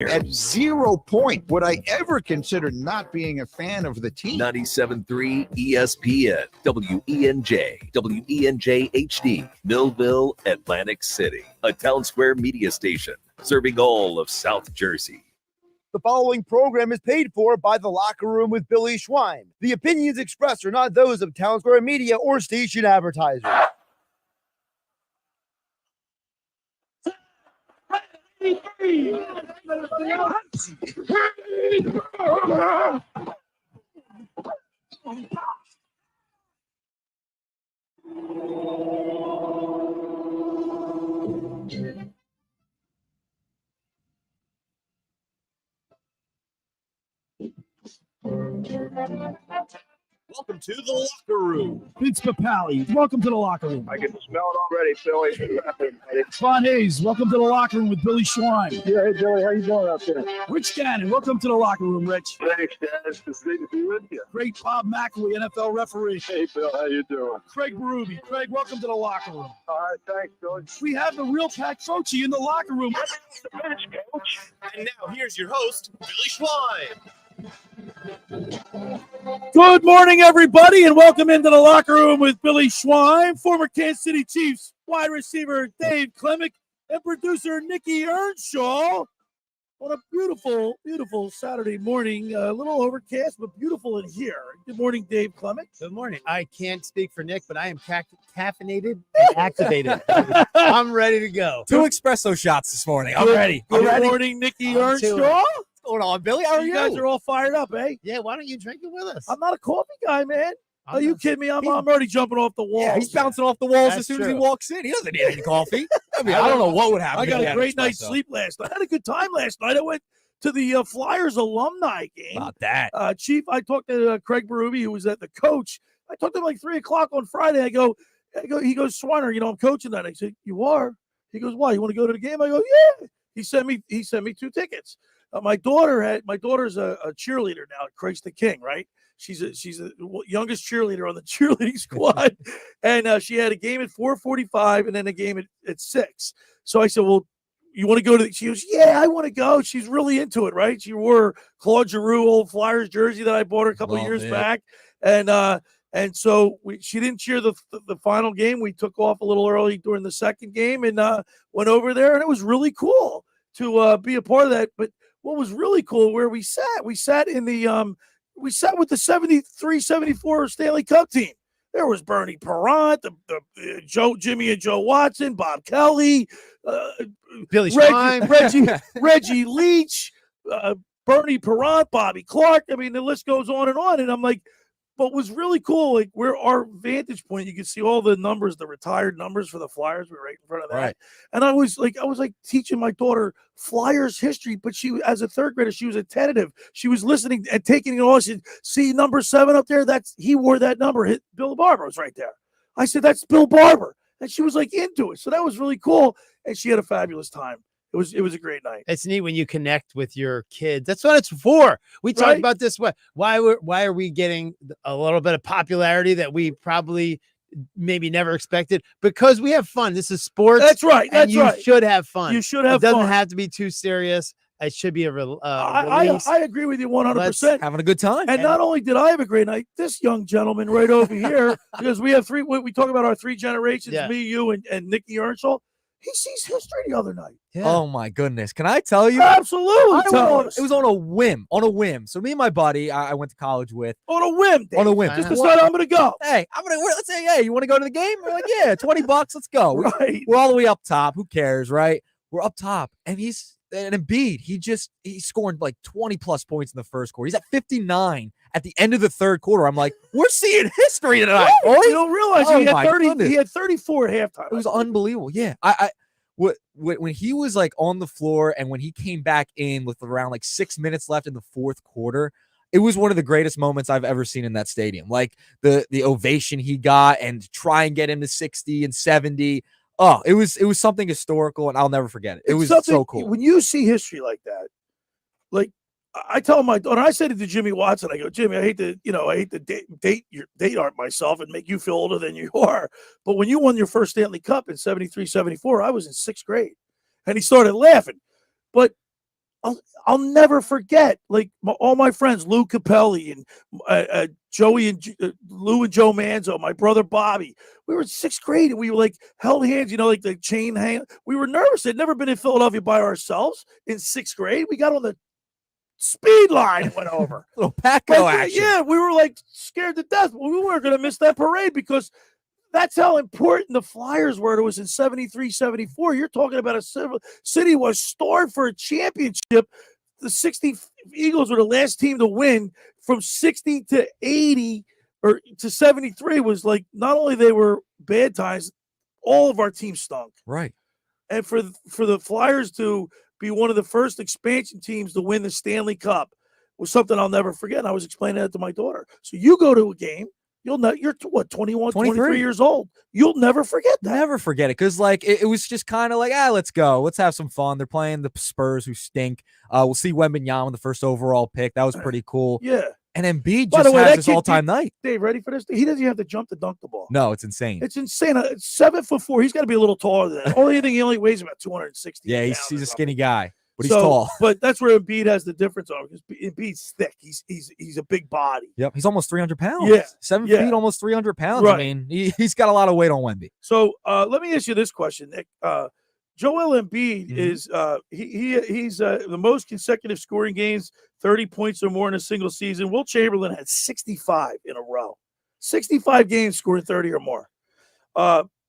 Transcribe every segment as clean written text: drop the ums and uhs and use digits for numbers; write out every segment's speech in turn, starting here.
At 0 point would I ever consider not being a fan of the team. 97.3 ESPN, WENJ, WENJ HD, Millville, Atlantic City, a Town Square media station serving all of South Jersey. The following program is paid for by The Locker Room with Billy Schwein. The opinions expressed are not those of Town Square Media or station advertisers. Welcome to the locker room. Vince Papali, welcome to the locker room. I can smell it already, Billy. Von Hayes, welcome to the locker room with Billy Schwein. Yeah, hey, Billy, how you doing out there? Rich Gannon, welcome to the locker room, Rich. Thanks, Dennis. It's great to be with you. Great Bob McElwee, NFL referee. Hey, Bill, how you doing? Craig Berube. Craig, welcome to the locker room. All right, thanks, Billy. We have the real Pat Croce in the locker room. And now here's your host, Billy Schwein. Good morning, everybody, and welcome into the locker room with Billy Schwein, former Kansas City Chiefs wide receiver Dave Klemic, and producer Nikki Earnshaw on a beautiful, beautiful Saturday morning. A little overcast, but beautiful in here. Good morning, Dave Klemic. Good morning. I can't speak for Nick, but I am caffeinated and activated. I'm ready to go. 2 espresso shots this morning. I'm ready. Good morning, Nikki Earnshaw. What's going on, Billy? How are you? Guys are all fired up, eh? Yeah, why don't you drink it with us? I'm not a coffee guy, man. Are you kidding me? I'm already jumping off the wall. Yeah, he's bouncing off the walls That's as soon as true. he walks in. He doesn't need any coffee. I mean, I don't know what would happen. I got if he a had great night's espresso. sleep last night. I had a good time last night. I went to the Flyers alumni game. About that. Chief, I talked to Craig Berube, who was at the coach. I talked to him like 3 o'clock on Friday. I go, he goes, Swanner, I'm coaching that. I said, you are? He goes, why? You want to go to the game? I go, yeah. He sent me 2 tickets. My daughter's a cheerleader now at Christ the King, right? She's the youngest cheerleader on the cheerleading squad, and she had a game at 4:45 and then a game at 6. So I said, well, you want to go to? She goes, yeah, I want to go. She's really into it, right? She wore Claude Giroux old Flyers jersey that I bought her a couple of years back, and so she didn't cheer the final game. We took off a little early during the second game and went over there, and it was really cool to be a part of that. But what was really cool where we sat in the we sat with the 73-74 Stanley Cup team. There was Bernie Parent, the Jimmy and Joe Watson, Bob Kelly, Billy Schwein, Reggie Leach, Bernie Parent, Bobby Clark. I mean, the list goes on. And I'm like, but was really cool, like where our vantage point, you can see all the numbers, the retired numbers for the Flyers. We were right in front of that. Right. And I was like teaching my daughter Flyers history, but she, as a third grader, she was attentive. She was listening and taking it all. She said, see number 7 up there? He wore that number. Bill Barber was right there. I said, that's Bill Barber. And she was like into it. So that was really cool. And she had a fabulous time. It was a great night. It's neat when you connect with your kids. That's what it's for. We talked about this. Why are we getting a little bit of popularity that we probably maybe never expected? Because we have fun. This is sports. That's right. You should have fun. You should have fun. It doesn't fun. have to be too serious. It should be a release. I agree with you 100%. Having a good time. And not only did I have a great night, this young gentleman right over here, because we have we talk about our 3 generations, me, you, and Nikki Earnshaw. He sees history the other night. Yeah. Oh my goodness. Can I tell you? Absolutely. It was on a whim. So me and my buddy, I went to college with. On a whim, Dave. On a whim. Just decided I'm going to go. Hey, let's say, hey, you want to go to the game? We're like, yeah, $20, let's go. Right. We're all the way up top. Who cares, right? We're up top. And Embiid, he's scoring like 20 plus points in the first quarter. He's at 59 at the end of the third quarter. I'm like, we're seeing history tonight, boys. You don't realize he had 30. He had 34 at halftime. It was unbelievable. Yeah. When he was like on the floor and when he came back in with around like 6 minutes left in the fourth quarter, it was one of the greatest moments I've ever seen in that stadium. Like the ovation he got and try and get him to 60 and 70. Oh, it was something historical, and I'll never forget it. It was so cool. When you see history like that, like I tell my daughter, I said it to Jimmy Watson. I go, Jimmy, I hate to date art myself and make you feel older than you are. But when you won your first Stanley Cup in 73-74, I was in 6th grade, and he started laughing. But I'll never forget, like all my friends, Lou Capelli and Joey and Lou and Joe Manzo, my brother Bobby. We were in 6th grade and we were like held hands, like the chain hang. We were nervous. They'd never been in Philadelphia by ourselves in 6th grade. We got on the speed line and went over. Little Paco action. Yeah, we were like scared to death. We weren't going to miss that parade because that's how important the Flyers were. It was in 73, 74. You're talking about a city was starved for a championship. The 60 Eagles were the last team to win. From 60 to 80 or to 73 was like, not only they were bad times, all of our teams stunk. Right. And for the Flyers to be one of the first expansion teams to win the Stanley Cup was something I'll never forget. And I was explaining that to my daughter. So you go to a game, you're what, 21, 23 years old. You'll never forget that. Never forget it. Because like it was just kind of like, let's go. Let's have some fun. They're playing the Spurs who stink. We'll see Wembanyama, the first overall pick. That was pretty cool. Yeah. And Embiid just has this all-time night. Dave, ready for this? He doesn't even have to jump to dunk the ball. No, it's insane. It's insane. It's 7'4". He's got to be a little taller than that. He only weighs about 260. Yeah, he's a skinny guy, but he's so, tall. But that's where Embiid has the difference on, because Embiid's thick. He's a big body. Yep, he's almost 300 pounds. Yeah, 7 feet, almost 300 pounds. Right. I mean, he's got a lot of weight on Wemby. So let me ask you this question, Nick. Joel Embiid is he's the most consecutive scoring games, 30 points or more in a single season. Wilt Chamberlain had 65 in a row, 65 games scoring 30 or more.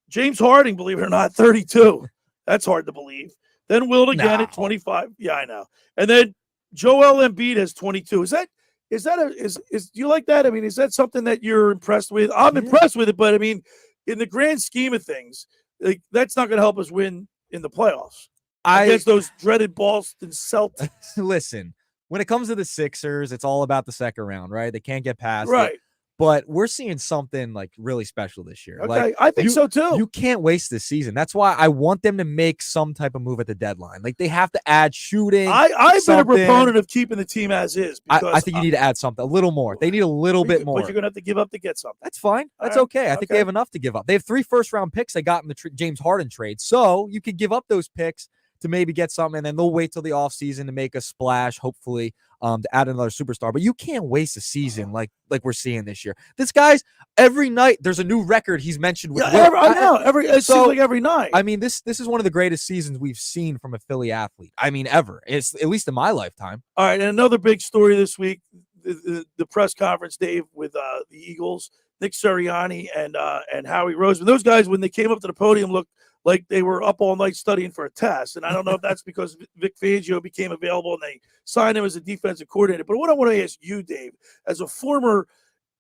James Harden, believe it or not, 32. That's hard to believe. Then Wilt again at 25. Yeah, I know. And then Joel Embiid has 22. Is do you like that? I mean, is that something that you're impressed with? I'm impressed with it, but I mean, in the grand scheme of things, like, that's not going to help us win in the playoffs against those dreaded Boston Celtics. Listen, when it comes to the Sixers, it's all about the second round, right? They can't get past right. it. But we're seeing something like really special this year. Okay, like, I think so too. You can't waste this season. That's why I want them to make some type of move at the deadline. Like, they have to add shooting. I've been a proponent of keeping the team as is. I think you need to add something, a little more. They need a little bit more. But you're going to have to give up to get something. That's fine. That's okay. I think they have enough to give up. They have 3 first-round picks they got in the James Harden trade. So you could give up those picks to maybe get something, and then they'll wait till the offseason to make a splash, hopefully, to add another superstar. But you can't waste a season like we're seeing this year. This guy's, every night there's a new record he's mentioned with. Yeah, I know. It seems like every night. I mean, this is one of the greatest seasons we've seen from a Philly athlete. I mean, ever. It's at least in my lifetime. All right, and another big story this week, the press conference, Dave, with the Eagles, Nick Sirianni and Howie Roseman. Those guys, when they came up to the podium, looked like they were up all night studying for a test. And I don't know if that's because Vic Fangio became available and they signed him as a defensive coordinator. But what I want to ask you, Dave, as a former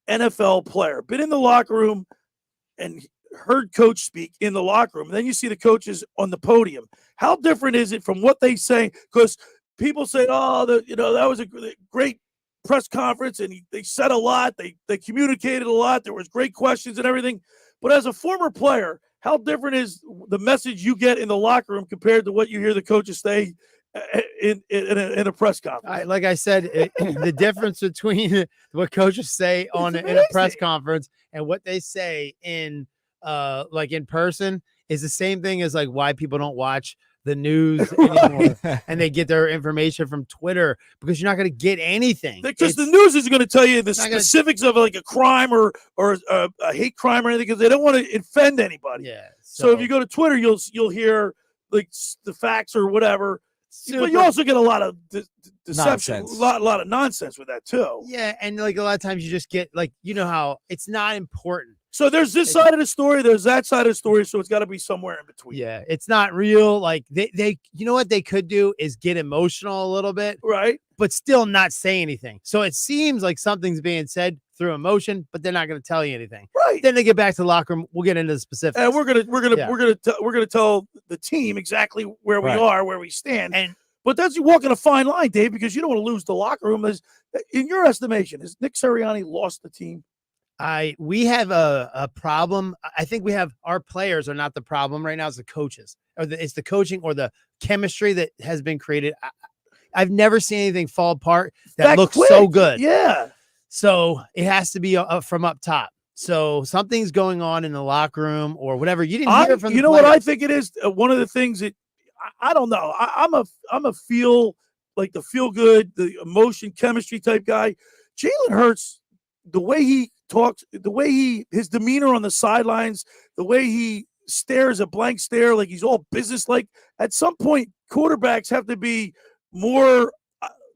NFL player, been in the locker room and heard coach speak in the locker room, and then you see the coaches on the podium. How different is it from what they say? Because people say, that was a great press conference and they said a lot. They communicated a lot. There was great questions and everything. But as a former player, how different is the message you get in the locker room compared to what you hear the coaches say in a press conference? Like I said, the difference between what coaches say in a press conference and what they say in person is the same thing as like why people don't watch the news anymore and they get their information from Twitter, because you're not going to get anything. Because the news is going to tell you the specifics of like a crime or a hate crime or anything, because they don't want to offend anybody. Yeah. So if you go to Twitter, you'll hear like the facts or whatever. But you also get a lot of deception, a lot of nonsense with that too. Yeah, and like a lot of times you just get like, how it's not important. So there's this side of the story, there's that side of the story, so it's got to be somewhere in between. Yeah, it's not real. Like they what they could do is get emotional a little bit, right? But still not say anything. So it seems like something's being said through emotion, but they're not going to tell you anything. Right. Then they get back to the locker room. We'll get into the specifics. And we're gonna tell the team exactly where we are, where we stand. But that's you walking a fine line, Dave, because you don't want to lose the locker room. In your estimation, has Nick Sirianni lost the team? We have a problem. I think we have our players are not the problem right now. It's the coaches, it's the coaching or the chemistry that has been created. I've never seen anything fall apart that looks so good. Yeah. So it has to be from up top. So something's going on in the locker room or whatever. You didn't hear from. You know what I think it is? One of the things that I don't know. I'm a feel like the feel good, the emotion, chemistry type guy. Jalen Hurts, the way he talks, his demeanor on the sidelines, the way he stares a blank stare, like he's all business-like. At some point, quarterbacks have to be more.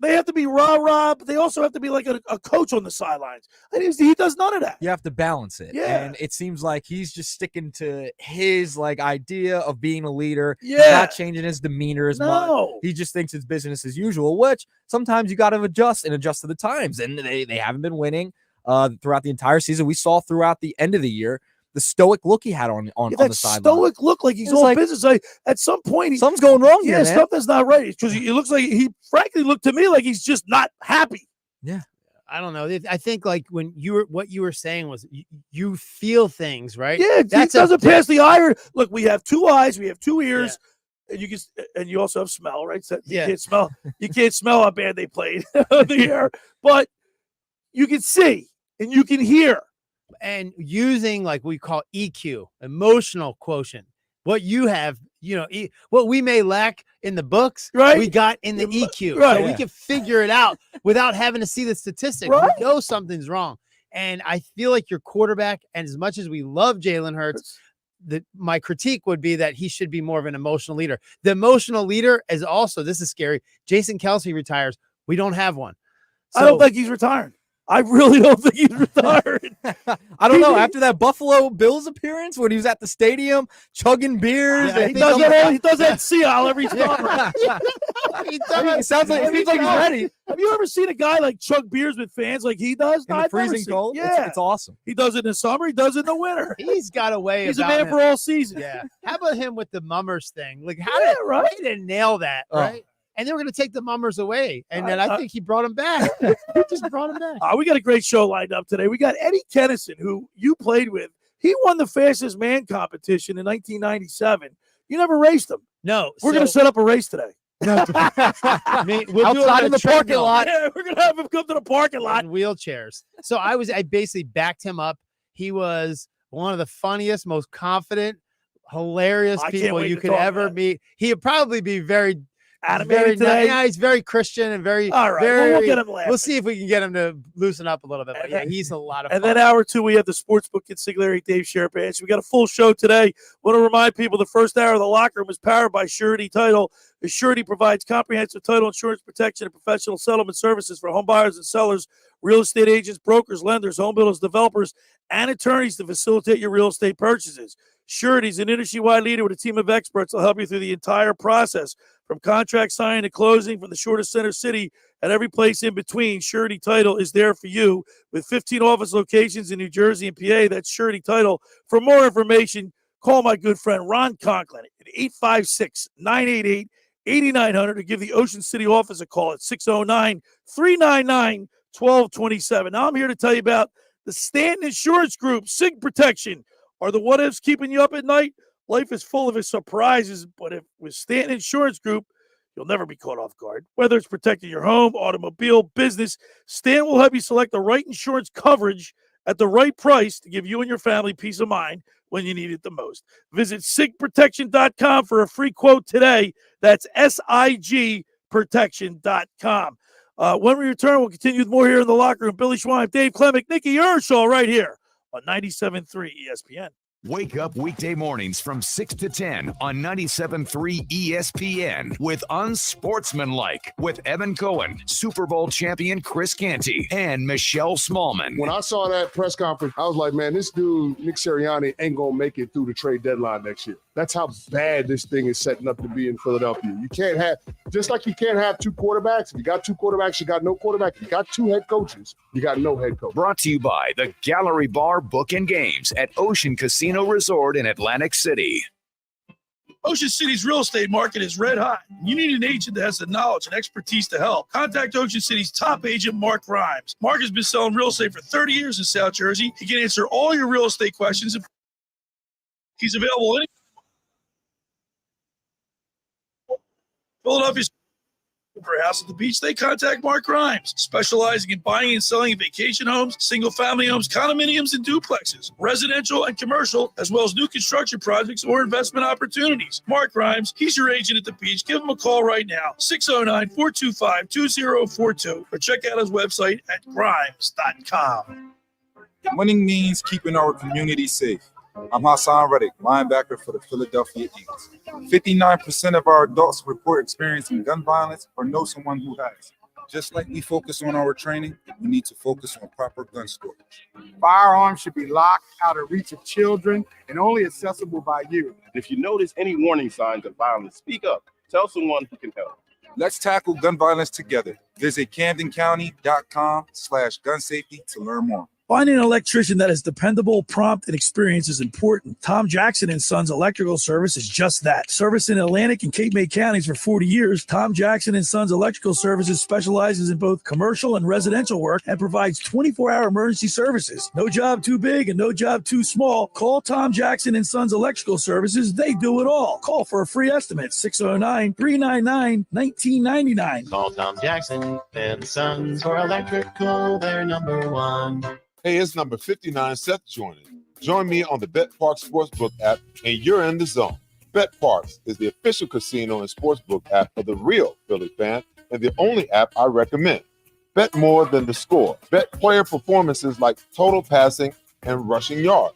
They have to be rah-rah, but they also have to be like a coach on the sidelines. And he does none of that. You have to balance it. Yeah. And it seems like he's just sticking to his like idea of being a leader. Yeah. He's not changing his demeanor as much. No. He just thinks it's business as usual, which sometimes you got to adjust to the times. And they haven't been winning throughout the entire season. We saw throughout the end of the year the stoic look he had on the sideline. Stoic look, like he's all like, business. Like at some point, something's going wrong here, man. Something's not right. Because it looks like he, frankly, looked to me like he's just not happy. Yeah, I don't know. I think like what you were saying was you feel things, right? Yeah, that doesn't pass the eye. Look, we have two eyes, we have two ears, and you also have smell, right? So you can't smell. You can't smell how bad they played on the air, but you can see and you can hear. And using like we call EQ, emotional quotient, what you have, what we may lack in the books, right? We got in the EQ, right? So we can figure it out without having to see the statistics. Right? We know something's wrong, and I feel like your quarterback. And as much as we love Jalen Hurts, my critique would be that he should be more of an emotional leader. The emotional leader is also, this is scary. Jason Kelce retires. We don't have one. So, I don't think he's retiring. I really don't think he's retired. I don't know. After that Buffalo Bills appearance, when he was at the stadium chugging beers, he does that Seattle every summer. It seems like he's ready. Have you ever seen a guy like chug beers with fans like he does? In the freezing cold? Yeah, it's awesome. He does it in the summer. He does it in the winter. He's got a way. He's a man for all seasons. Yeah. How about him with the mummers thing? Like how he didn't nail that, right? And they were going to take the mummers away. And then I think he brought them back. He just brought them back. We got a great show lined up today. We got Eddie Kennison, who you played with. He won the fastest man competition in 1997. You never raced him. No. We're going to set up a race today. We'll outside do in the parking lot. Yeah, we're going to have him come to the parking lot. In wheelchairs. So I basically backed him up. He was one of the funniest, most confident, hilarious people you could ever meet. He'd probably be very animated today. Yeah, he's very Christian and very. All right, we'll get him laughing. We'll see if we can get him to loosen up a little bit. But yeah, he's a lot of fun. And then hour two, we have the Sportsbook Consigliere, Dave Sharapan. So we got a full show today. Want to remind people the first hour of the locker room is powered by Surety Title. The Surety provides comprehensive title insurance protection and professional settlement services for home buyers and sellers, real estate agents, brokers, lenders, home builders, developers, and attorneys to facilitate your real estate purchases. Surety is an industry-wide leader with a team of experts that will help you through the entire process, from contract signing to closing, from the shortest center city and every place in between. Surety Title is there for you with 15 office locations in New Jersey and PA. That's Surety Title. For more information, call my good friend Ron Conklin at 856-988-8900 to give the Ocean City office a call at 609-399-1227. Now I'm here to tell you about the Stanton Insurance Group, SIG Protection. Are the what-ifs keeping you up at night? Life is full of surprises, but with Stanton Insurance Group, you'll never be caught off guard. Whether it's protecting your home, automobile, business, Stanton will help you select the right insurance coverage at the right price to give you and your family peace of mind when you need it the most. Visit sigprotection.com for a free quote today. That's sigprotection.com. When we return, we'll continue with more here in the locker room. Billy Schwein, Dave Klemic, Nikki Earnshaw right here on 97.3 ESPN. Wake up weekday mornings from 6 to 10 on 97.3 ESPN with Unsportsmanlike with Evan Cohen, Super Bowl champion Chris Canty, and Michelle Smallman. When I saw that press conference, I was like, man, this dude, Nick Sirianni, ain't going to make it through the trade deadline next year. That's how bad this thing is setting up to be in Philadelphia. You can't have, just like you can't have two quarterbacks. If you got two quarterbacks, you got no quarterback. If you got two head coaches, you got no head coach. Brought to you by the Gallery Bar Book and Games at Ocean Casino Resort in Atlantic City. Ocean City's real estate market is red hot. You need an agent that has the knowledge and expertise to help. Contact Ocean City's top agent, Mark Rhymes. Mark has been selling real estate for 30 years in South Jersey. He can answer all your real estate questions. He's available any Philadelphia For a house at the beach, they contact Mark Grimes, specializing in buying and selling vacation homes, single-family homes, condominiums, and duplexes, residential and commercial, as well as new construction projects or investment opportunities. Mark Grimes, he's your agent at the beach. Give him a call right now, 609-425-2042, or check out his website at grimes.com. Winning means keeping our community safe. I'm Hassan Reddick, linebacker for the Philadelphia Eagles. 59% of our adults report experiencing gun violence or know someone who has. Just like we focus on our training, we need to focus on proper gun storage. Firearms should be locked out of reach of children and only accessible by you. If you notice any warning signs of violence, speak up. Tell someone who can help. Let's tackle gun violence together. Visit CamdenCounty.com/gun safety to learn more. Finding an electrician that is dependable, prompt, and experienced is important. Tom Jackson & Sons Electrical Service is just that. Service in Atlantic and Cape May counties for 40 years, Tom Jackson & Sons Electrical Services specializes in both commercial and residential work and provides 24-hour emergency services. No job too big and no job too small. Call Tom Jackson & Sons Electrical Services. They do it all. Call for a free estimate, 609-399-1999. Call Tom Jackson & Sons for electrical. They're number one. Hey, it's number 59, Seth joining. Join me on the Bet Parks Sportsbook app, and you're in the zone. Bet Parks is the official casino and sportsbook app for the real Philly fan, and the only app I recommend. Bet more than the score. Bet player performances like total passing and rushing yards.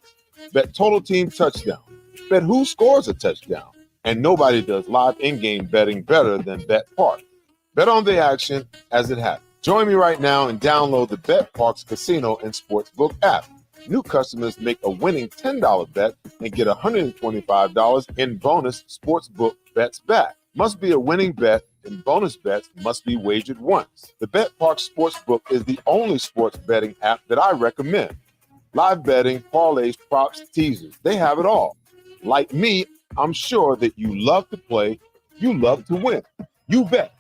Bet total team touchdown. Bet who scores a touchdown. And nobody does live in-game betting better than Bet Parks. Bet on the action as it happens. Join me right now and download the Bet Parks Casino and Sportsbook app. New customers make a winning $10 bet and get $125 in bonus sportsbook bets back. Must be a winning bet, and bonus bets must be wagered once. The Bet Parks Sportsbook is the only sports betting app that I recommend. Live betting, parlays, props, teasers, they have it all. Like me, I'm sure that you love to play, you love to win. You bet.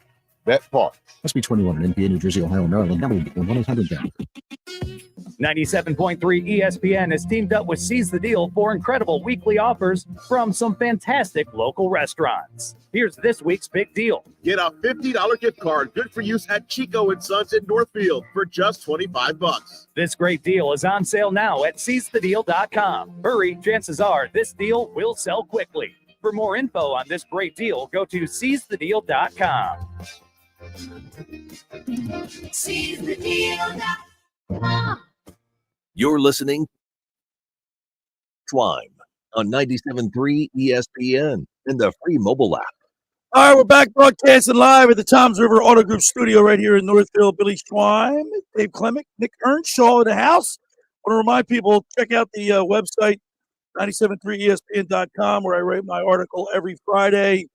Bet Parks. Must be 21 in NPA, New Jersey, Ohio, Maryland. Number 1-800 down. 97.3 ESPN has teamed up with Seize the Deal for incredible weekly offers from some fantastic local restaurants. Here's this week's big deal. Get a $50 gift card, good for use at Chico & Sons in Northfield for just $25. This great deal is on sale now at seizethedeal.com. Hurry, chances are this deal will sell quickly. For more info on this great deal, go to seizethedeal.com. You're listening Twine on 97.3 ESPN and the free mobile app. All right, we're back broadcasting live at the Toms River Auto Group studio right here in Northfield. Billy Schwein, Dave Klemic, Nick Earnshaw in the house. I want to remind people, check out the website, 973ESPN.com, where I write my article every Friday.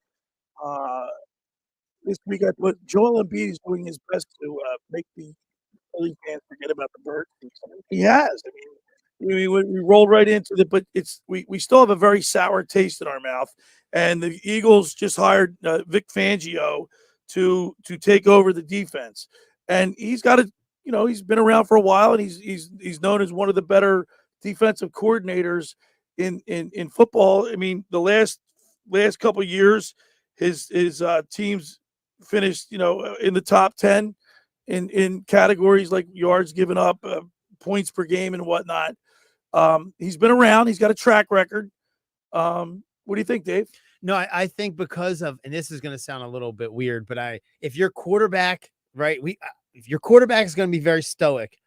This week I put Joel Embiid is doing his best to make the Philly fans forget about the Birds. He has. I mean, we rolled right into it, but we still have a very sour taste in our mouth. And the Eagles just hired Vic Fangio to take over the defense, and he's got a he's been around for a while, and he's known as one of the better defensive coordinators in football. I mean, the last couple of years, his teams finished in the top 10 in categories like yards given up, points per game, and whatnot. He's been around. He's got a track record. What do you think, Dave? No, I think because of, and this is going to sound a little bit weird, but if your quarterback, right, if your quarterback is going to be very stoic,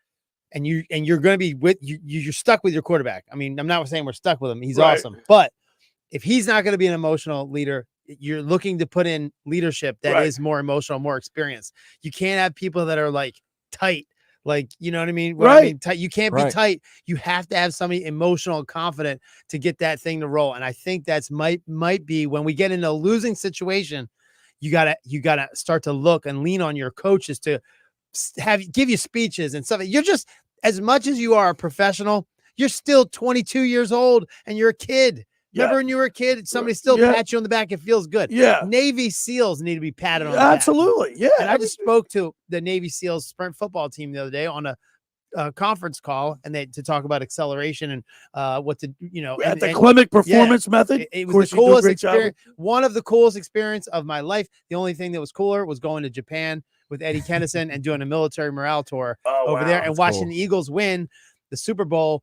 and you're going to be you're stuck with your quarterback. I mean, I'm not saying we're stuck with him. He's right. Awesome, but if he's not going to be an emotional leader, you're looking to put in leadership that is more emotional, more experienced. You can't have people that are like tight. Like, you know what I mean? What I mean, tight. You can't be tight. You have to have somebody emotional and confident to get that thing to roll. And I think that's might be when we get in a losing situation, you gotta start to look and lean on your coaches to give you speeches and stuff. You're just, as much as you are a professional, you're still 22 years old and you're a kid. Remember when you were a kid, somebody still pat you on the back. It feels good. Yeah. Navy SEALs need to be patted on the back. Absolutely. Yeah. And I just spoke to the Navy SEALs sprint football team the other day on conference call and to talk about acceleration and what to at the Klemic performance method. It of was course, the you do a coolest great job. experience, one of the coolest experience of my life. The only thing that was cooler was going to Japan with Eddie Kennison and doing a military morale tour over there and watching the Eagles win the Super Bowl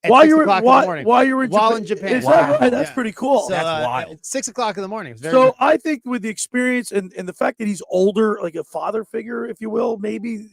at while 6 you're o'clock in the morning. while you're in Japan. Is that right? That's pretty cool. So, That's wild. At 6 o'clock in the morning. It was very So nice. I think with the experience and the fact that he's older, like a father figure, if you will, maybe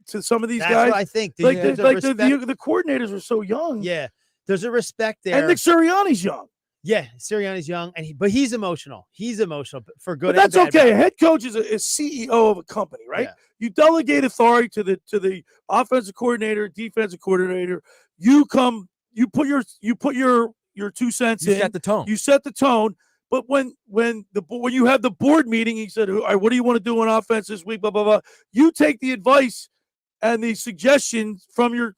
to some of these That's guys. what I think. Like There's a the coordinators are so young. Yeah, there's a respect there. And Nick Sirianni's young. Yeah, Sirianni's young, but he's emotional. He's emotional for good. But that's and bad. okay. A head coach is a CEO of a company, right? Yeah. You delegate authority to the offensive coordinator, defensive coordinator. You put your 2 cents You in. set the tone. You set the tone. But when you have the board meeting, he said, "All right, what do you want to do on offense this week?" Blah blah blah. You take the advice and the suggestions from your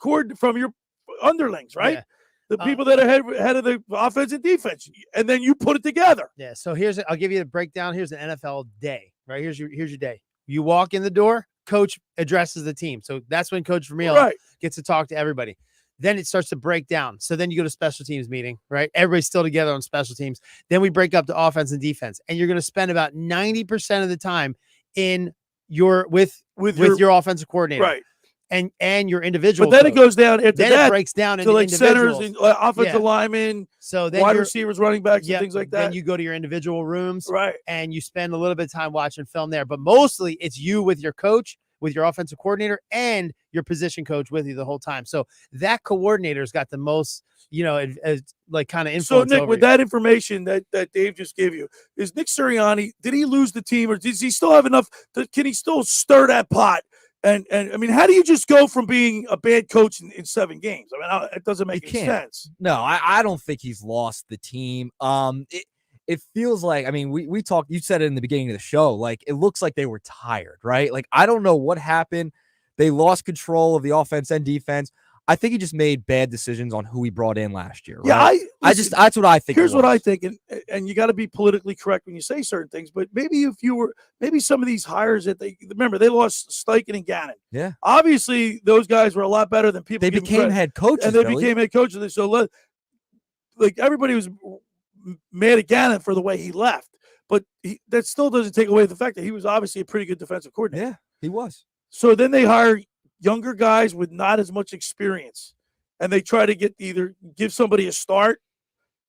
underlings, right? Yeah. The people that are head of the offense and defense, and then you put it together. Yeah. So I'll give you the breakdown. Here's an NFL day, right? Here's your day. You walk in the door, coach addresses the team. So that's when Coach Vermeil gets to talk to everybody. Then it starts to break down. So then you go to special teams meeting, right? Everybody's still together on special teams. Then we break up to offense and defense. And you're going to spend about 90% of the time with your offensive coordinator. Right. And your individual. But then coach. it goes down after then that. it breaks down to into like centers individuals. and offensive Yeah. linemen, So then wide you're- receivers, running backs, and things like that. Then you go to your individual rooms, right? And you spend a little bit of time watching film there. But mostly it's you with your coach, with your offensive coordinator, and your position coach with you the whole time. So that coordinator's got the most, like kind of influence. So Nick, over with you. that information that Dave just gave you, is Nick Sirianni? Did he lose the team, or does he still have enough? Can he still stir that pot? And I mean, how do you just go from being a bad coach in 7 games? I mean, it doesn't make any sense. No, I don't think he's lost the team. It feels like, I mean, we talked, you said it in the beginning of the show, like it looks like they were tired, right? Like, I don't know what happened. They lost control of the offense and defense. I think he just made bad decisions on who he brought in last year. Yeah, right? That's what I think. Here's what I think, and you got to be politically correct when you say certain things. But maybe maybe some of these hires that they lost Steichen and Gannon. Yeah, obviously those guys were a lot better than people. They became head coaches, and they Billy. became head coaches. So like everybody was mad at Gannon for the way he left, but that still doesn't take away the fact that he was obviously a pretty good defensive coordinator. Yeah, he was. So then they hire younger guys with not as much experience, and they try to either give somebody a start,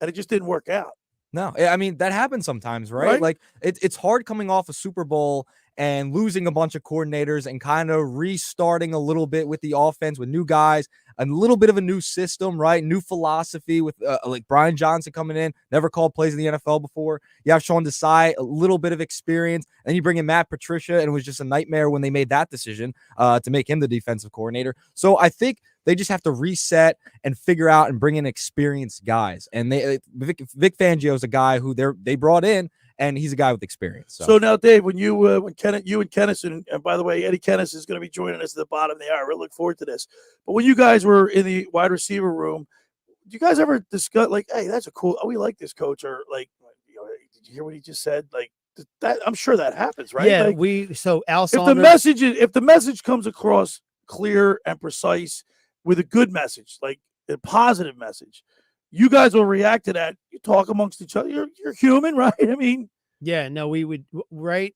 and it just didn't work out. No, I mean, that happens sometimes, right? Like it's hard coming off a Super Bowl and losing a bunch of coordinators and kind of restarting a little bit with the offense with new guys, a little bit of a new system, right? New philosophy with like Brian Johnson coming in, never called plays in the NFL before. You have Sean Desai, a little bit of experience. And you bring in Matt Patricia, and it was just a nightmare when they made that decision to make him the defensive coordinator. So I think they just have to reset and figure out and bring in experienced guys. And Vic Fangio is a guy who they brought in, and he's a guy with experience. So now, Dave, when you and Kennison, and by the way, Eddie Kennison is going to be joining us at the bottom of the hour. We look forward to this. But when you guys were in the wide receiver room, do you guys ever discuss like, hey, that's a cool, we like this coach, or like, did you hear what he just said? Like that, I'm sure that happens, right? Yeah, like, Al if the Saunders. if the message comes across clear and precise with a good message, like a positive message, you guys will react to that. You talk amongst each other. You're human, right? I mean, yeah, no, we would, right?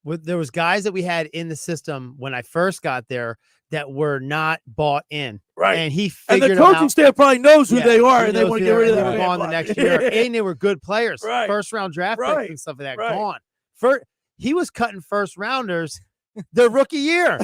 There was guys that we had in the system when I first got there that were not bought in, right? And he and figured the coaching out, staff probably knows who they are, he and they knows want to who get rid of they them. were gone the next year, and they were good players, Right. first round draft Right. picks and stuff like that. Right. Gone. He was cutting first rounders their rookie year,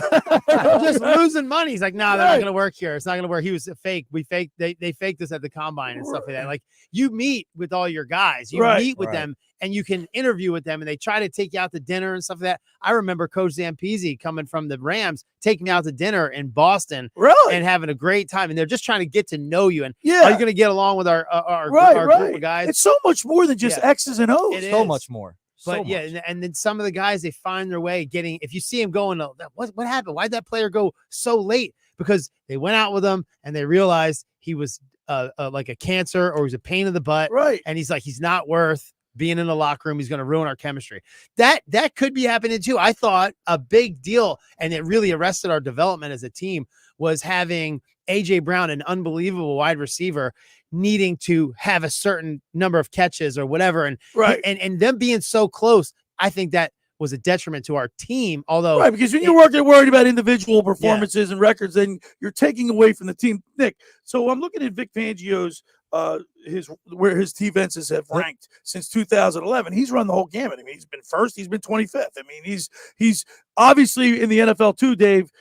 just losing money. He's like, no, they're not going to work here. It's not going to work. He was a fake. They faked us at the combine and stuff like that. Like, you meet with all your guys, you meet with them, and you can interview with them, and they try to take you out to dinner and stuff like that. I remember Coach Zampese coming from the Rams, taking me out to dinner in Boston, and having a great time. And they're just trying to get to know you. And are you going to get along with our group of guys? It's so much more than just X's and O's. It So is. much more. But So yeah, much. and then some of the guys, they find their way getting, if you see him going, what happened? Why'd that player go so late? Because they went out with him and they realized he was like a cancer, or he was a pain in the butt. Right. And he's like, he's not worth being in the locker room. He's going to ruin our chemistry. That could be happening too. I thought a big deal, and it really arrested our development as a team, was having AJ Brown, an unbelievable wide receiver, needing to have a certain number of catches or whatever. And and them being so close, I think that was a detriment to our team. Although, because when you're worried about individual performances and records, then you're taking away from the team, Nick. So I'm looking at Vic Fangio's where his defenses have ranked since 2011. He's run the whole gamut. I mean, he's been first, he's been 25th. I mean, he's obviously in the NFL too, Dave.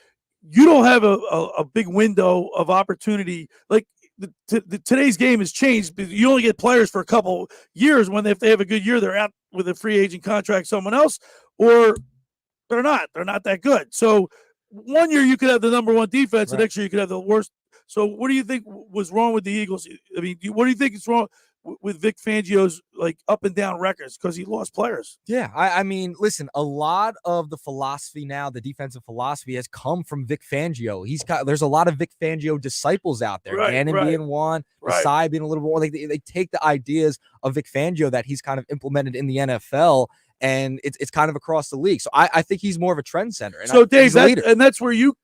You don't have a big window of opportunity. Like today's game has changed. You only get players for a couple years. When if they have a good year, they're out with a free agent contract, someone else, or they're not. They're not that good. So one year you could have the number one defense, and next year you could have the worst. So what do you think was wrong with the Eagles? I mean, what do you think is wrong with Vic Fangio's like up and down records? Because he lost players. Yeah, I mean, listen, a lot of the philosophy now, the defensive philosophy, has come from Vic Fangio. There's a lot of Vic Fangio disciples out there. Gannon being one, Desai being a little more. Like they take the ideas of Vic Fangio that he's kind of implemented in the NFL, and it's kind of across the league. So I think he's more of a trend center. And so Dave, that's where you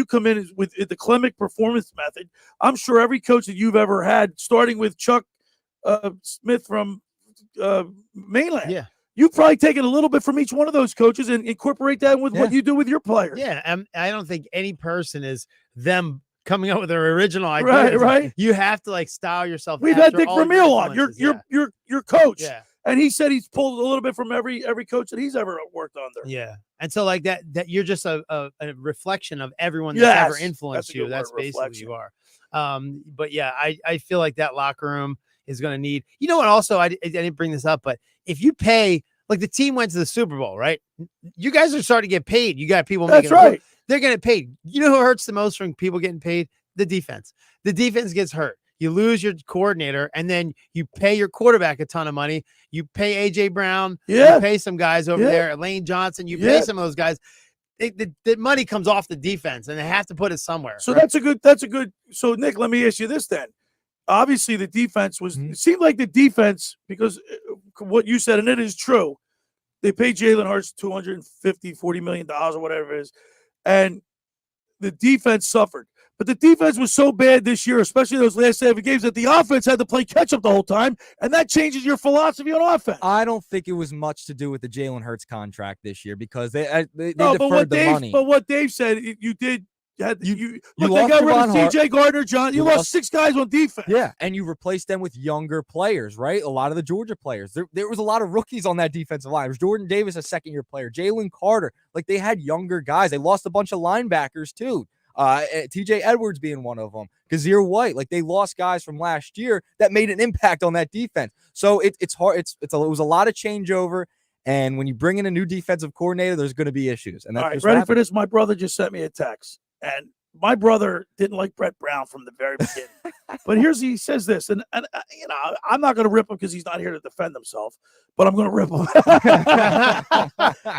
come in with the Klemic performance method. I'm sure every coach that you've ever had, starting with Chuck Smith from Mainland, you've probably taken a little bit from each one of those coaches and incorporate that with what you do with your players. Yeah, I don't think any person is them coming up with their original idea. Right. You have to like style yourself. We've had Dick Vermeil on, your coach. Yeah. And he said he's pulled a little bit from every coach that he's ever worked under. Yeah. And so like that you're just a reflection of everyone that's ever influenced you. That's basically what you are. But yeah, I feel like that locker room is going to need, you know what, also, I didn't bring this up, but if you pay, like the team went to the Super Bowl, right? You guys are starting to get paid. You got people making right. They're getting paid. You know who hurts the most from people getting paid? The defense. The defense gets hurt. You lose your coordinator, and then you pay your quarterback a ton of money. You pay AJ Brown. You pay some guys over there, Lane Johnson. You pay some of those guys. The money comes off the defense, and they have to put it somewhere. So that's a good. So Nick, let me ask you this then. Obviously, the defense was. It seemed like the defense, because what you said, and it is true. They paid Jalen Hurts $40 million or whatever it is, and the defense suffered. But the defense was so bad this year, especially those last 7 games, that the offense had to play catch-up the whole time, and that changes your philosophy on offense. I don't think it was much to do with the Jalen Hurts contract this year because they deferred the money. But what Dave said, you did. You got rid of C.J. Gardner, John. You lost 6 guys on defense. Yeah, and you replaced them with younger players, right? A lot of the Georgia players. There was a lot of rookies on that defensive line. There's Jordan Davis, a second-year player. Jalen Carter. Like, they had younger guys. They lost a bunch of linebackers, too. TJ Edwards being one of them. Kazir White. Like, they lost guys from last year that made an impact on that defense. So it's hard. It was a lot of changeover. And when you bring in a new defensive coordinator, there's going to be issues. And that's all right, ready for this? My brother just sent me a text. And my brother didn't like Brett Brown from the very beginning. But he says this, and you know, I'm not going to rip him because he's not here to defend himself, but I'm going to rip him.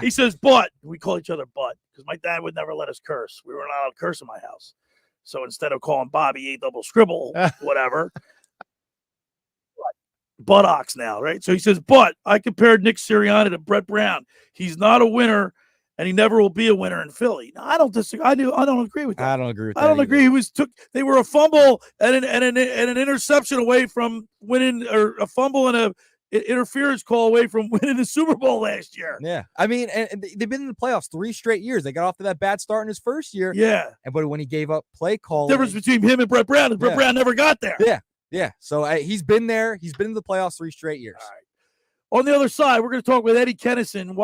He says, but we call each other but because my dad would never let us curse. We were not allowed to curse in my house. So instead of calling Bobby A double scribble, whatever, buttocks now, right? So he says, but I compared Nick Sirianni to Brett Brown. He's not a winner. And he never will be a winner in Philly. Now, I don't disagree. I don't agree with that. I don't agree with that. I don't agree. They were a fumble and an interception away from winning, or a fumble and an interference call away from winning the Super Bowl last year. Yeah. I mean, and they've been in the playoffs 3 straight years. They got off to that bad start in his first year. Yeah. But when he gave up play calling. Difference between him and Brett Brown is Brett Brown never got there. Yeah. Yeah. So he's been there. He's been in the playoffs 3 straight years. All right. On the other side, we're going to talk with Eddie Kennison,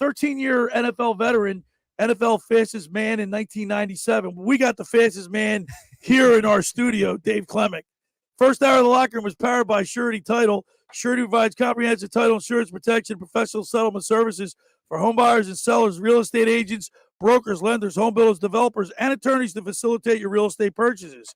13-year NFL veteran, NFL fastest man in 1997. We got the fastest man here in our studio, Dave Klemic. First hour of the locker room was powered by Surety Title. Surety provides comprehensive title insurance protection, professional settlement services for home buyers and sellers, real estate agents, brokers, lenders, home builders, developers, and attorneys to facilitate your real estate purchases.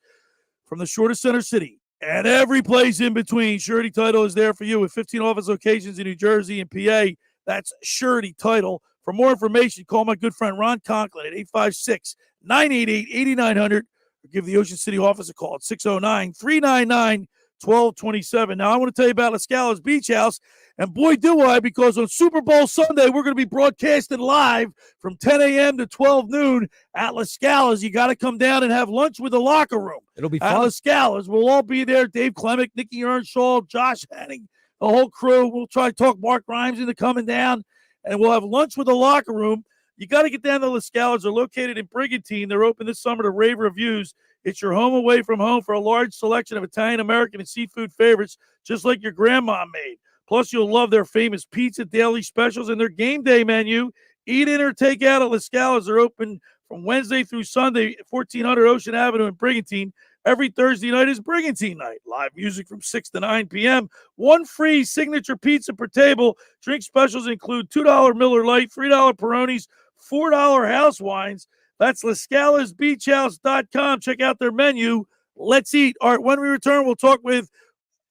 From the shortest center city and every place in between, Surety Title is there for you with 15 office locations in New Jersey and PA. That's Surety Title. For more information, call my good friend Ron Conklin at 856-988-8900 or give the Ocean City office a call at 609-399-1227. Now, I want to tell you about La Scala's Beach House. And boy, do I, because on Super Bowl Sunday, we're going to be broadcasting live from 10 a.m. to 12 noon at La Scala's. You got to come down and have lunch with the locker room. It'll be At fun. La Scala's. We'll all be there. Dave Klemic, Nikki Earnshaw, Josh Henning, the whole crew. We'll try to talk Mark Grimes into coming down, and we'll have lunch with the locker room. You got to get down to La Scala's. They're located in Brigantine. They're open this summer to rave reviews. It's your home away from home for a large selection of Italian, American, and seafood favorites, just like your grandma made. Plus, you'll love their famous pizza daily specials and their game day menu. Eat in or take out at La Scala's. They're open from Wednesday through Sunday, 1400 Ocean Avenue in Brigantine. Every Thursday night is Brigantine night. Live music from 6 to 9 p.m. One free signature pizza per table. Drink specials include $2 Miller Lite, $3 Peronis, $4 house wines. That's LaScalasBeachHouse.com. Check out their menu. Let's eat. All right, when we return, we'll talk with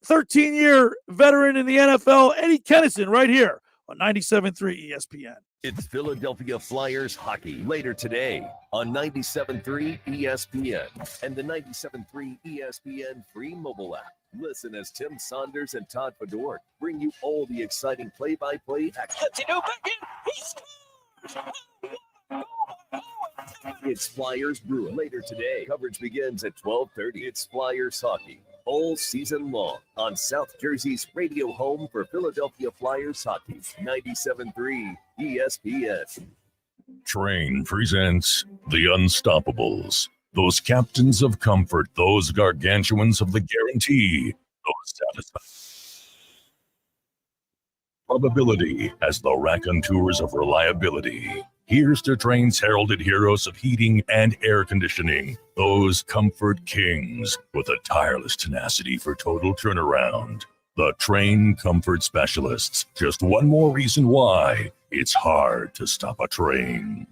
13-year veteran in the NFL, Eddie Kennison, right here on 97.3 ESPN. It's Philadelphia Flyers hockey later today on 97.3 ESPN and the 97.3 ESPN free mobile app. Listen as Tim Saunders and Todd Fedor bring you all the exciting play-by-play action. It's Flyers Bruins later today. Coverage begins at 12:30. It's Flyers hockey all season long on South Jersey's radio home for Philadelphia Flyers hockey, 97.3 ESPN. Train presents The Unstoppables. Those captains of comfort, those gargantuans of the guarantee, those satisfied. Probability as the raconteurs of reliability. Here's to Train's heralded heroes of heating and air conditioning, those comfort kings with a tireless tenacity for total turnaround. The Train Comfort Specialists. Just one more reason why it's hard to stop a train.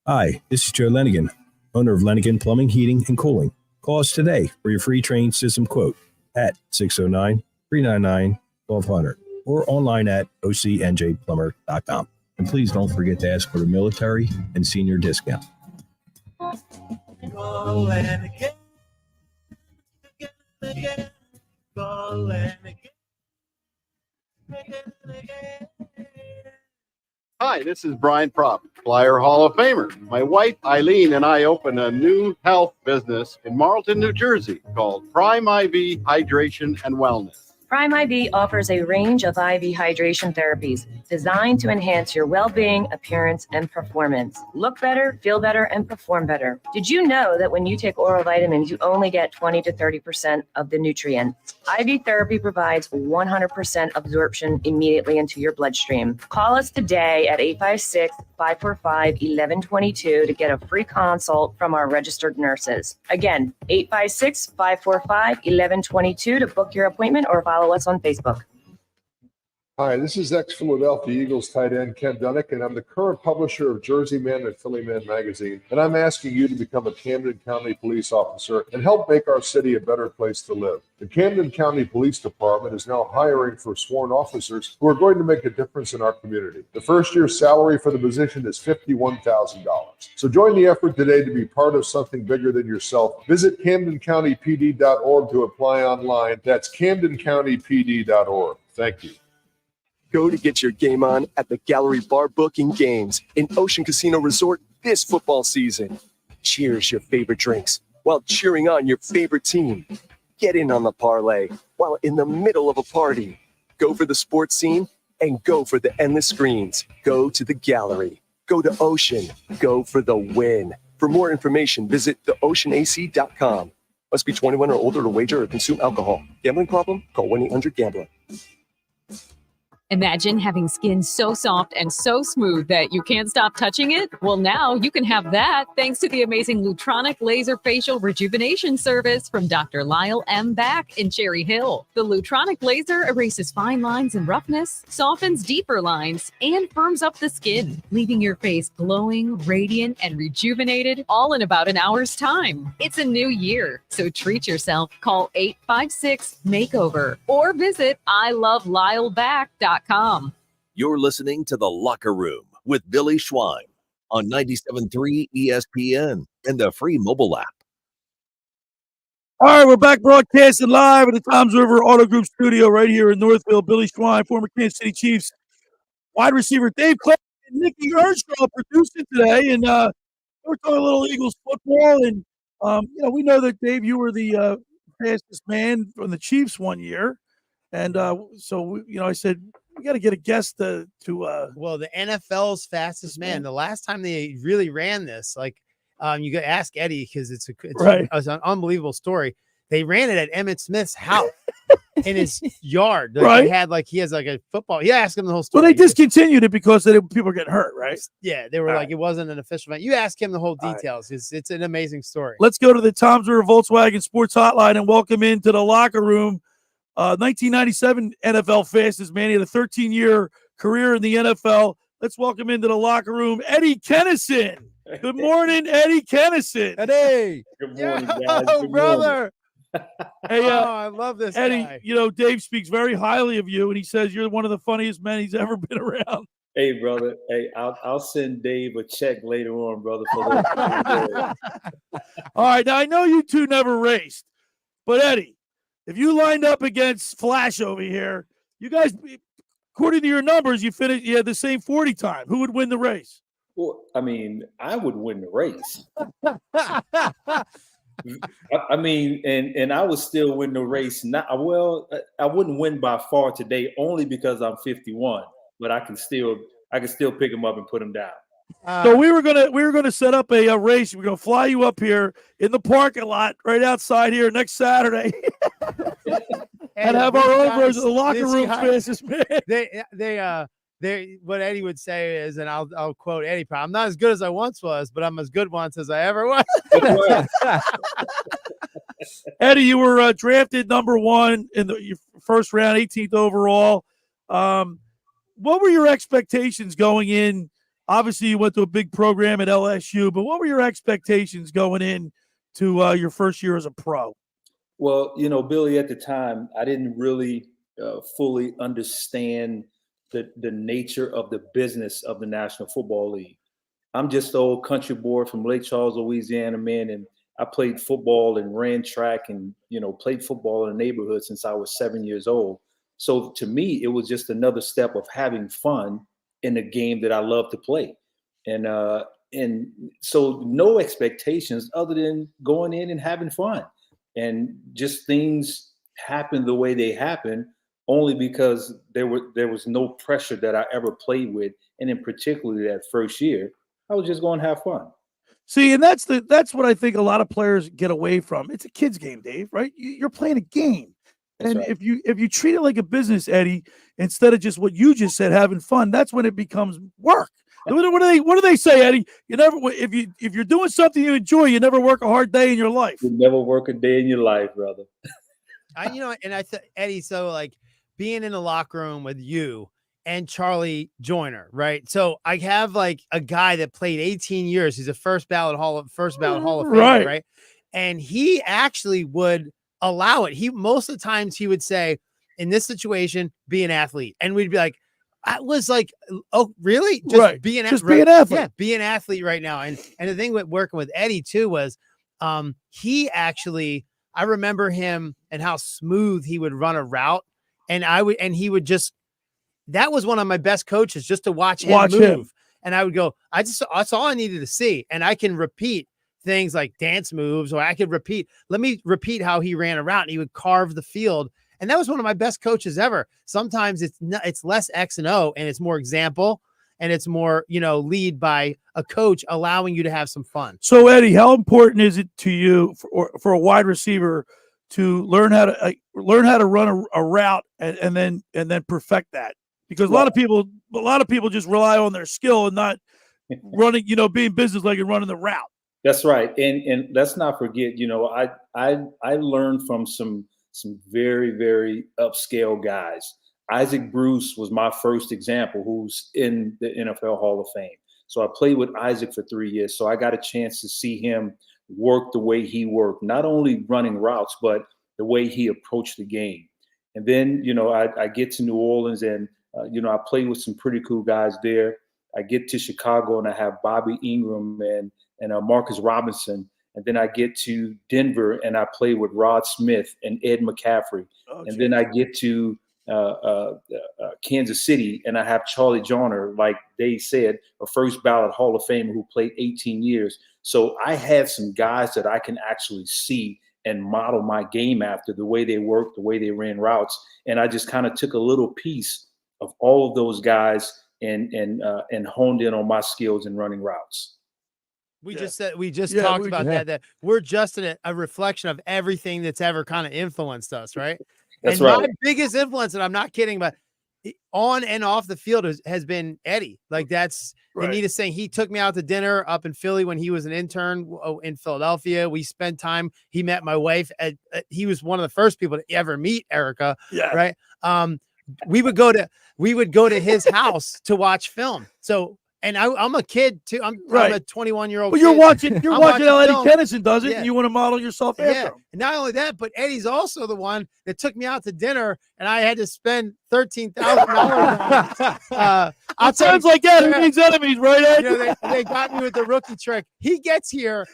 Hi, this is Joe Lenigan, owner of Lenigan Plumbing, Heating, and Cooling. Call us today for your free Train system quote at 609-399-1200 or online at ocnjplumber.com. And please don't forget to ask for the military and senior discount. Hi, this is Brian Propp, Flyer Hall of Famer. My wife Eileen and I opened a new health business in Marlton, New Jersey called Prime IV Hydration and Wellness. Prime IV offers a range of IV hydration therapies designed to enhance your well-being, appearance, and performance. Look better, feel better, and perform better. Did you know that when you take oral vitamins, you only get 20 to 30% of the nutrients? IV therapy provides 100% absorption immediately into your bloodstream. Call us today at 856-545-1122 to get a free consult from our registered nurses. Again, 856-545-1122 to book your appointment or follow us on Facebook. Hi, this is ex-Philadelphia Eagles tight end Ken Dunnick, and I'm the current publisher of Jersey Man and Philly Man magazine, and I'm asking you to become a Camden County police officer and help make our city a better place to live. The Camden County Police Department is now hiring for sworn officers who are going to make a difference in our community. The first year's salary for the position is $51,000. So join the effort today to be part of something bigger than yourself. Visit CamdenCountyPD.org to apply online. That's CamdenCountyPD.org. Thank you. Go to get your game on at the Gallery Bar Booking Games in Ocean Casino Resort this football season. Cheers your favorite drinks while cheering on your favorite team. Get in on the parlay while in the middle of a party. Go for the sports scene and go for the endless screens. Go to the Gallery. Go to Ocean. Go for the win. For more information, visit theoceanac.com. Must be 21 or older to wager or consume alcohol. Gambling problem? Call 1-800-GAMBLER. Imagine having skin so soft and so smooth that you can't stop touching it? Well, now you can have that thanks to the amazing Lutronic Laser Facial Rejuvenation Service from Dr. Lyle M. Back in Cherry Hill. The Lutronic Laser erases fine lines and roughness, softens deeper lines, and firms up the skin, leaving your face glowing, radiant, and rejuvenated all in about an hour's time. It's a new year, so treat yourself. Call 856-MAKEOVER or visit ilovelylback.com. You're listening to The Locker Room with Billy Schwein on 97.3 ESPN and the free mobile app. All right, we're back broadcasting live at the Toms River Auto Group studio right here in Northfield. Billy Schwein, former Kansas City Chiefs wide receiver Dave Klemic and Nicky Earnshaw producing today, and we're talking a little Eagles football. And we know that Dave, you were the fastest man from the Chiefs one year, and so I said we got to get a guest to. Well, the NFL's fastest man. The last time they really ran this, you got to ask Eddie because it's an unbelievable story. They ran it at Emmitt Smith's house in his yard. They had he has a football. Yeah, ask him the whole story. Well, they discontinued it because people were getting hurt, right? Yeah, they were it wasn't an official event. You ask him the whole details. It's an amazing story. Let's go to the Toms River Volkswagen Sports Hotline and welcome into the locker room 1997 NFL fastest man. He had a 13-year career in the NFL. Let's welcome into the locker room Eddie Kennison. Good morning, Eddie Kennison. Eddie. Good morning, guys. Good brother. Hey, I love this Eddie, guy. Dave speaks very highly of you, and he says you're one of the funniest men he's ever been around. Hey, brother. Hey, I'll send Dave a check later on, brother. For All right, now I know you two never raced, but Eddie, if you lined up against Flash over here, you guys, according to your numbers, you had the same 40 time. Who would win the race? Well, I mean, I would win the race. I mean, and I would still win the race. I wouldn't win by far today, only because I'm 51. But I can still pick him up and put him down. So we were gonna set up a race. We're gonna fly you up here in the parking lot right outside here next Saturday, and have our own version of the locker room fastest man. They what Eddie would say is, and I'll quote Eddie, I'm not as good as I once was, but I'm as good once as I ever was. Eddie, you were drafted number 1 in your first round, 18th overall. What were your expectations going in? Obviously, you went to a big program at LSU, but what were your expectations going in to your first year as a pro? Well, Billy, at the time, I didn't really fully understand the nature of the business of the National Football League. I'm just the old country boy from Lake Charles, Louisiana, man, and I played football and ran track and, played football in the neighborhood since I was 7 years old. So to me, it was just another step of having fun in a game that I love to play. And so no expectations other than going in and having fun. And just things happen the way they happen, only because there was no pressure that I ever played with. And in particularly that first year, I was just going to have fun. See, and that's what I think a lot of players get away from. It's a kid's game, Dave, right? You're playing a game. And right. if you treat it like a business, Eddie, instead of just what you just said, having fun, that's when it becomes work. What do they say, Eddie? You never, if you're doing something you enjoy, you never work a hard day in your life. You never work a day in your life, brother. Eddie, so being in the locker room with you and Charlie Joyner, right? So I have a guy that played 18 years. He's a first ballot Hall of Fame, right? And he actually would allow it. Most of the times he would say, in this situation, be an athlete. And we'd be like, I was like, oh, really? Just be an athlete. Yeah, be an athlete right now. And the thing with working with Eddie too was he actually, I remember him and how smooth he would run a route. And he would just, that was one of my best coaches, just to watch him move. And I would go, that's all I needed to see. And I can repeat things like dance moves, or I could let me repeat how he ran a route, and he would carve the field. And that was one of my best coaches ever. Sometimes it's less X and O, and it's more example, and it's more, lead by a coach, allowing you to have some fun. So Eddie, how important is it to you for a wide receiver to learn how to run a route and then perfect that? Because a lot of people just rely on their skill and not running, being business-like and running the route. That's right. And let's not forget, I learned from some very, very upscale guys. Isaac Bruce was my first example, who's in the NFL Hall of Fame. So I played with Isaac for 3 years. So I got a chance to see him work the way he worked, not only running routes, but the way he approached the game. And then, I get to New Orleans and, I played with some pretty cool guys there. I get to Chicago and I have Bobby Ingram and Marcus Robinson. And then I get to Denver and I play with Rod Smith and Ed McCaffrey. And then I get to Kansas City and I have Charlie Joyner, like they said, a first ballot Hall of Famer who played 18 years. So I had some guys that I can actually see and model my game after, the way they work, the way they ran routes. And I just kind of took a little piece of all of those guys and honed in on my skills in running routes. We just talked about that we're just a reflection of everything that's ever kind of influenced us, right? That's and right. My biggest influence, and I'm not kidding, but on and off the field has been Eddie. Like that's Anita saying he took me out to dinner up in Philly when he was an intern in Philadelphia. We spent time. He met my wife. He was one of the first people to ever meet Erica. Yeah. Right. We would go to his house to watch film. So. And I'm a kid too. I'm a 21-year-old. But you're watching how Eddie film. Kennison does it, Yeah. and you want to model yourself after him. And not only that, but Eddie's also the one that took me out to dinner, and I had to spend $13,000. It sounds like that. Who needs enemies, right, Ed? You know, they got me with the rookie trick. He gets here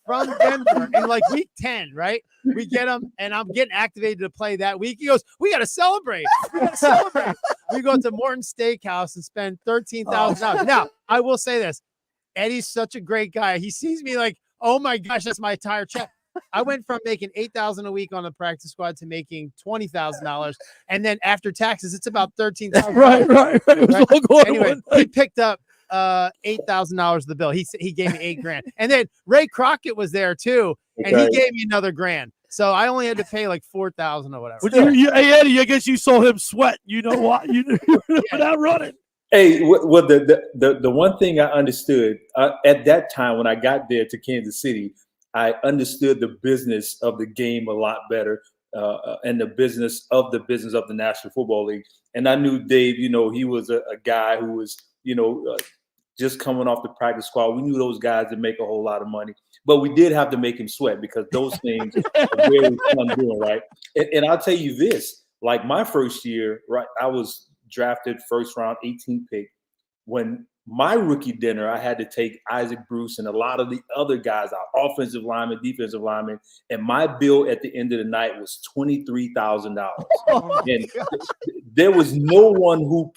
from Denver in like week 10, right? We get him, and I'm getting activated to play that week. He goes, "We got to celebrate. We got to celebrate." We go to Morton's Steakhouse and spend $13,000. Now, I will say this: Eddie's such a great guy. He sees me like, "Oh my gosh, that's my entire check." I went from making $8,000 a week on the practice squad to making $20,000, and then after taxes, it's about $13,000. Right. It was all going Anyway, on. he picked up $8,000 of the bill. He gave me $8,000, and then Ray Crockett was there too, and he gave me another $1,000. So I only had to pay like $4,000 or whatever. But hey, Eddie, I guess you saw him sweat. You know why? You knew without running. Hey, well, the one thing I understood at that time when I got there to Kansas City, I understood the business of the game a lot better, and the business of the National Football League. And I knew Dave, you know, he was a guy who was, you know, just coming off the practice squad. We knew those guys that make a whole lot of money, but we did have to make him sweat because those things are very fun doing, right? And I'll tell you this, like my first year, right, I was drafted first round, 18th pick. When my rookie dinner, I had to take Isaac Bruce and a lot of the other guys, our offensive linemen, defensive linemen, and my bill at the end of the night was $23,000. And there was no one who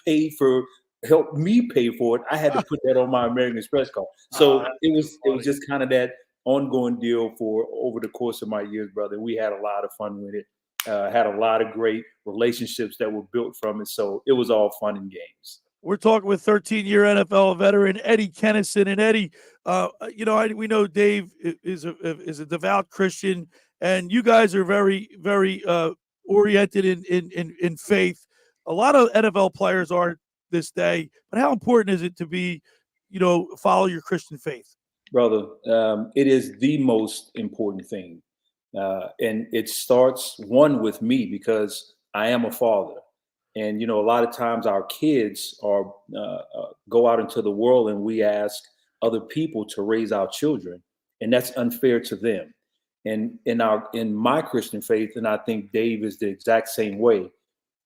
helped me pay for it. I had to put that on my American Express card. So it was just kind of that ongoing deal for over the course of my years, brother. We had a lot of fun with it. Had a lot of great relationships that were built from it. So it was all fun and games. We're talking with 13-year NFL veteran Eddie Kennison. And Eddie, you know, we know Dave is a devout Christian, and you guys are very, very oriented in faith. A lot of NFL players are this day, but how important is it to be, you know, follow your Christian faith? Brother, it is the most important thing. And it starts with me because I am a father. And, you know, a lot of times our kids go out into the world and we ask other people to raise our children, and that's unfair to them. And in my Christian faith, and I think Dave is the exact same way,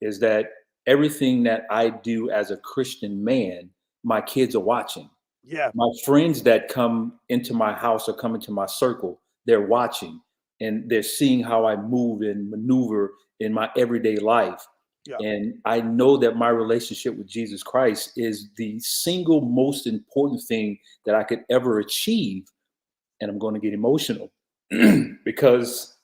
is that everything that I do as a Christian man, my kids are watching. Yeah. My friends that come into my house or come into my circle, they're watching and they're seeing how I move and maneuver in my everyday life. Yeah. And I know that my relationship with Jesus Christ is the single most important thing that I could ever achieve. And I'm going to get emotional because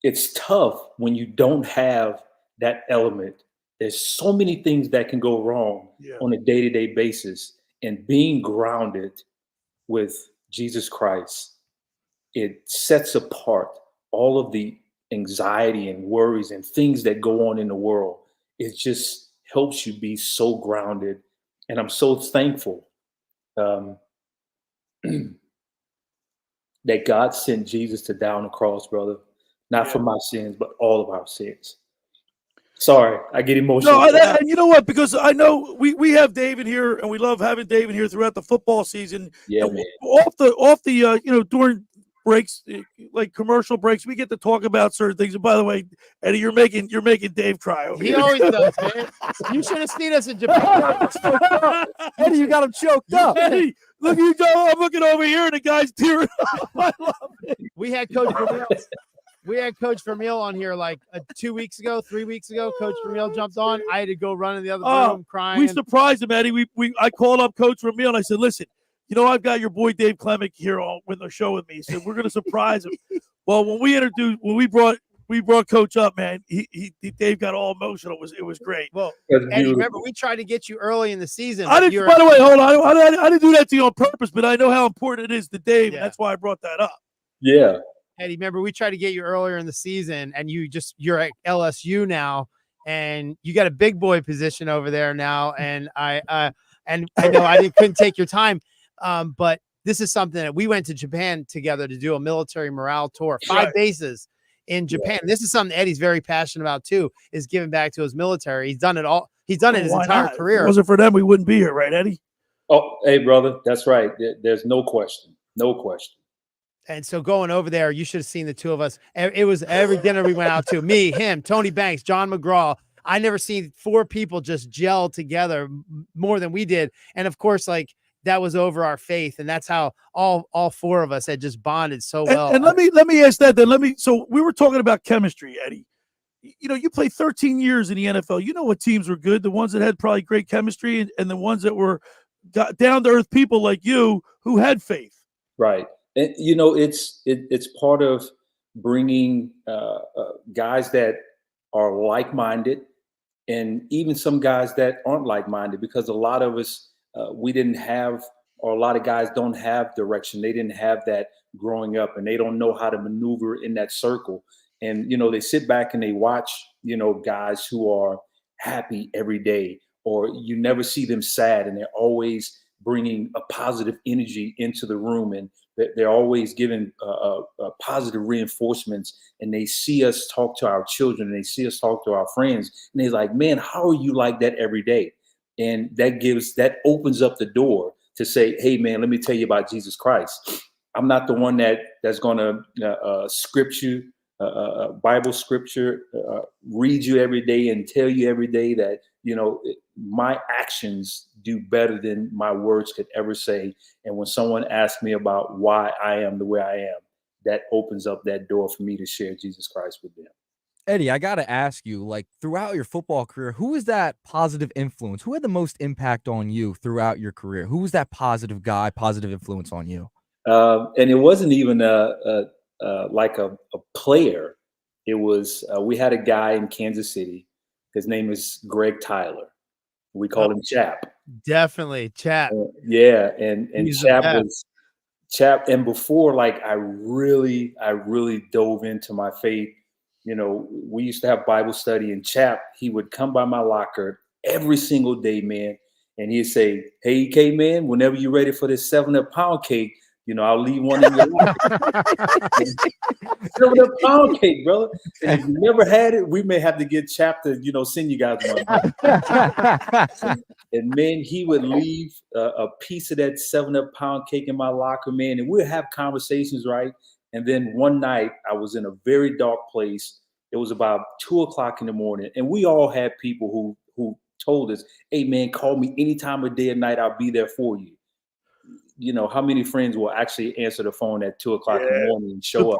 it's tough when you don't have that element. There's so many things that can go wrong on a day-to-day basis. And being grounded with Jesus Christ, it sets apart all of the anxiety and worries and things that go on in the world. It just helps you be so grounded. And I'm so thankful that God sent Jesus to die on the cross, brother, not for my sins, but all of our sins. Sorry, I get emotional. No, and you know what? Because I know we have David here, and we love having David here throughout the football season. Yeah, and man. Off the you know, during breaks, like commercial breaks, we get to talk about certain things. And by the way, Eddie, you're making Dave cry over He here. always does, man. You should have seen us in Japan. Eddie, you got him choked up. Eddie, Look, you go. I'm looking over here, and the guy's tearing up. I love it. We had Coach Vermeil. We had Coach Vermeil on here like 2 weeks ago, 3 weeks ago. Coach Vermeil jumped on. I had to go run in the other room crying. We surprised him, Eddie. I called up Coach Vermeil, and I said, listen, you know, I've got your boy Dave Klemic here with the show with me. He said, we're going to surprise him. Well, when we brought Coach up, man, Dave got all emotional. It was great. Well, Eddie, remember, we tried to get you early in the season. By the way, hold on. I didn't do that to you on purpose, but I know how important it is to Dave, and that's why I brought that up. Yeah. Eddie, remember, we tried to get you earlier in the season, and you're at LSU now, and you got a big boy position over there now. And I know couldn't take your time, but this is something that we went to Japan together to do a military morale tour, 5 bases in Japan. Yeah. This is something Eddie's very passionate about too, is giving back to his military. He's done it all. He's done it his entire career. If it wasn't for them, we wouldn't be here, right, Eddie? Oh, hey, brother, that's right. There's no question. No question. And so going over there, you should have seen the two of us. It was every dinner we went out to. Me, him, Tony Banks, John McGraw. I never seen 4 people just gel together more than we did. And of course, like, that was over our faith, and that's how all 4 of us had just bonded so well. And let me ask that then. So we were talking about chemistry, Eddie. You know, you played 13 years in the NFL. You know what teams were good, the ones that had probably great chemistry, and the ones that were down to earth people like you who had faith. Right. And, you know, it's part of bringing guys that are like-minded, and even some guys that aren't like-minded, because a lot of us, we didn't have, or a lot of guys don't have direction. They didn't have that growing up, and they don't know how to maneuver in that circle. And, you know, they sit back and they watch, you know, guys who are happy every day, or you never see them sad, and they're always bringing a positive energy into the room, and they're always giving positive reinforcements, and they see us talk to our children, and they see us talk to our friends, and they're like, man, how are you like that every day? And that opens up the door to say, hey, man, let me tell you about Jesus Christ. I'm not the one that's going to script you, Bible scripture, read you every day and tell you every day that, you know, my actions do better than my words could ever say. And when someone asks me about why I am the way I am, that opens up that door for me to share Jesus Christ with them. Eddie, I got to ask you, like, throughout your football career, who is that positive influence? Who had the most impact on you throughout your career? Who was that positive guy, positive influence on you? And it wasn't even like a player. It was, we had a guy in Kansas City. His name is Greg Tyler. We call him Chap. Definitely Chap. Yeah. And Chap. And before, like, I really dove into my faith. You know, we used to have Bible study, and Chap, he would come by my locker every single day, man. And he'd say, hey, K, man, whenever you're ready for this 7-up pound cake, you know, I'll leave one in your locker. 7-up pound cake, brother. And if you never had it, we may have to get Chap to, you know, send you guys one. And man, he would leave a piece of that 7-up pound cake in my locker, man. And we'd have conversations, right? And then one night I was in a very dark place. It was about 2:00 in the morning. And we all had people who told us, hey, man, call me any time of day or night. I'll be there for you. You know, how many friends will actually answer the phone at 2:00 in the morning and show up?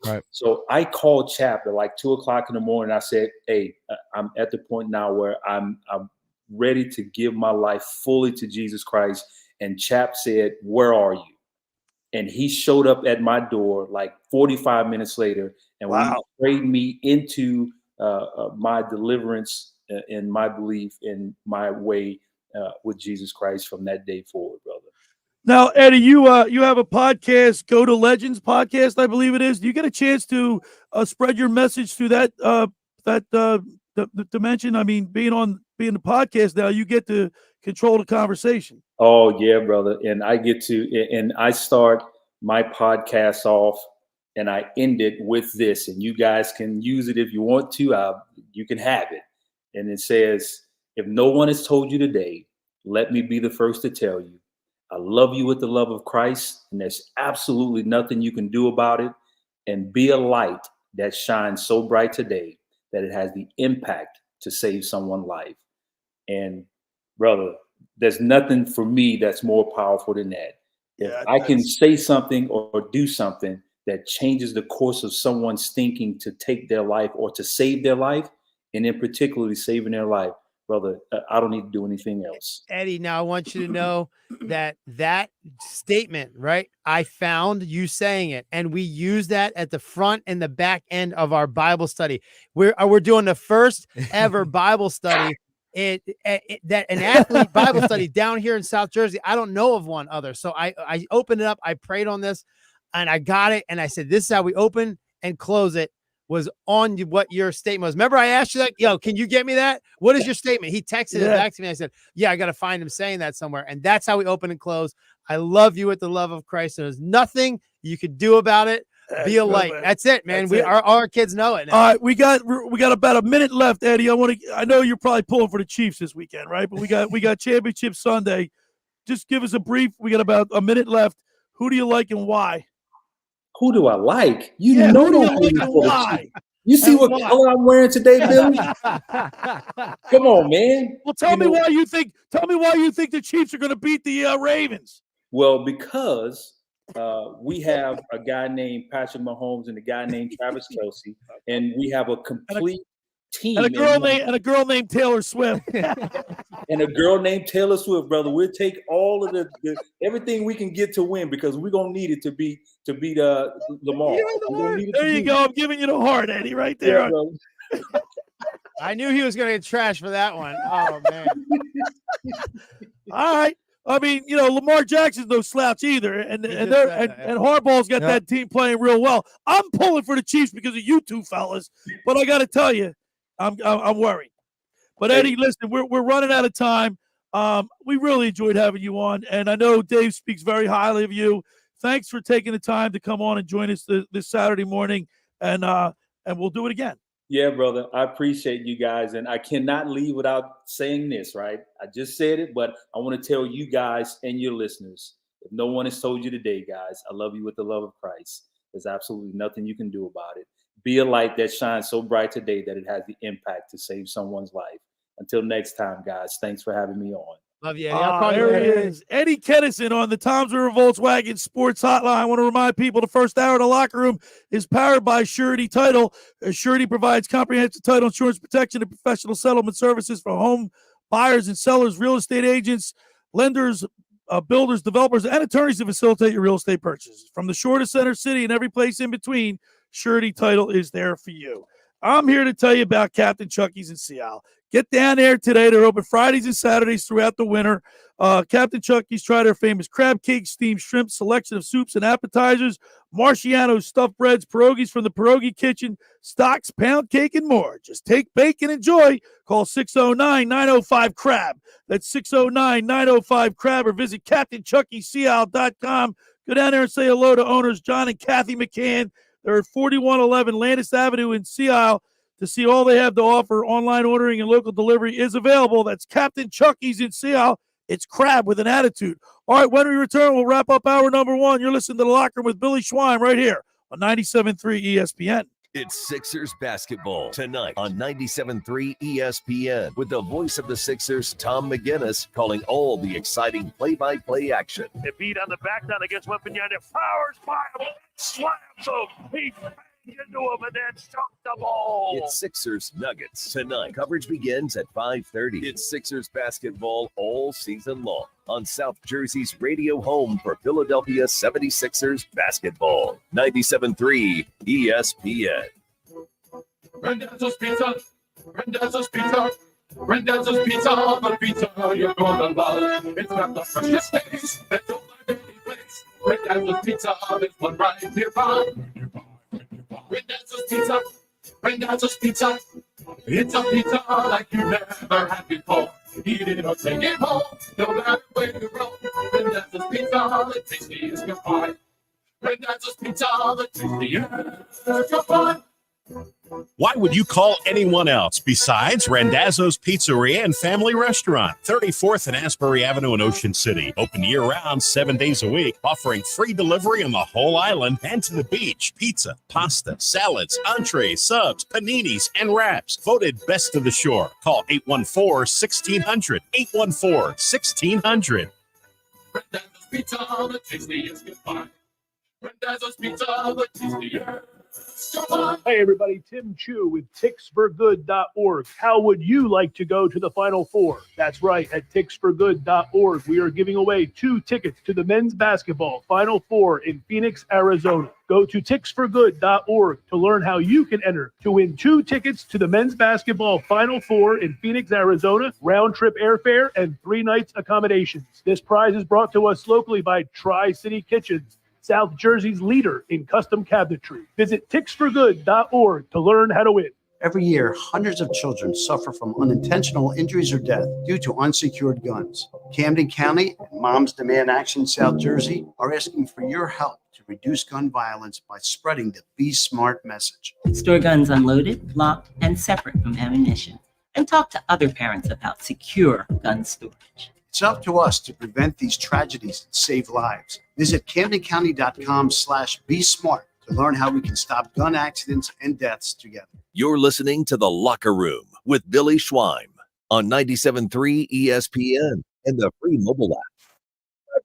Right. So I called Chap at like 2:00 in the morning. I said, hey, I'm at the point now where I'm ready to give my life fully to Jesus Christ. And Chap said, where are you? And he showed up at my door like 45 minutes later, and he prayed me into my deliverance and my belief in my way with Jesus Christ from that day forward, brother. Now, Eddie, you have a podcast, Go to Legends podcast, I believe it is. Do you get a chance to spread your message through that dimension? I mean, being the podcast now, you get to control the conversation. Oh yeah, brother. And I start my podcast off and I end it with this, and you guys can use it if you want to. You can have it. And it says, if no one has told you today, let me be the first to tell you, I love you with the love of Christ, and there's absolutely nothing you can do about it. And be a light that shines so bright today that it has the impact to save someone's life. And brother, there's nothing for me that's more powerful than that. If I can say something or do something that changes the course of someone's thinking to take their life or to save their life, and in particularly saving their life, brother, I don't need to do anything else. Eddie, now I want you to know that statement, right? I found you saying it, and we use that at the front and the back end of our Bible study. We're doing the first ever Bible study. An athlete Bible study down here in South Jersey. I don't know of one other. So I opened it up. I prayed on this and I got it. And I said, this is how we open and close it, was on what your statement was. Remember, I asked you that, yo, can you get me that? What is your statement? He texted it back to me. I said, yeah, I got to find him saying that somewhere. And that's how we open and close. I love you with the love of Christ. There's nothing you could do about it. Be a light. That's it, man. Our kids know it now. All right, we got about a minute left, Eddie. I know you're probably pulling for the Chiefs this weekend, right? But we got Championship Sunday. Just give us a brief. We got about a minute left. Who do you like and why? Who do I like? Who do you like and why? You see what color I'm wearing today, Billy? Come on, man. Well, tell me why you think the Chiefs are going to beat the Ravens. Well, because we have a guy named Patrick Mahomes and a guy named Travis Kelce, and we have a complete team. And a girl named Taylor Swift. And a girl named Taylor Swift, brother. We'll take all of the everything we can get to win because we're gonna need it to beat Lamar. There you go. I'm giving you the heart, Eddie, right there. Yeah, I knew he was going to get trashed for that one. Oh man. All right. I mean, Lamar Jackson's no slouch either, and Harbaugh's got that team playing real well. I'm pulling for the Chiefs because of you two fellas, but I got to tell you, I'm worried. But Eddie, listen, we're running out of time. We really enjoyed having you on, and I know Dave speaks very highly of you. Thanks for taking the time to come on and join us this Saturday morning, and we'll do it again. Yeah, brother, I appreciate you guys, and I cannot leave without saying this, right? I just said it, but I want to tell you guys and your listeners, if no one has told you today, guys, I love you with the love of Christ. There's absolutely nothing you can do about it. Be a light that shines so bright today that it has the impact to save someone's life. Until next time, guys, thanks for having me on. Love you, Eddie. There he is. Eddie Kennison on the Toms River Volkswagen Sports Hotline. I want to remind people the first hour of the locker room is powered by Surety Title. Surety provides comprehensive title insurance protection and professional settlement services for home buyers and sellers, real estate agents, lenders, builders, developers, and attorneys to facilitate your real estate purchases. From the shore to center city and every place in between, Surety Title is there for you. I'm here to tell you about Captain Chucky's in Seattle. Get down there today. They're open Fridays and Saturdays throughout the winter. Captain Chucky's, try their famous crab cake, steamed shrimp, selection of soups and appetizers, Marciano's stuffed breads, pierogies from the pierogi kitchen, stocks, pound cake, and more. Just take, bake, and enjoy. Call 609-905-CRAB. That's 609-905-CRAB, or visit CaptainChuckySeattle.com. Go down there and say hello to owners John and Kathy McCann. They're at 4111 Landis Avenue in Seattle. To see all they have to offer, online ordering and local delivery is available. That's Captain Chucky's in Seattle. It's crab with an attitude. All right, when we return, we'll wrap up hour number one. You're listening to The Locker Room with Billy Schwein right here on 97.3 ESPN. It's Sixers basketball tonight on 97.3 ESPN with the voice of the Sixers, Tom McGinnis, calling all the exciting play-by-play action. They beat on the back down against Wembanyama. Flowers by him, slams him. He into him and then shot the ball. It's Sixers Nuggets tonight. Coverage begins at 5:30. It's Sixers basketball all season long on South Jersey's radio home for Philadelphia 76ers basketball. 97.3 ESPN. Randazzo's Pizza. Randazzo's Pizza. Randazzo's Pizza. The pizza you're gonna love. It's got the freshest taste that you'll find any place. Randazzo's Pizza. It's one right nearby. Randazzo's Pizza. Randazzo's Pizza. It's a pizza like you never had before. Eat it or take it home. No matter where you roam. Randazzo's Pizza. The tastiest you'll find. Randazzo's Pizza. The tastiest you'll find. Why would you call anyone else besides Randazzo's Pizzeria and Family Restaurant, 34th and Asbury Avenue in Ocean City. Open year-round, 7 days a week, offering free delivery on the whole island and to the beach. Pizza, pasta, salads, entrees, subs, paninis, and wraps. Voted best of the shore. Call 814-1600. 814-1600. Pizza, the tastiest you find. Randazzo's Pizza, the tastiest. Hey everybody, Tim Chu with ticksforgood.org. How would you like to go to the Final Four? That's right, at ticksforgood.org, we are giving away 2 tickets to the men's basketball Final Four in Phoenix, Arizona. Go to ticksforgood.org to learn how you can enter to win 2 tickets to the men's basketball Final Four in Phoenix, Arizona, round-trip airfare, and 3 nights accommodations. This prize is brought to us locally by Tri-City Kitchens, South Jersey's leader in custom cabinetry. Visit ticksforgood.org to learn how to win. Every year, hundreds of children suffer from unintentional injuries or death due to unsecured guns. Camden County and Moms Demand Action South Jersey are asking for your help to reduce gun violence by spreading the Be Smart message. Store guns unloaded, locked, and separate from ammunition. And talk to other parents about secure gun storage. It's up to us to prevent these tragedies and save lives. Visit CamdenCounty.com/BeSmart to learn how we can stop gun accidents and deaths together. You're listening to The Locker Room with Billy Schweim on 97.3 ESPN and the free mobile app.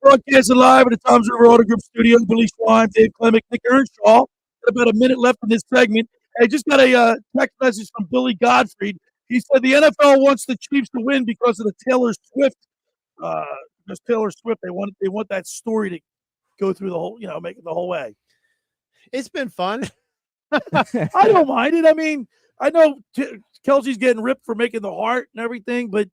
Broadcasting live at the Toms River Auto Group Studio. Billy Schweim, Dave Klemic, Nick Earnshaw. Got about a minute left in this segment. I just got a text message from Billy Godfrey. He said the NFL wants the Chiefs to win because of the Taylor Swift. Because Taylor Swift, they want that story to go through the whole, make it the whole way. It's been fun. I don't mind it. I mean, I know Kelsey's getting ripped for making the heart and everything, but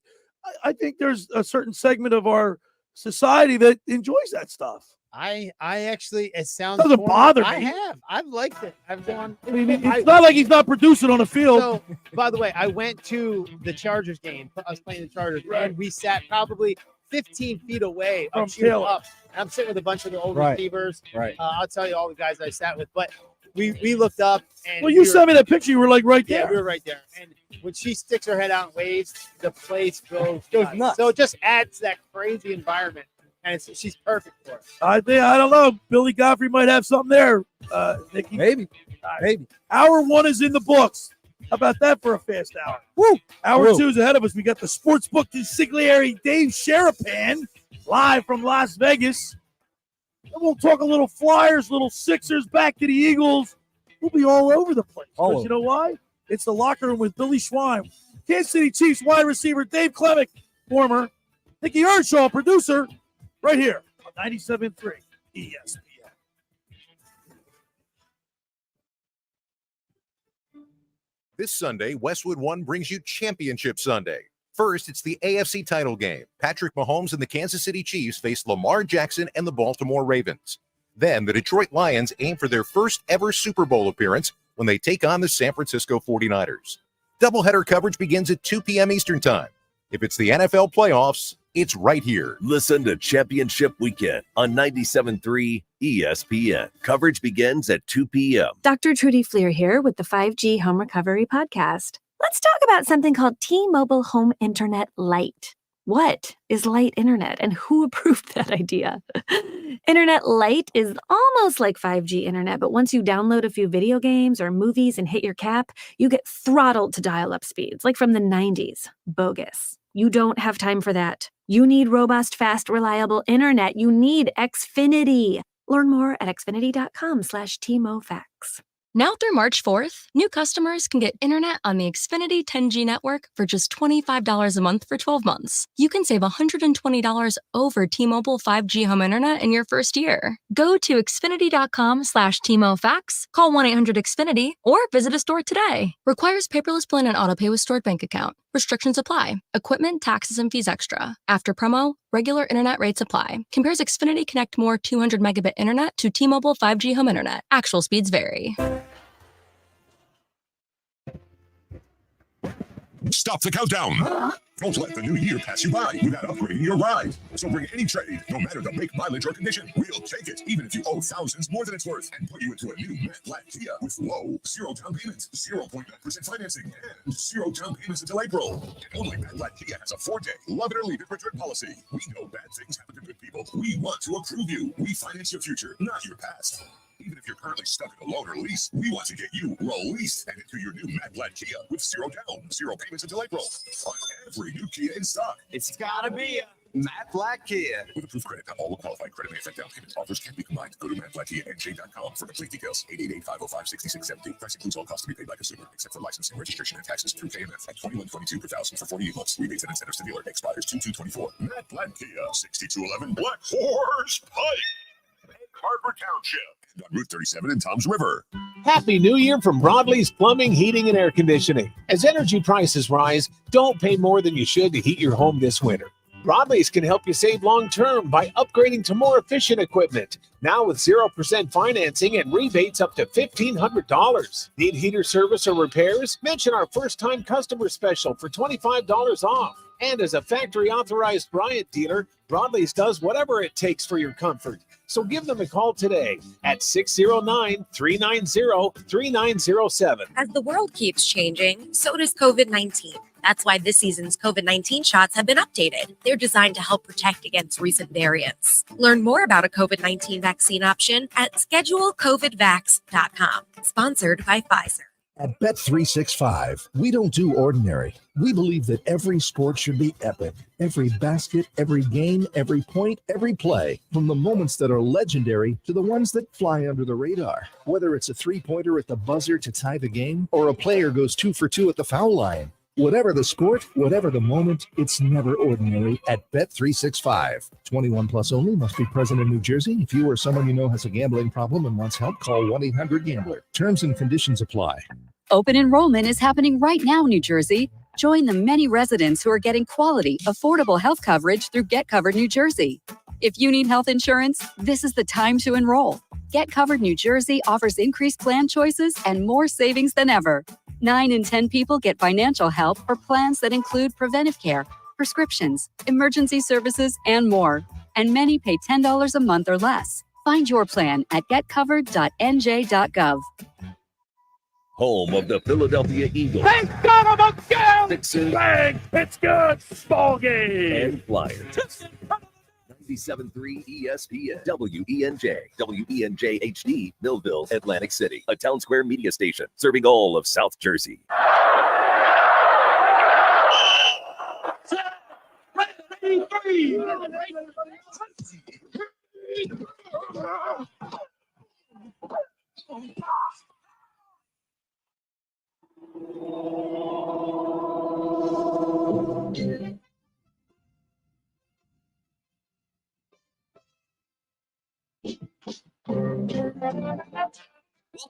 I think there's a certain segment of our society that enjoys that stuff. I actually, it sounds doesn't bother me. I've liked it. I've gone. I mean, it's not like he's not producing on the field. So, by the way, I went to the Chargers game. I was playing the Chargers, and we sat probably 15 feet away From cheering Taylor. up. And I'm sitting with a bunch of the old Right. receivers. Right. I'll tell you all the guys I sat with, but we looked up and Well, you sent me that picture. You were like right there. Yeah, we were right there. And when she sticks her head out and waves, the place goes nuts. So it just adds to that crazy environment, and she's perfect for it. I don't know. Billy Godfrey might have something there, Nikki. Maybe. Hour 1 is in the books. How about that for a fast hour? Woo! Hour 2 is ahead of us. We got the Sportsbook Consigliere Dave Sharapan live from Las Vegas. And we'll talk a little Flyers, little Sixers, back to the Eagles. We'll be all over the place. All Because you know why? It's the Locker Room with Billy Schweim. Kansas City Chiefs wide receiver Dave Klemic, former. Nicky Earnshaw, producer, right here on 97.3 ESPN. This Sunday, Westwood One brings you Championship Sunday. First, it's the AFC title game. Patrick Mahomes and the Kansas City Chiefs face Lamar Jackson and the Baltimore Ravens. Then, the Detroit Lions aim for their first ever Super Bowl appearance when they take on the San Francisco 49ers. Doubleheader coverage begins at 2 p.m. Eastern Time. If it's the NFL playoffs, it's right here. Listen to Championship Weekend on 97.3 ESPN. Coverage begins at 2 p.m. Dr. Trudy Fleer here with the 5G Home Recovery Podcast. Let's talk about something called T-Mobile Home Internet Lite. What is light internet and who approved that idea? Internet Lite is almost like 5G internet, but once you download a few video games or movies and hit your cap, you get throttled to dial-up speeds, like from the 90s. Bogus. You don't have time for that. You need robust, fast, reliable internet. You need Xfinity. Learn more at xfinity.com/TMOFax. Now through March 4th, new customers can get internet on the Xfinity 10G network for just $25 a month for 12 months. You can save $120 over T-Mobile 5G home internet in your first year. Go to xfinity.com/TMOFax, call 1-800-XFINITY, or visit a store today. Requires paperless billing and autopay with stored bank account. Restrictions apply. Equipment, taxes, and fees extra. After promo, regular internet rates apply. Compares Xfinity Connect More 200 megabit internet to T-Mobile 5G home internet. Actual speeds vary. Stop the countdown. Don't let the new year pass you by without upgrading your ride. So bring any trade, no matter the make, mileage, or condition. We'll take it, even if you owe thousands more than it's worth, and put you into a new matte black Kia with low, 0 down payments, 0.9% financing, and 0 down payments until April. And only matte black Kia has a 4-day love it or leave it return policy. We know bad things happen to good people. We want to approve you. We finance your future, not your past. Even if you're currently stuck in a loan or lease, we want to get you released and into your new matte black Kia with 0 down, 0 payments until April on every new Kia in stock. It's gotta be Matt Black Kia. With approved credit, not all will qualify. Credit may affect down payment. Offers can be combined. Go to mattblackkianj.com for complete details. 888-505-6617. Price includes all costs to be paid by consumer, except for licensing, registration, and taxes through KMF at $21.22 per thousand for 48 months. Rebates and incentives to dealer. Expires 2/2/24. Matt Black Kia, 6211 Black Horse Pike, Harbor Township, on Route 37 in Toms River. Happy New Year from Broadley's Plumbing, Heating, and Air Conditioning. As energy prices rise, don't pay more than you should to heat your home this winter. Broadley's can help you save long-term by upgrading to more efficient equipment. Now with 0% financing and rebates up to $1,500. Need heater service or repairs? Mention our first-time customer special for $25 off. And as a factory-authorized Bryant dealer, Broadley's does whatever it takes for your comfort. So give them a call today at 609-390-3907. As the world keeps changing, so does COVID-19. That's why this season's COVID-19 shots have been updated. They're designed to help protect against recent variants. Learn more about a COVID-19 vaccine option at schedulecovidvax.com. Sponsored by Pfizer. At Bet365, we don't do ordinary. We believe that every sport should be epic. Every basket, every game, every point, every play. From the moments that are legendary to the ones that fly under the radar. Whether it's a three-pointer at the buzzer to tie the game, or a player goes 2 for 2 at the foul line. Whatever the sport, whatever the moment, it's never ordinary at Bet365. 21 plus only, must be present in New Jersey. If you or someone you know has a gambling problem and wants help, call 1-800-GAMBLER. Terms and conditions apply. Open enrollment is happening right now, New Jersey. Join the many residents who are getting quality, affordable health coverage through Get Covered New Jersey. If you need health insurance, this is the time to enroll. Get Covered New Jersey offers increased plan choices and more savings than ever. 9 in 10 people get financial help for plans that include preventive care, prescriptions, emergency services, and more. And many pay $10 a month or less. Find your plan at getcovered.nj.gov. Home of the Philadelphia Eagles. Thank God I'm a girl! Sixers. Bang! It's good! Ball game! And Flyers. 97.3 ESPN, WENJ, WENJ HD, Millville, Atlantic City, a Town Square media station serving all of South Jersey.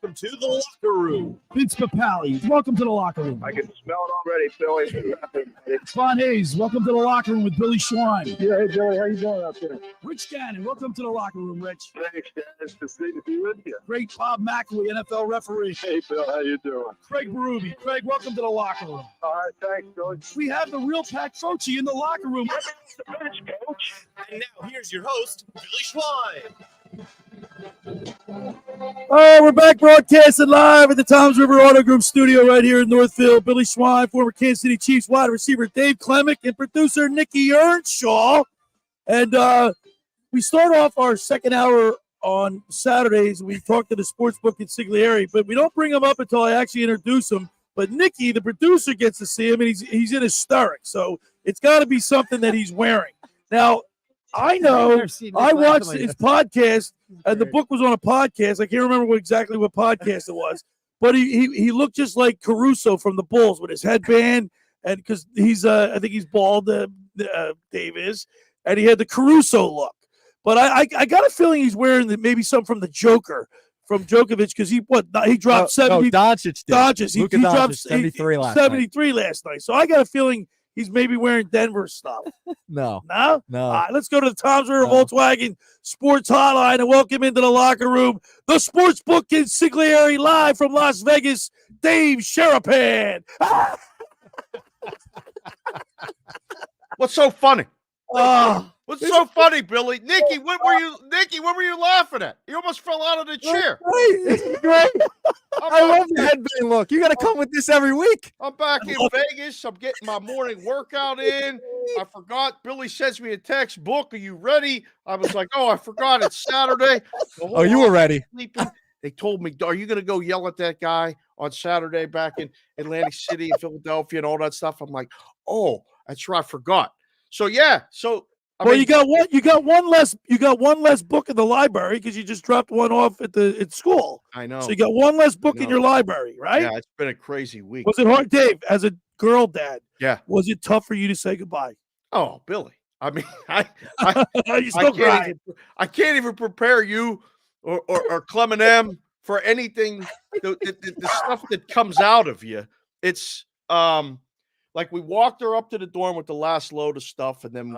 Welcome to the locker room. Vince Papali, welcome to the locker room. I can smell it already, Billy. Von Hayes, welcome to the locker room with Billy Schwein. Yeah, hey, Billy, how you doing out there? Rich Gannon, welcome to the locker room, Rich. Thanks, Dan. It's great to be with you. Great Bob McElwee, NFL referee. Hey, Bill, how you doing? Craig Berube. Craig, welcome to the locker room. All right, thanks, Billy. We have the real Pat Croce in the locker room. Coach. And now here's your host, Billy Schwein. All right, we're back broadcasting live at the Toms River Auto Group studio right here in Northfield. Billy Schwein, former Kansas City Chiefs wide receiver Dave Klemic, and producer Nikki Earnshaw. And we start off our second hour on Saturdays. We talk to the sportsbook Consigliere, but we don't bring him up until I actually introduce him. But Nikki, the producer, gets to see him, and he's in hysterics. So it's got to be something that he's wearing. Now, I know I watched his podcast, and the book was on a podcast. I can't remember exactly what podcast it was, but he looked just like Caruso from the Bulls with his headband, and because he's I think he's bald, Dave is, and he had the Caruso look. But I got a feeling he's wearing maybe something from the Joker, from Djokovic, because he dropped 70. Doncic did. Doncic, he dropped 73 last 73 last night. So I got a feeling he's maybe wearing Denver stuff. No. No? No. All right, let's go to the Toms River Volkswagen Sports Hotline and welcome into the locker room the Sportsbook Consigliere live from Las Vegas, Dave Sharapan. What's so funny? Oh, What's so funny, Billy? Nikki, what were you laughing at? You almost fell out of the chair. This is great. I love the headband look. You got to come with this every week. I'm back in Vegas. I'm getting my morning workout in. I forgot. Billy sends me a text. Book, are you ready? I was like, oh, I forgot. It's Saturday. Oh, you were ready. They told me, are you going to go yell at that guy on Saturday back in Atlantic City and Philadelphia and all that stuff? I'm like, oh, that's right. I forgot. So, yeah. So Well, you got one less book in the library because you just dropped one off at school. I know. So you got one less book in your library, right? Yeah, it's been a crazy week. Was it hard, Dave, as a girl dad? Yeah. Was it tough for you to say goodbye? Oh, Billy. I mean, You still crying. I can't even prepare you or Clement M for anything. The stuff that comes out of you. It's like we walked her up to the dorm with the last load of stuff, and then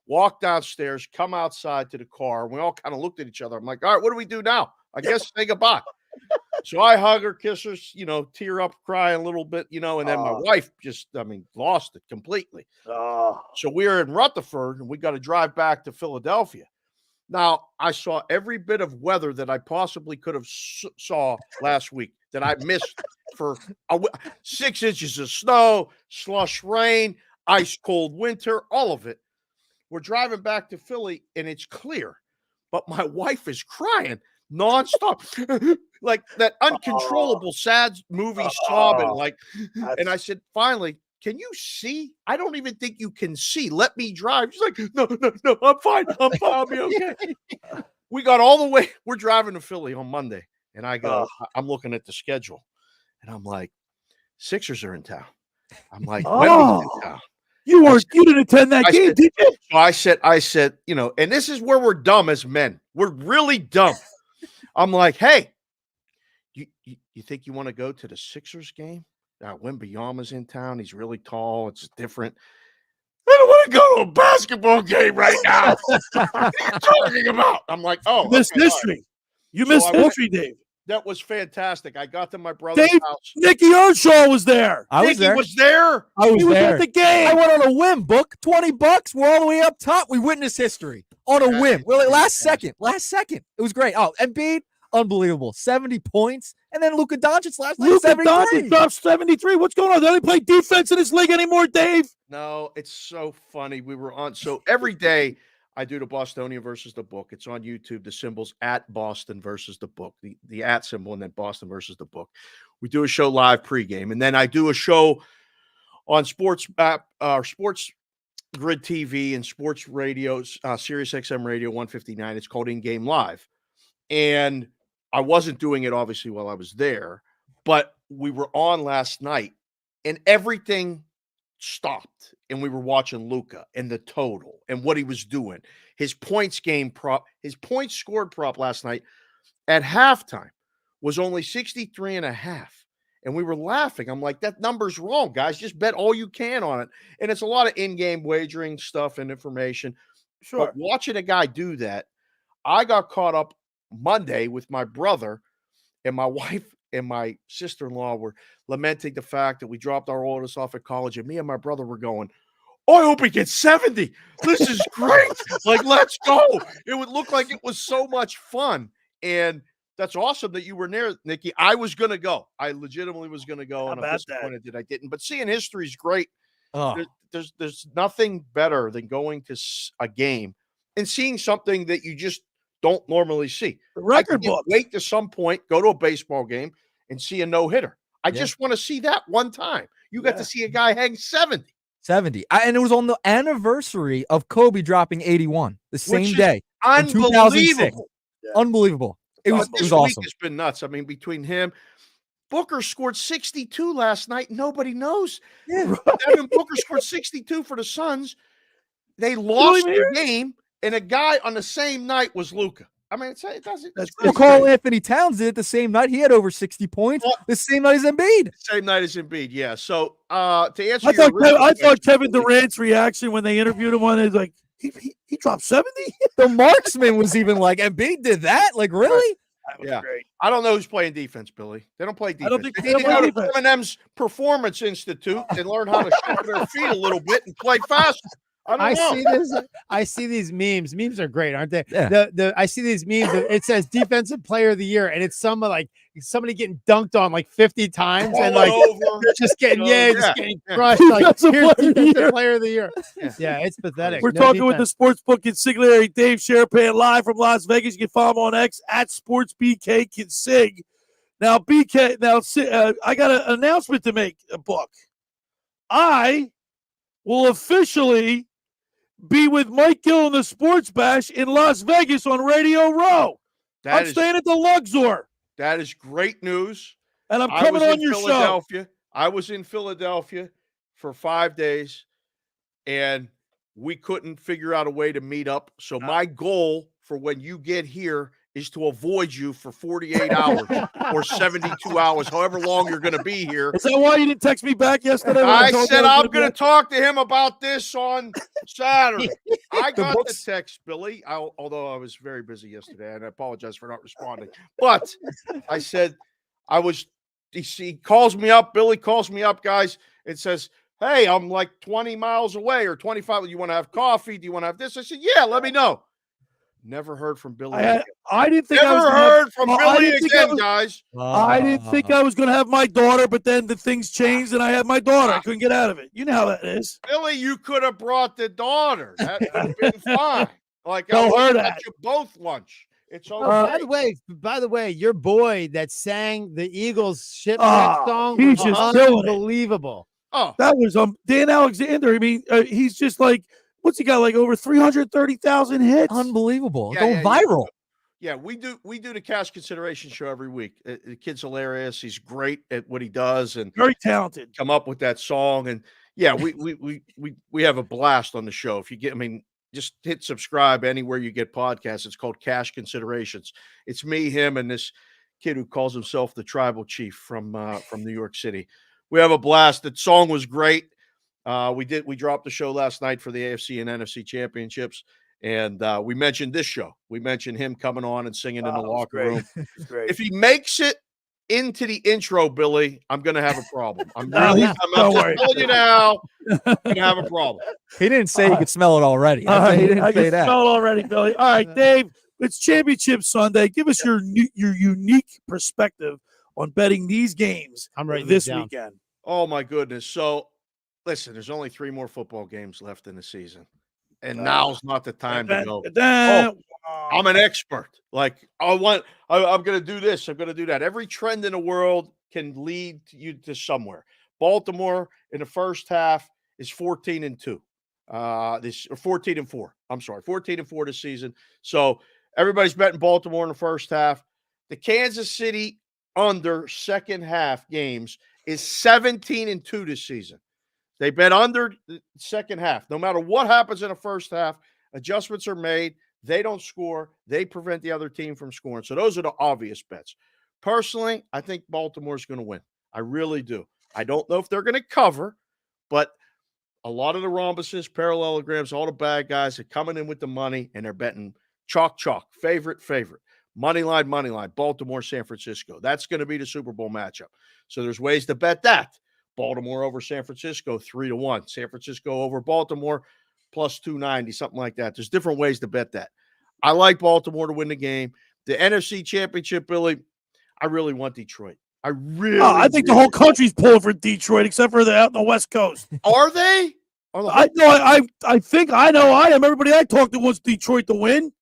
walked downstairs, come outside to the car. And we all kind of looked at each other. I'm like, all right, what do we do now? I guess say goodbye. So I hug her, kiss her, tear up, cry a little bit, and then my wife just, lost it completely. So we were in Rutherford, and we got to drive back to Philadelphia. Now, I saw every bit of weather that I possibly could have saw last week that I missed for 6 inches of snow, slush rain, ice cold winter, all of it. We're driving back to Philly, and it's clear, but my wife is crying nonstop, like that uncontrollable sad movie sobbing. And I said, finally, can you see? I don't even think you can see. Let me drive. She's like, no, I'm fine. I'll be okay. We got all the way. We're driving to Philly on Monday, and I go, I'm looking at the schedule, and I'm like, Sixers are in town. I'm like, Wembley's in town. You didn't attend that game, did you? So I said, and this is where we're dumb as men. We're really dumb. I'm like, hey, you think you want to go to the Sixers game? Wembanyama's in town. He's really tall. It's different. I don't want to go to a basketball game right now. What are you talking about? I'm like, oh, you missed history. You missed history, Dave. That was fantastic. I got to my brother's house. Nicky Earnshaw was there. I was there. Was there. I was there. At the game. I went on a whim. Book $20. We're all the way up top. We witnessed history on a whim. We're like last second. It was great. Oh, Embiid, unbelievable. 70 points. And then Luka Doncic last night. Luka Doncic dropped 73. What's going on? They don't play defense in this league anymore, Dave. No, it's so funny. We were on. So every day I do the Bostonian versus the book. It's on YouTube. The symbols at Boston versus the book, the at symbol, and then Boston versus the book. We do a show live pregame, and then I do a show on Sports Grid TV and Sports Radio, Sirius XM Radio 159. It's called In Game Live, and I wasn't doing it obviously while I was there, but we were on last night, and everything stopped, and we were watching Luka and the total and what he was doing. His points game prop, his points scored prop last night at halftime was only 63.5. And we were laughing. I'm like, that number's wrong, guys. Just bet all you can on it. And it's a lot of in-game wagering stuff and information. Sure. But watching a guy do that, I got caught up Monday with my brother, and my wife and my sister-in-law were lamenting the fact that we dropped our oldest off at college, and me and my brother were going, oh, I hope he gets 70. This is great. Like, let's go. It would look like it was so much fun. And that's awesome that you were near, Nikki. I was going to go. I legitimately was going to go, and I'm disappointed that I didn't. But seeing history is great. There's nothing better than going to a game and seeing something that you just don't normally see. The record book. Wait to some point, go to a baseball game and see a no-hitter. I just want to see that one time. You got to see a guy hang 70. 70. And it was on the anniversary of Kobe dropping 81, the same day. Unbelievable. Unbelievable. It was awesome. Week has been nuts. I mean, between him, Booker scored 62 last night. Nobody knows. Yeah. Devin Booker scored 62 for the Suns. They lost the game, and a guy on the same night was Luka. I mean, it doesn't. Carl Anthony Towns did it the same night. He had over 60 points. The same night as Embiid. Same night as Embiid, yeah. So to answer I thought Kevin Durant's reaction when they interviewed him on it was like, he dropped 70? The marksman was even like, Embiid did that? Like, really? That was great. I don't know who's playing defense, Billy. They don't play defense. I don't think they need to go to Eminem's Performance Institute and learn how to shuffle their feet a little bit and play faster. I see these memes. Memes are great, aren't they? Yeah. I see these memes. It says Defensive Player of the Year, and it's somebody getting dunked on like 50 times, and like they're just getting getting crushed. Like, here's Defensive Player of the Year. Yeah, it's pathetic. We're talking with the sportsbook consigliere Dave Sharapan live from Las Vegas. You can follow him on X at SportsBKConsig. Now, I got an announcement to make. A book. I will officially be with Mike Gill in the Sports Bash in Las Vegas on Radio Row. I'm staying at the Luxor. That is great news. And I'm I coming was on in your show. Philadelphia. I was in Philadelphia for 5 days, and we couldn't figure out a way to meet up. So my goal for when you get here is to avoid you for 48 hours or 72 hours, however long you're going to be here. Is that why you didn't text me back yesterday? I said I'm going to talk to him about this on Saturday. I got the text, Billy, although I was very busy yesterday, and I apologize for not responding. But I said he calls me up, Billy calls me up, guys, and says, hey, I'm like 20 miles away or 25. Do you want to have coffee? Do you want to have this? I said, yeah, let me know. Never heard from Billy. I didn't think Never heard from Billy again, guys. I didn't think I was going to have my daughter, but then the things changed and I had my daughter. I couldn't get out of it. You know how that is. Billy, you could have brought the daughter. That would have been fine. Like, Tell her I that. you both lunch. It's okay. By the way, your boy that sang the Eagles shipwreck song he's was just killing it. unbelievable. Oh, that was Dan Alexander. I mean, he's just like, what's he got? Like over 330,000 hits. Unbelievable. Yeah, Going viral. Yeah, we do the cash consideration show every week. The kid's hilarious. He's great at what he does and very talented. Come up with that song, and yeah, we have a blast on the show. If you get, I mean, just hit subscribe anywhere you get podcasts. It's called Cash Considerations. It's me, him, and this kid who calls himself the Tribal Chief from New York City. We have a blast. The song was great. We dropped the show last night for the AFC and NFC Championships, and we mentioned this show. We mentioned him coming on and singing in the locker room. Great. If he makes it into the intro, Billy, I'm going to have a problem. I'm just telling you now, I'm going to have a problem. He didn't say you could smell it already. I He didn't say can that. smell it already, Billy. All right, Dave, it's Championship Sunday. Give us your unique perspective on betting these games this weekend. Oh, my goodness. So, listen, there's only 3 more football games left in the season, and now's not the time to go. I'm an expert. Like, I'm going to do this. I'm going to do that. Every trend in the world can lead you to somewhere. Baltimore in the first half is 14-2. 14-4. I'm sorry, 14-4 this season. So everybody's betting Baltimore in the first half. The Kansas City under second half games is 17-2 this season. They bet under the second half. No matter what happens in the first half, adjustments are made. They don't score. They prevent the other team from scoring. So those are the obvious bets. Personally, I think Baltimore's going to win. I really do. I don't know if they're going to cover, but a lot of the rhombuses, parallelograms, all the bad guys are coming in with the money, and they're betting chalk, favorite. Money line, Baltimore, San Francisco. That's going to be the Super Bowl matchup. So there's ways to bet that. Baltimore over San Francisco, 3-1. San Francisco over Baltimore, plus 290, something like that. There's different ways to bet that. I like Baltimore to win the game. The NFC Championship, Billy, I really want Detroit. I think the whole country's pulling for Detroit, except for out on the West Coast. Are they? I think I know I am. Everybody I talk to wants Detroit to win.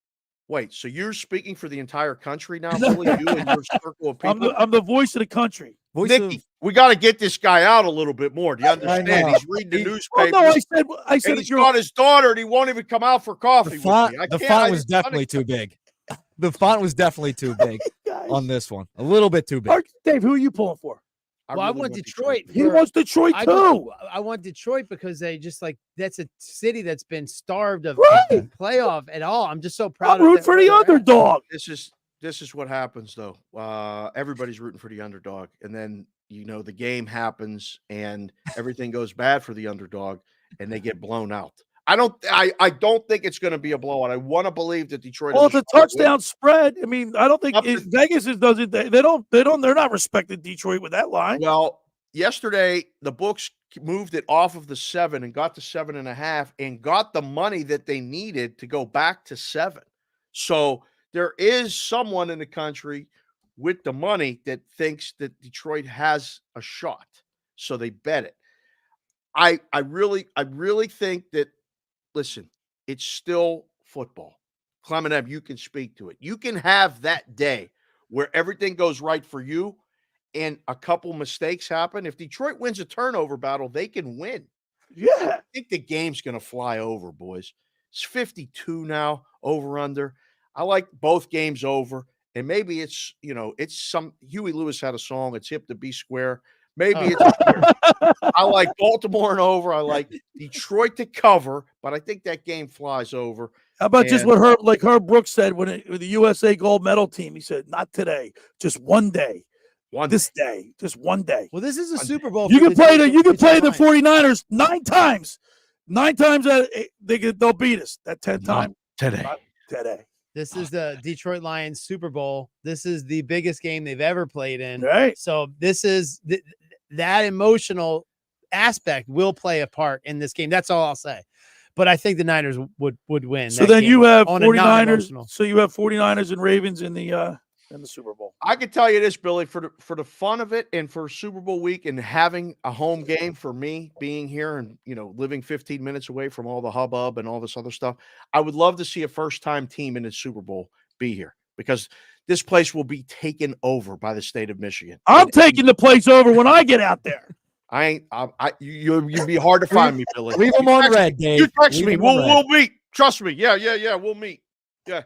Wait, so you're speaking for the entire country now, Billy? You and your circle of people? I'm the voice of the country. Nicky, we got to get this guy out a little bit more. Do you understand? He's reading the newspapers. I said he's got his daughter, and he won't even come out for coffee. The font was definitely too big. The font was definitely too big on this one. A little bit too big. Dave, who are you pulling for? I want Detroit. He wants Detroit too. I want Detroit because they just that's a city that's been starved of playoff at all. I'm just so proud. I'm rooting for the underdog. This is what happens though. Everybody's rooting for the underdog, and then the game happens and everything goes bad for the underdog, and they get blown out. I don't think it's going to be a blowout. I want to believe that Detroit. Well, it's a touchdown spread. I mean, I don't think Vegas doesn't. They're not respecting Detroit with that line. Well, yesterday the books moved it off of the 7 and got to 7.5 and got the money that they needed to go back to 7. So there is someone in the country with the money that thinks that Detroit has a shot. So they bet it. I really think that. Listen, it's still football. Klemic, you can speak to it. You can have that day where everything goes right for you and a couple mistakes happen. If Detroit wins a turnover battle, they can win. Yeah. I think the game's going to fly over, boys. It's 52 now, over under. I like both games over. And maybe it's, it's some Huey Lewis had a song, it's hip to be square. Maybe it's square. I like Baltimore and over. I like Detroit to cover, but I think that game flies over. How about just what Herb Brooks said when the USA gold medal team? He said, "Not today, just one day, day, just one day." Well, this is a Super Bowl. You can play the 49ers 9 times. 9 times they'll beat us. That 10th time today. Not today. This is the Detroit Lions Super Bowl. This is the biggest game they've ever played in. Right. So this is that emotional aspect will play a part in this game. That's all I'll say. But I think the Niners would win. So then you have 49ers. So So you have 49ers and Ravens in the Super Bowl. I can tell you this, Billy, for the fun of it and for Super Bowl week and having a home game for me being here and, living 15 minutes away from all the hubbub and all this other stuff, I would love to see a first-time team in the Super Bowl be here because this place will be taken over by the state of Michigan. I'm taking the place over when I get out there. You'd be hard to find me, Billy. Leave them on red, Dave. You text Leave me. 'em on red. We'll meet. Trust me. Yeah. We'll meet. Yeah.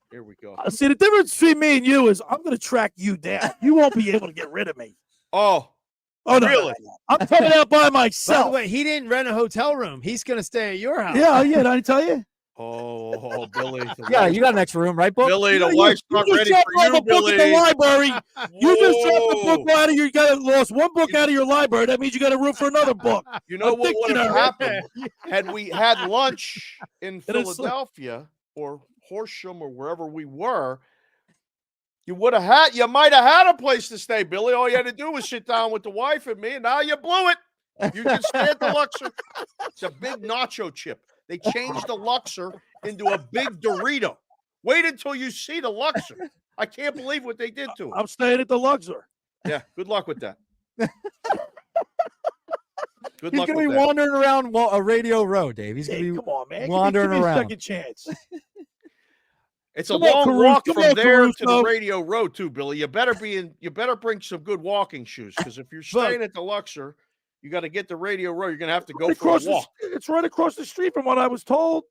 Here we go. See, the difference between me and you is I'm going to track you down. You won't be able to get rid of me. Oh, no, really? No. I'm coming out by by myself. the way, he didn't rent a hotel room. He's going to stay at your house. Yeah. Did I tell you? Oh, Billy. Yeah, you got an extra room, right, Book? Billy, the wife's not ready for you, a book at the Billy. library. You just dropped a book out of your. You got lost one book out of your library. That means you got a room for another book. You know what would have happened had we had lunch in It is- Philadelphia or Horsham or wherever we were? You might have had a place to stay, Billy. All you had to do was sit down with the wife and me, and now you blew it. You can stay at the Luxor. It's a big nacho chip. They changed the Luxor into a big Dorito. Wait until you see the Luxor. I can't believe what they did to it. I'm staying at the Luxor. Yeah, good luck with that. Good He's luck going to with be that. wandering around a Radio Row, Dave. He's going to be Come on, man. wandering give me around. a second chance. It's a Come on, long Caruso. walk Come from on, there to the Caruso. Radio Road too, Billy. You better bring some good walking shoes because if you're staying at the Luxor, you got to get the Radio Road. You're going to have to go for a walk. It's right across the street from what I was told.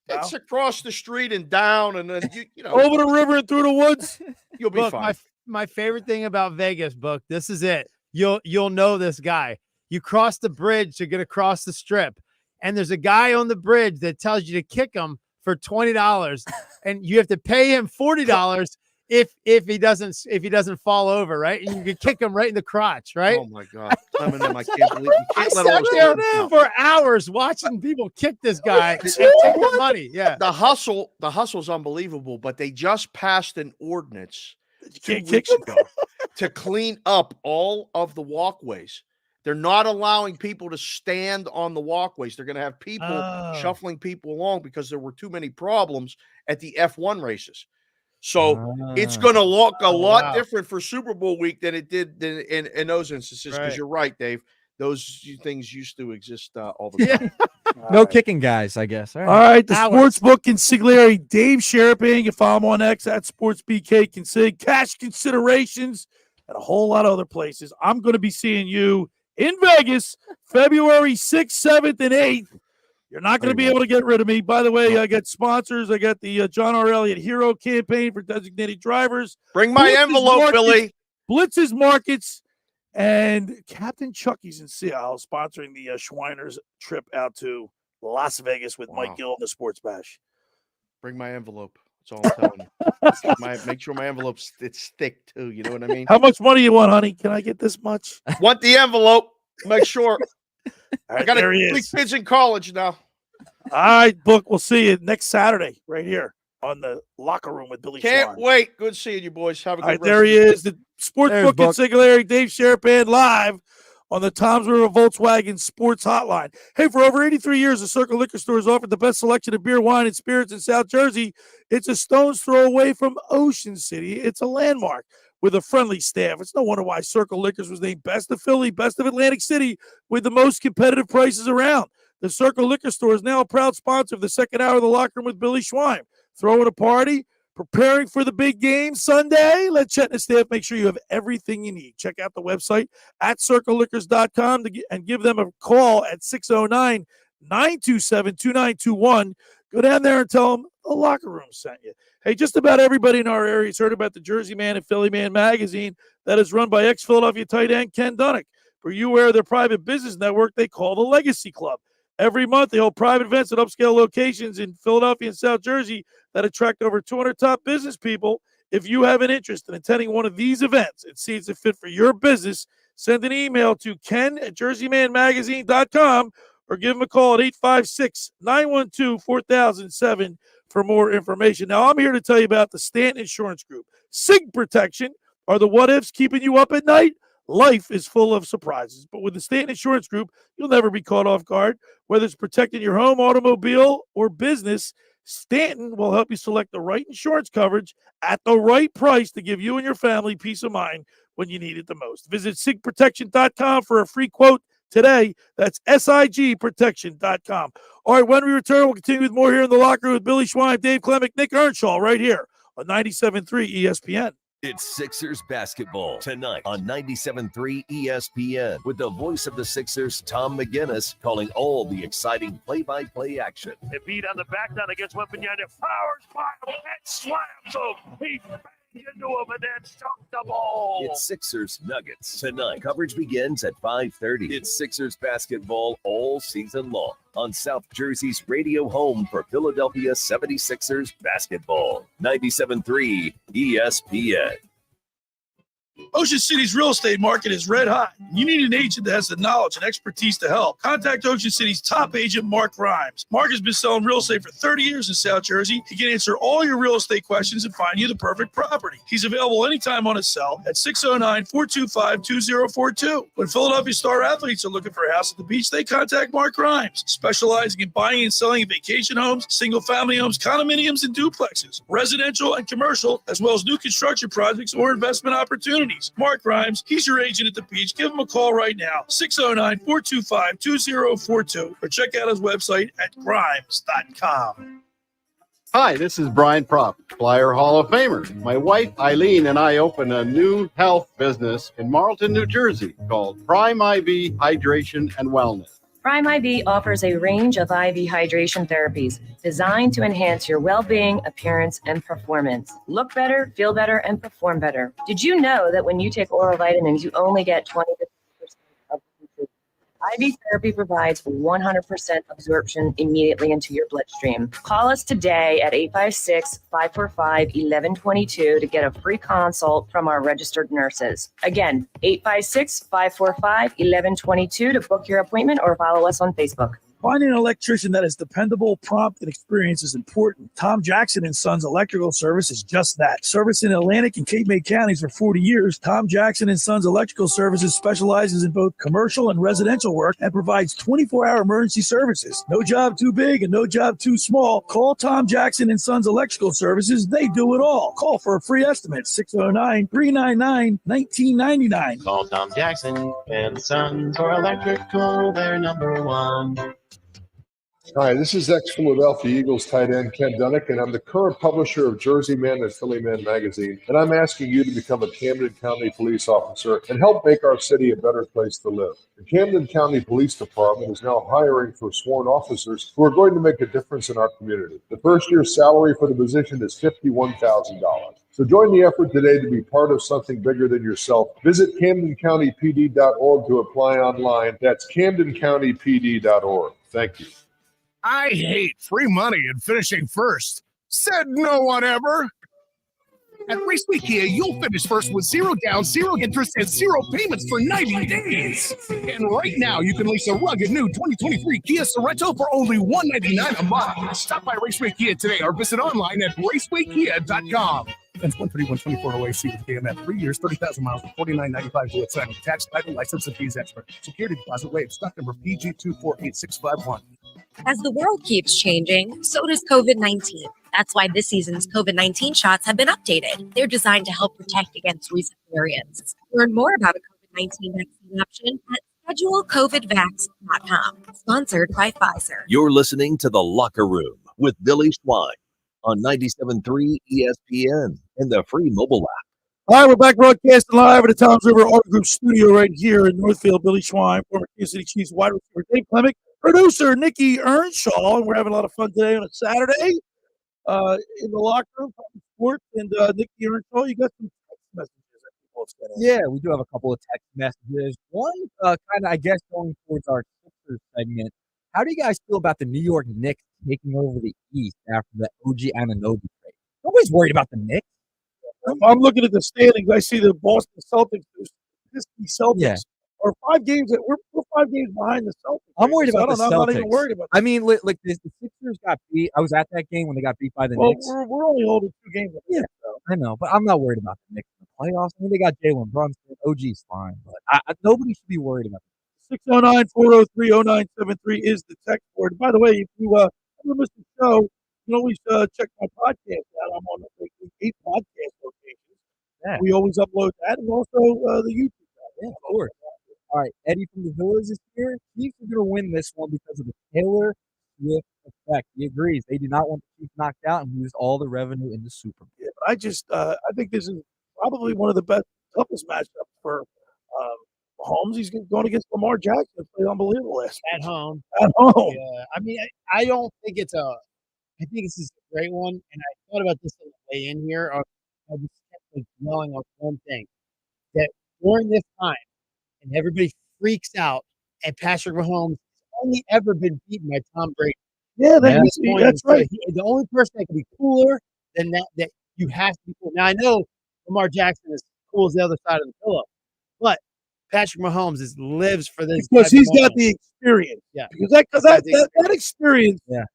It's across the street and down, and then Over the river and through the woods. You'll be Book, fine. my favorite thing about Vegas, Book, this is it. You'll know this guy. You cross the bridge to get across the strip, and there's a guy on the bridge that tells you to kick him for $20, and you have to pay him $40 if he doesn't fall over, right? And you can kick him right in the crotch, right? Oh my God, Eminem, I can't believe you I can't let sat all this there happen now. for hours watching people kick this guy and take the money. Yeah. The hustle's unbelievable, but they just passed an ordinance 2 can't kick weeks ago to clean up all of the walkways. They're not allowing people to stand on the walkways. They're going to have people shuffling people along because there were too many problems at the F1 races. So it's going to look a lot different for Super Bowl week than it did in those instances. Because you're right, Dave. Those things used to exist all the time. No kicking guys, I guess. All All right, the Sportsbook Consigliere, Dave Sharapan. You can follow him on X at SportsBK Consig. Cash considerations and a whole lot of other places. I'm going to be seeing you in Vegas, February 6th, 7th, and 8th. You're not going to be able to get rid of me. By the way, I got sponsors. I got the John R. Elliott Hero Campaign for designated drivers. Bring my envelope, Billy. Blitz's Markets. And Captain Chucky's in Seattle sponsoring the Schweiners trip out to Las Vegas with Mike Gill and the Sports Bash. Bring my envelope. That's all I'm telling you. Make sure my envelope's it's thick too. You know what I mean? How much money you want, honey? Can I get this much? Want the envelope? Make sure. I got there he 3 is. kids in college now. All right, Book. We'll see you next Saturday right here on the locker room with Billy Can't Schwein. wait. Good seeing you, boys. Have a good All right, rest there of he the is. The There's Sportsbook Buck. Consigliere, Dave Sharapan, live on the Toms River Volkswagen Sports Hotline. Hey, for over 83 years, the Circle Liquor Store has offered the best selection of beer, wine, and spirits in South Jersey. It's a stone's throw away from Ocean City. It's a landmark with a friendly staff. It's no wonder why Circle Liquors was named Best of Philly, Best of Atlantic City, with the most competitive prices around. The Circle Liquor Store is now a proud sponsor of the second hour of the locker room with Billy Schwein. Throwing a party, preparing for the big game Sunday. Let Chet and the staff make sure you have everything you need. Check out the website at circleliquors.com and give them a call at 927-2921. Go down there and tell them the Locker Room sent you. Hey, just about everybody in our area has heard about the Jersey Man and Philly Man magazine that is run by ex-Philadelphia tight end Ken Dunnick. Were you aware of their private business network they call the Legacy Club? Every month, they hold private events at upscale locations in Philadelphia and South Jersey that attract over 200 top business people. If you have an interest in attending one of these events and see it's a fit for your business, send an email to ken@jerseymanmagazine.com or give them a call at 856-912-4007 for more information. Now, I'm here to tell you about the Stanton Insurance Group. SIG Protection are the what-ifs keeping you up at night. Life is full of surprises, but with the Stanton Insurance Group, you'll never be caught off guard. Whether it's protecting your home, automobile, or business, Stanton will help you select the right insurance coverage at the right price to give you and your family peace of mind when you need it the most. Visit sigprotection.com for a free quote today. That's sigprotection.com. All right, when we return, we'll continue with more here in the locker room with Billy Schwein, Dave Klemic, Nick Earnshaw, right here on 97.3 ESPN. It's Sixers basketball tonight on 97.3 ESPN with the voice of the Sixers, Tom McGinnis, calling all the exciting play-by-play action. Embiid on the back down against Wembanyama. Powers by him and slams him. He banged into him and then stuck the ball. It's Sixers Nuggets tonight. Coverage begins at 5:30. It's Sixers basketball all season long on South Jersey's radio home for Philadelphia 76ers basketball. 97.3 ESPN. Ocean City's real estate market is red hot. You need an agent that has the knowledge and expertise to help. Contact Ocean City's top agent, Mark Grimes. Mark has been selling real estate for 30 years in South Jersey. He can answer all your real estate questions and find you the perfect property. He's available anytime on his cell at 609-425-2042. When Philadelphia star athletes are looking for a house at the beach, they contact Mark Grimes, specializing in buying and selling vacation homes, single-family homes, condominiums, and duplexes, residential and commercial, as well as new construction projects or investment opportunities. Mark Grimes, he's your agent at the beach. Give him a call right now, 609-425-2042, or check out his website at grimes.com. Hi, this is Brian Propp, Flyer Hall of Famer. My wife, Eileen, and I opened a new health business in Marlton, New Jersey called Prime IV Hydration and Wellness. Prime IV offers a range of IV hydration therapies designed to enhance your well-being, appearance, and performance. Look better, feel better, and perform better. Did you know that when you take oral vitamins, you only get 20% of the IV therapy provides 100% absorption immediately into your bloodstream. Call us today at 856-545-1122 to get a free consult from our registered nurses. Again, 856-545-1122 to book your appointment or follow us on Facebook. Finding an electrician that is dependable, prompt, and experienced is important. Tom Jackson & Sons Electrical Service is just that. Servicing Atlantic and Cape May counties for 40 years, Tom Jackson & Sons Electrical Services specializes in both commercial and residential work and provides 24-hour emergency services. No job too big and no job too small. Call Tom Jackson & Sons Electrical Services. They do it all. Call for a free estimate, 609-399-1999. Call Tom Jackson and Sons for electrical, they're number one. Hi, this is ex-Philadelphia Eagles tight end Ken Dunnick, and I'm the current publisher of Jersey Man and Philly Man magazine, and I'm asking you to become a Camden County police officer and help make our city a better place to live. The Camden County Police Department is now hiring for sworn officers who are going to make a difference in our community. The first year's salary for the position is $51,000. So join the effort today to be part of something bigger than yourself. Visit CamdenCountyPD.org to apply online. That's CamdenCountyPD.org. Thank you. I hate free money and finishing first. Said no one ever. At Raceway Kia, you'll finish first with zero down, zero interest, and zero payments for 90 days. And right now, you can lease a rugged new 2023 Kia Sorento for only $199 a month. Stop by Raceway Kia today or visit online at racewaykia.com. That's 13124 OAC with KMF. 3 years, 30,000 miles, $49.95 to its tax, title, license, and fees extra. Security deposit waived. Stock number PG248651. As the world keeps changing, so does COVID-19. That's why this season's COVID-19 shots have been updated. They're designed to help protect against recent variants. Learn more about a COVID-19 vaccine option at schedulecovidvax.com. Sponsored by Pfizer. You're listening to The Locker Room with Billy Schwein on 97.3 ESPN and the free mobile app. All right, we're back broadcasting live at the Toms River Art Group studio right here in Northfield. Billy Schwein, former Kansas City Chiefs wide receiver Dave Klemic, producer Nikki Earnshaw, and we're having a lot of fun today on a Saturday in the locker room talking sports. And Nikki Earnshaw, you got some text messages that people have sent in. Yeah, we do have a couple of text messages. One, kind of, I guess, going towards our Sixers segment. How do you guys feel about the New York Knicks taking over the East after the OG Anunoby trade? Nobody's worried about the Knicks. I'm looking at the standings. I see the Boston Celtics. The Celtics are 5 games. We're 5 games behind the Celtics. I'm worried about the Celtics. I'm not even worried about. I mean, like the Sixers got beat. I was at that game when they got beat by the Knicks. We're only holding 2 games. Yeah, I know, but I'm not worried about the Knicks in the playoffs. I mean, they got Jalen Brunson. OG's fine, but nobody should be worried about it. 609-403-0973 is the text board. By the way, if you ever missed the show, you can always check my podcast out. I'm on 8 podcast locations. Yeah. We always upload that, and also the YouTube channel. Yeah, of course. All right, Eddie from the Villas is here. Chiefs are going to win this one because of the Taylor Swift effect. He agrees. They do not want the Chiefs knocked out and lose all the revenue in the Super Bowl. Yeah, but I think this is probably one of the toughest matchups for Mahomes. He's going against Lamar Jackson. It's played unbelievable last at home. At home. Yeah, I mean, I don't think it's I think this is a great one, and I thought about this on the way in here. I just kept dwelling on one thing, that during this time, and everybody freaks out, and Patrick Mahomes has only ever been beaten by Tom Brady. Yeah, that's right. The only person that can be cooler than that you have to be cool. Now, I know Lamar Jackson is cool as the other side of the pillow, but Patrick Mahomes lives for this because he's got the experience. Yeah, because that experience. Yeah,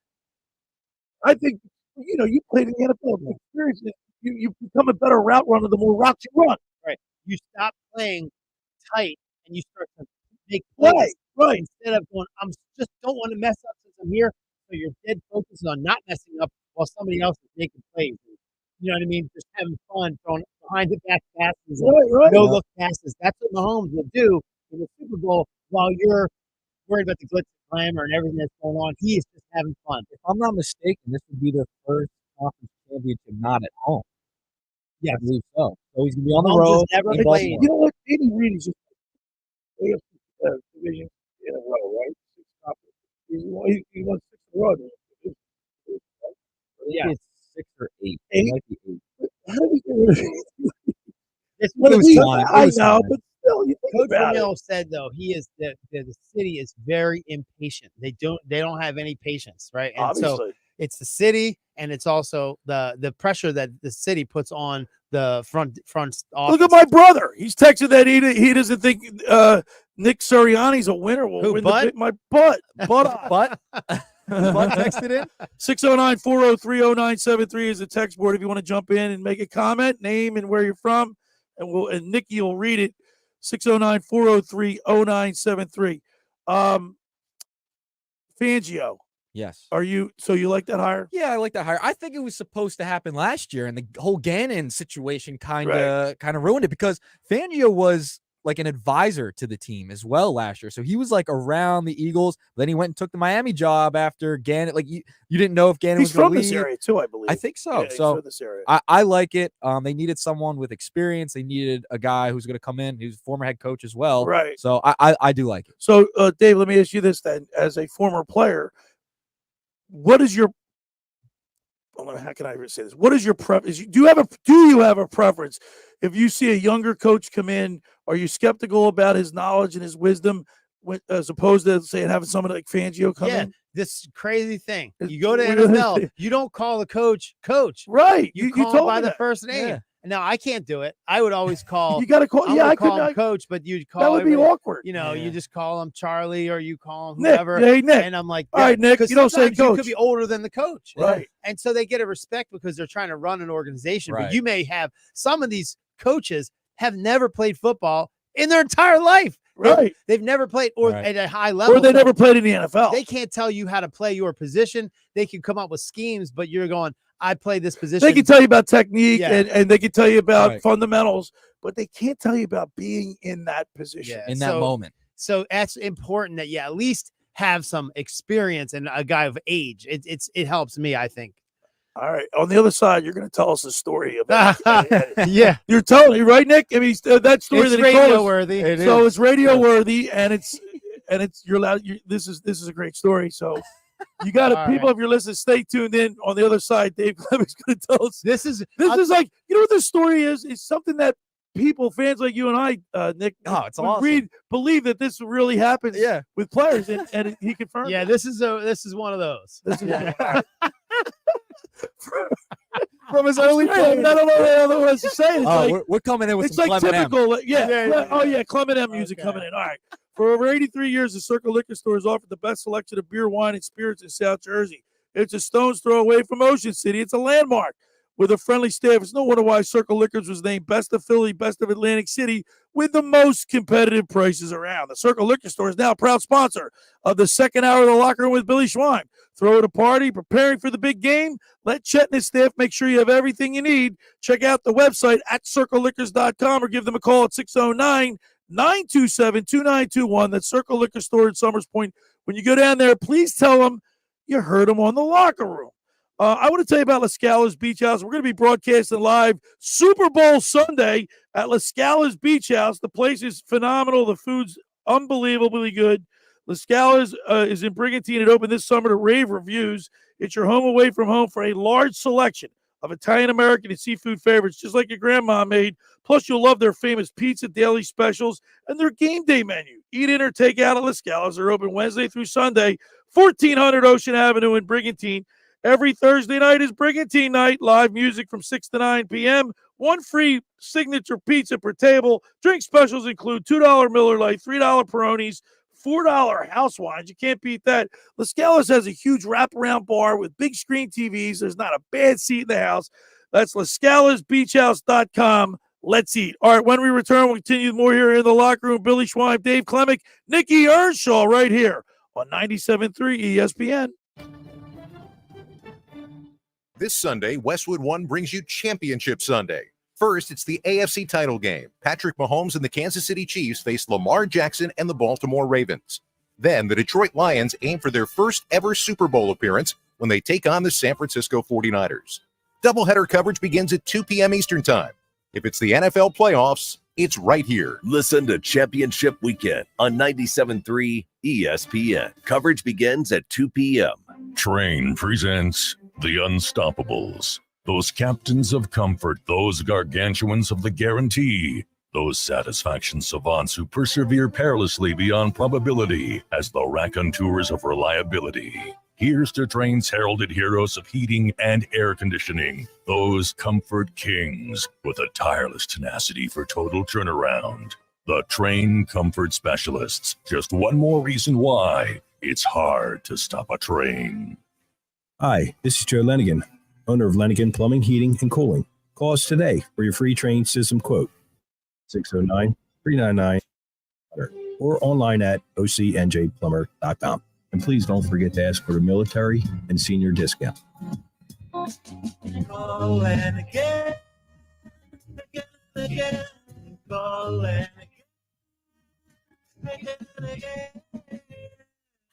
I think you played in the NFL. The experience, you become a better route runner the more routes you run. Right. You stop playing tight and you start to make plays. Right. Instead of going, just don't want to mess up since I'm here. So you're dead focused on not messing up while somebody else is making plays. You know what I mean? Just having fun, throwing behind the back passes, no look passes. That's what Mahomes will do in the Super Bowl while you're worried about the glitz and glamour and everything that's going on. He is just having fun. If I'm not mistaken, this would be their first conference championship not at home. Yeah, I believe so. So he's gonna be on the Mahomes road. has never in played. Baltimore. You know what? Andy Reid is just division in a row, right? 6 conferences. He won 6 in a row. Yeah, it's 6 or 8. 8? It might be 8. How did we get rid of it? This Well, was fun. I know, but still, you think Coach about it. Ramil said though he is the city is very impatient. They don't have any patience, right? And so Obviously. it's the city, and it's also the pressure that the city puts on the front office. Look at my brother. He's texting that he doesn't think Nick Sirianni's a winner. Will Who, win Bud? my butt. But Bud texted in. 609-403-0973 is the text board if you want to jump in and make a comment, name and where you're from, and Nikki will read it. 609-403-0973. Fangio. Yes. You like that hire? Yeah, I like that hire. I think it was supposed to happen last year, and the whole Gannon situation kind of ruined it because Fangio was like an advisor to the team as well last year. So he was like around the Eagles. Then he went and took the Miami job after Gannon. Like you didn't know if Gannon He's was going from to this leave. area too, I believe. I think so. Yeah, he's so from this area. I like it. They needed someone with experience. They needed a guy who's going to come in. He's a former head coach as well. Right. So I do like it. So Dave, let me ask you this then: as a former player, what is your how can I say this? What is your preference? Do you have a preference? If you see a younger coach come in, are you skeptical about his knowledge and his wisdom, as opposed to say having someone like Fangio come in? This crazy thing. You go to NFL, you don't call the coach, right? You You call told him by me the that. first name. Yeah. Now I can't do it. I would always call. You got to call. I'm Yeah, gonna I call could. him coach, but you'd call. That would be everybody- awkward. You know, you just call him Charlie or you call him Nick. whoever. Hey, Nick. And I'm like, All right, Nick, 'cause you don't say sometimes You coach. could be older than the coach, Right. And so they get a respect because they're trying to run an organization. Right. But you may have some of these coaches have never played football in their entire life. Right. They've never played or Right. at a high level. Or they so never played in the NFL. They can't tell you how to play your position. They can come up with schemes, but you're going, I play this position. They can tell you about technique Yeah. and they can tell you about Right. fundamentals, but they can't tell you about being in that position. Yeah. In that moment. So that's important that you at least have some experience and a guy of age. It helps me, I think. All right. On the other side, you're going to tell us a story about. Yeah. You're telling me, right, Nick? I mean, that story It's that he told radio us. worthy. So it's radio worthy, and it's and it's you're allowed. This is a great story. So you got to people. right. If you're listening, stay tuned in. On the other side, Dave Klemic's going to tell us. This is like what this story is. It's something that fans like you and I, Nick, it's awesome. believe that this really happens. With players, and he confirmed. Yeah, this is one of those. From his early I don't know what other words to say. It's we're coming in with it's some like Clement M. typical. Yeah. Clement M music coming in. All right. For over 83 years, the Circle Liquor Store has offered the best selection of beer, wine, and spirits in South Jersey. It's a stone's throw away from Ocean City. It's a landmark with a friendly staff. It's no wonder why Circle Liquors was named Best of Philly, Best of Atlantic City, with the most competitive prices around. The Circle Liquor Store is now a proud sponsor of the second hour of the Locker Room with Billy Schwein. Throw at a party, preparing for the big game. Let Chet and his staff make sure you have everything you need. Check out the website at circleliquors.com or give them a call at 609-927-2921. That's Circle Liquor Store in Summers Point. When you go down there, please tell them you heard them on the Locker Room. I want to tell you about La Scala's Beach House. We're going to be broadcasting live Super Bowl Sunday at La Scala's Beach House. The place is phenomenal. The food's unbelievably good. La Scala's is in Brigantine. It opened this summer to rave reviews. It's your home away from home for a large selection of Italian, American, and seafood favorites, just like your grandma made. Plus, you'll love their famous pizza daily specials and their game day menu. Eat in or take out at La Scala's. They're open Wednesday through Sunday, 1400 Ocean Avenue in Brigantine. Every Thursday night is Brigantine night. Live music from 6 to 9 p.m. One free signature pizza per table. Drink specials include $2 Miller Lite, $3 Peronis, $4 house wines. You can't beat that. La Scala's has a huge wraparound bar with big screen TVs. There's not a bad seat in the house. That's LaScalasBeachHouse.com. Let's eat. All right, when we return, we'll continue more here in the Locker Room. Billy Schwein, Dave Klemic, Nikki Earnshaw right here on 97.3 ESPN. This Sunday, Westwood One brings you Championship Sunday. First, it's the AFC title game. Patrick Mahomes and the Kansas City Chiefs face Lamar Jackson and the Baltimore Ravens. Then, the Detroit Lions aim for their first ever Super Bowl appearance when they take on the San Francisco 49ers. Doubleheader coverage begins at 2 p.m. Eastern Time. If it's the NFL playoffs, it's right here. Listen to Championship Weekend on 97.3 ESPN. Coverage begins at 2 p.m. Train presents The Unstoppables. Those captains of comfort, those gargantuans of the guarantee, those satisfaction savants who persevere perilously beyond probability as the raconteurs of reliability. Here's to Train's heralded heroes of heating and air conditioning, those comfort kings with a tireless tenacity for total turnaround. The Train Comfort Specialists. Just one more reason why it's hard to stop a train. Hi, this is Joe Lenigan, owner of Lenigan Plumbing, Heating, and Cooling. Call us today for your free train system quote, 609-399, or online at ocnjplumber.com. And please don't forget to ask for the military and senior discount.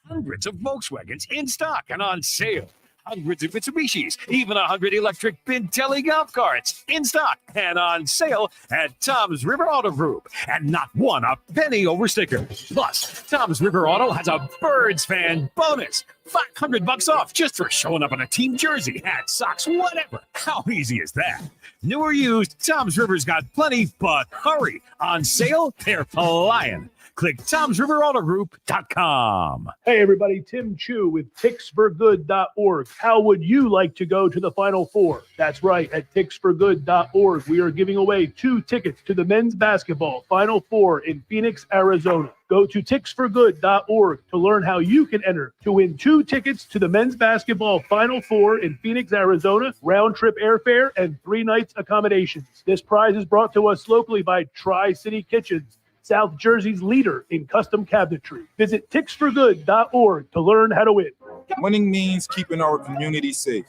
Hundreds of Volkswagens in stock and on sale. Hundreds of Mitsubishis, even 100 electric Pintelli golf carts in stock and on sale at Tom's River Auto Group. And not one a penny over sticker. Plus, Tom's River Auto has a Birds fan bonus. $500 off just for showing up in a team jersey, hat, socks, whatever. How easy is that? New or used, Tom's River's got plenty, but hurry. On sale, they're flying. Click Tom'sRiverAutoGroup.com. Hey, everybody. Tim Chu with TixForGood.org. How would you like to go to the Final Four? That's right. At TixForGood.org, we are giving away 2 tickets to the men's basketball Final Four in Phoenix, Arizona. Go to TixForGood.org to learn how you can enter to win 2 tickets to the men's basketball Final Four in Phoenix, Arizona, round-trip airfare, and 3 nights accommodations. This prize is brought to us locally by Tri-City Kitchens, South Jersey's leader in custom cabinetry. Visit TixForGood.org to learn how to win. Winning means keeping our community safe.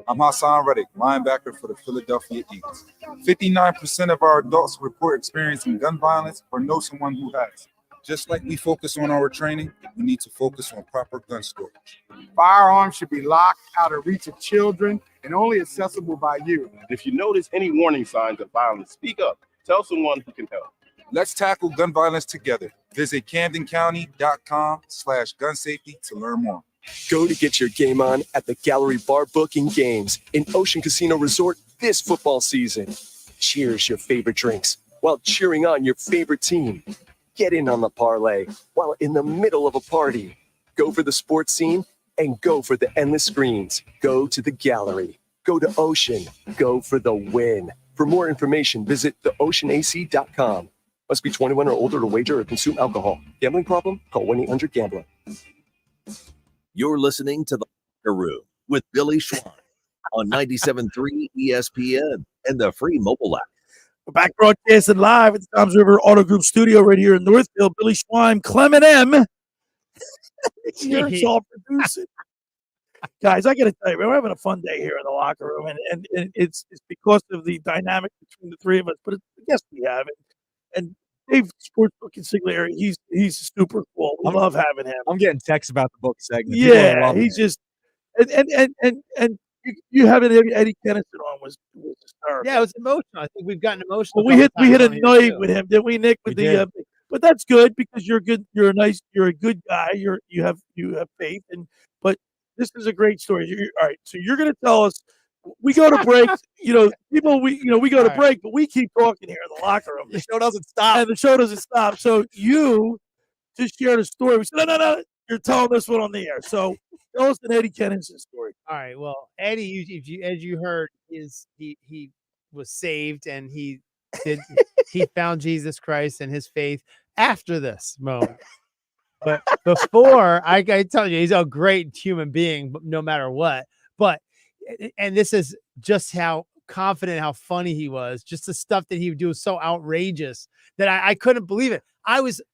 I'm Hassan Reddick, linebacker for the Philadelphia Eagles. 59% of our adults report experiencing gun violence or know someone who has. Just like we focus on our training, we need to focus on proper gun storage. Firearms should be locked out of reach of children and only accessible by you. If you notice any warning signs of violence, speak up. Tell someone who can help. Let's tackle gun violence together. Visit CamdenCounty.com/gun safety to learn more. Go to get your game on at the Gallery Bar Booking Games in Ocean Casino Resort this football season. Cheers your favorite drinks while cheering on your favorite team. Get in on the parlay while in the middle of a party. Go for the sports scene and go for the endless screens. Go to the Gallery. Go to Ocean. Go for the win. For more information, visit theoceanac.com. Must be 21 or older to wager or consume alcohol. Gambling problem? Call 1-800-GAMBLER. You're listening to The Locker Room with Billy Schwein on 97.3 ESPN and the free mobile app. We're back broadcasting live at the Toms River Auto Group studio right here in Northfield. Billy Schwein, Clement M. Earnshaw producing. Guys, I got to tell you, we're having a fun day here in the locker room, and it's because of the dynamic between the three of us. But I guess we have it. And Dave, Sportsbook Consigliere, he's super cool. We love having him. I'm getting texts about the book segment. Yeah, he's just and you having Eddie Kennison on was hysterical. Yeah, it was emotional. I think we've gotten emotional. Well, we hit a night with him, didn't we, Nick? With the but that's good because you're good. You're a good guy. You have faith, but this is a great story. All right, so you're going to tell us. We go to break. People. We go to break, but we keep talking here in the locker room. The show doesn't stop, and the show doesn't stop. So you just shared a story. We said, no. You're telling this one on the air. So tell us an Eddie Kennison story. All right. Well, Eddie, as you heard, he was saved and he found Jesus Christ and his faith after this moment. But before, I tell you, he's a great human being, no matter what. And this is just how confident, how funny he was. Just the stuff that he would do was so outrageous that I couldn't believe it.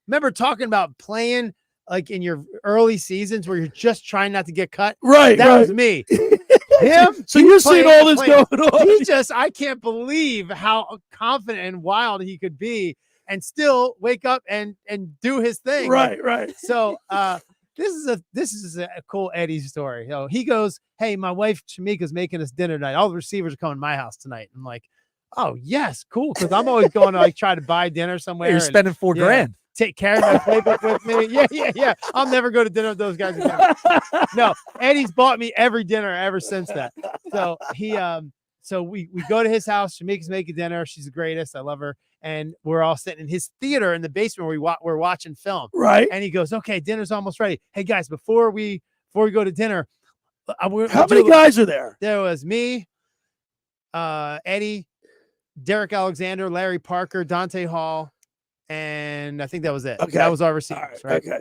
Remember talking about playing like in your early seasons where you're just trying not to get cut. Right. That was me. Him. So you're seeing all this going on. I can't believe how confident and wild he could be and still wake up and do his thing. Right. So, this is a cool Eddie story. He goes, "Hey, my wife Shamika's making us dinner tonight. All the receivers are coming to my house tonight." I'm like, "Oh yes, cool." Because I'm always going to try to buy dinner somewhere. You're spending $4,000. Carry my playbook with me. Yeah. I'll never go to dinner with those guys again. No, Eddie's bought me every dinner ever since that. So so we go to his house. Shamika's making dinner. She's the greatest. I love her. And we're all sitting in his theater in the basement where we're watching film. Right. And he goes, "Okay, dinner's almost ready. Hey guys, before we go to dinner, how many guys are there?" There was me, Eddie, Derek Alexander, Larry Parker, Dante Hall, and I think that was it. Okay. That was our receivers, right? Okay.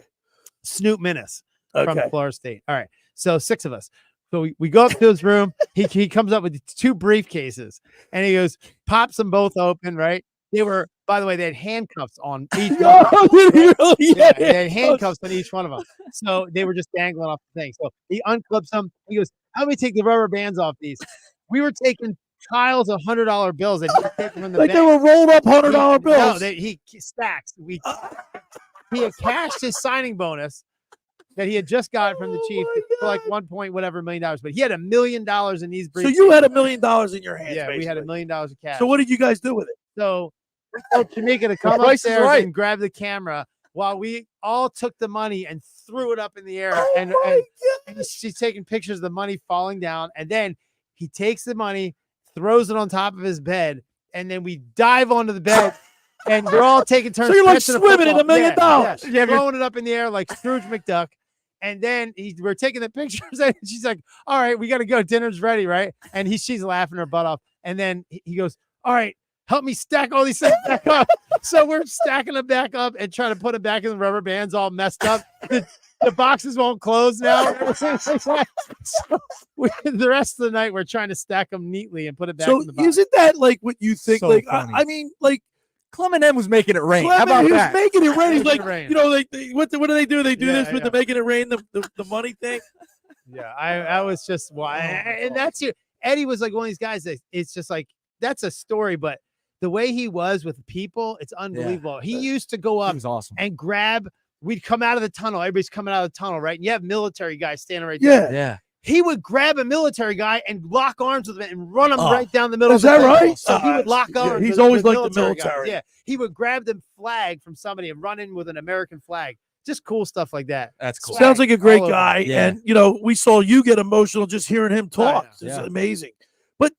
Snoop Minnis from Florida State. All right. So 6 of us. So we go up to his room. He comes up with 2 briefcases and he goes, pops them both open, right? They were, by the way, they had handcuffs on each one. Yeah, they had handcuffs on each one of them. So they were just dangling off the thing. So he unclips them. He goes, "How do we take the rubber bands off these?" We were taking piles of $100 bills and he'd take them in the like bank. they were rolled up $100 bills. No, he stacks. He had cashed his signing bonus that he had just got from the chief for like $1 million, but he had $1 million in these briefcases. So you had $1 million in your hands. Yeah, basically. we had $1 million of cash. So what did you guys do with it? So we told Tamika to come upstairs and grab the camera while we all took the money and threw it up in the air. And she's taking pictures of the money falling down. And then he takes the money, throws it on top of his bed, and then we dive onto the bed. And we're all taking turns. So you're like swimming in $1 million. Yeah, throwing it up in the air like Scrooge McDuck. And then we're taking the pictures, and she's like, "All right, we got to go. Dinner's ready, right?" And she's laughing her butt off. And then he goes, "All right, help me stack all these things back up." So we're stacking them back up and trying to put them back in the rubber bands, all messed up. The boxes won't close now. So the rest of the night, we're trying to stack them neatly and put it back in the box. Isn't that like what you think? So like, funny. I mean, like. Clement M was making it rain. How Clement, about he that? was making it rain. He's like, rain. what do they do? They do this with the making it rain, the money thing. Yeah, I was just and that's you. Eddie was like one of these guys that it's just like that's a story, but the way he was with people, it's unbelievable. He used to go up awesome. and grab. We'd come out of the tunnel. Everybody's coming out of the tunnel, right? And you have military guys standing right there. Yeah. he would grab a military guy and lock arms with him and run him right down the middle. Is of the that field. right? So he would lock Yeah, arms. he's with always liked the guys. military. Yeah, he would grab the flag from somebody and run in with an American flag. Just cool stuff like that. That's cool. Sounds like a great All over. guy. Yeah. And, we saw you get emotional just hearing him talk. It's Yeah. amazing. But,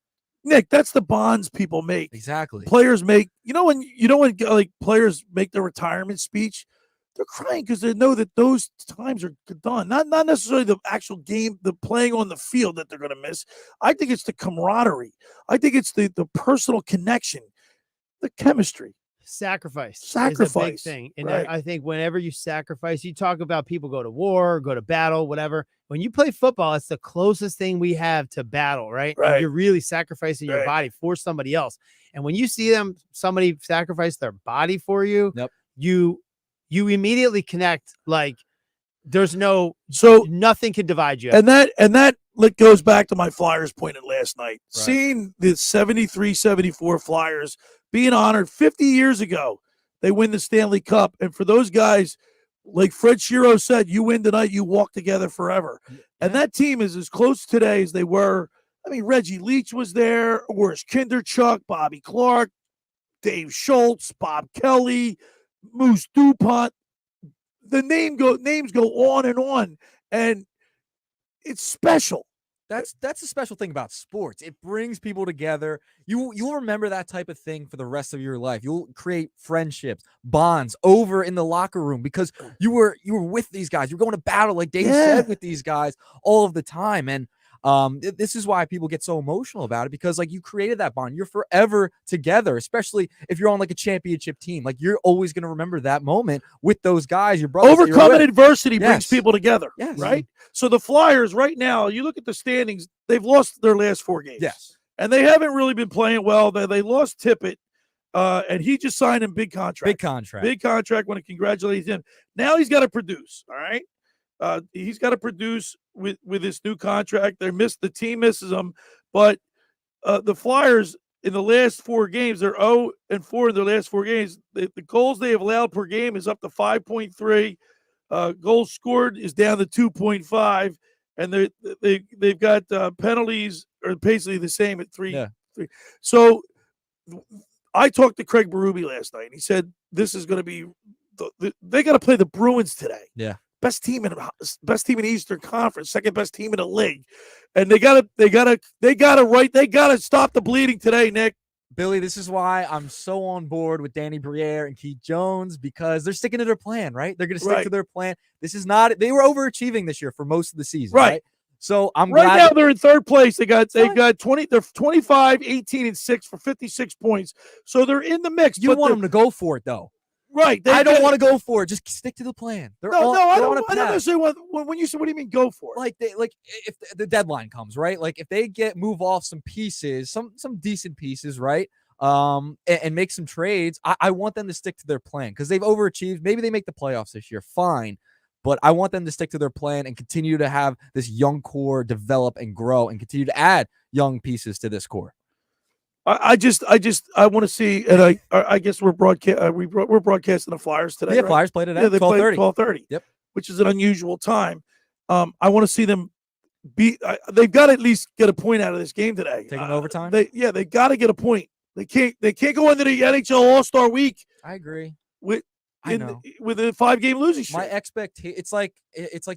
Nick, that's the bonds people make. Exactly. Players make, when like players make their retirement speech, they're crying because they know that those times are done. Not necessarily the actual game, the playing on the field that they're going to miss. I think it's the camaraderie. I think it's the personal connection, the chemistry. Sacrifice is Sacrifice, a big thing. And right. I think whenever you sacrifice, you talk about people go to war, go to battle, whatever. When you play football, it's the closest thing we have to battle, right? And Right. you're really sacrificing your Right. body for somebody else. And when you see somebody sacrifice their body for you, you immediately connect. There's nothing can divide you. And that goes back to my Flyers point at last night. Right. Seeing the 73-74 Flyers being honored 50 years ago, they win the Stanley Cup. And for those guys, like Fred Shiro said, you win tonight, you walk together forever. Yeah. And that team is as close today as they were. I mean, Reggie Leach was there, Worst Kinderchuk, Bobby Clark, Dave Schultz, Bob Kelly, Moose DuPont. The names go on, and it's special. That's the special thing about sports. It brings people together. You'll remember that type of thing for the rest of your life. You'll create friendships, bonds over in the locker room because you were with these guys. You're going to battle, like Dave said, with these guys all of the time. And this is why people get so emotional about it, because you created that bond. You're forever together, especially if you're on a championship team. You're always going to remember that moment with those guys, your brothers. Overcoming adversity brings people together, yes. Right? So the Flyers right now, you look at the standings, they've lost their last 4 games. Yes. And they haven't really been playing well. They lost Tippett, and he just signed him big contract. Big contract. Want to congratulate him. Now he's got to produce, all right? He's got to produce with his new contract. The team misses him, but the Flyers in the last 4 games, they're 0-4 in their last 4 games. The goals they have allowed per game is up to 5.3. Goals scored is down to 2.5, and they've got penalties are basically the same at 3. So I talked to Craig Berube last night, and he said this is going to be they got to play the Bruins today. Yeah. Best team in the Eastern Conference, second best team in the league, and they gotta stop the bleeding today, Nick. Billy, this is why I'm so on board with Danny Briere and Keith Jones, because they're sticking to their plan, right? They're going to stick to their plan. This is not. They were overachieving this year for most of the season, right? So I'm glad now they're in third place. They got 20. They're 25, 18, and 6 for 56 points. So they're in the mix. You want them to go for it, though. Right. I don't want to go for it. Just stick to the plan. I don't necessarily want. When you say, what do you mean go for it? If the deadline comes, right? If they move off some pieces, some decent pieces, right? And make some trades. I want them to stick to their plan because they've overachieved. Maybe they make the playoffs this year. Fine. But I want them to stick to their plan and continue to have this young core develop and grow and continue to add young pieces to this core. I want to see, and I guess we're broadcasting the Flyers today. Yeah, right? Flyers played it at 12:30. Yep, which is an unusual time. I want to see them beat. They've got to at least get a point out of this game today. Taking overtime. They got to get a point. They can't go into the NHL All-Star week. I agree. With I know. With a 5-game losing streak. My it's like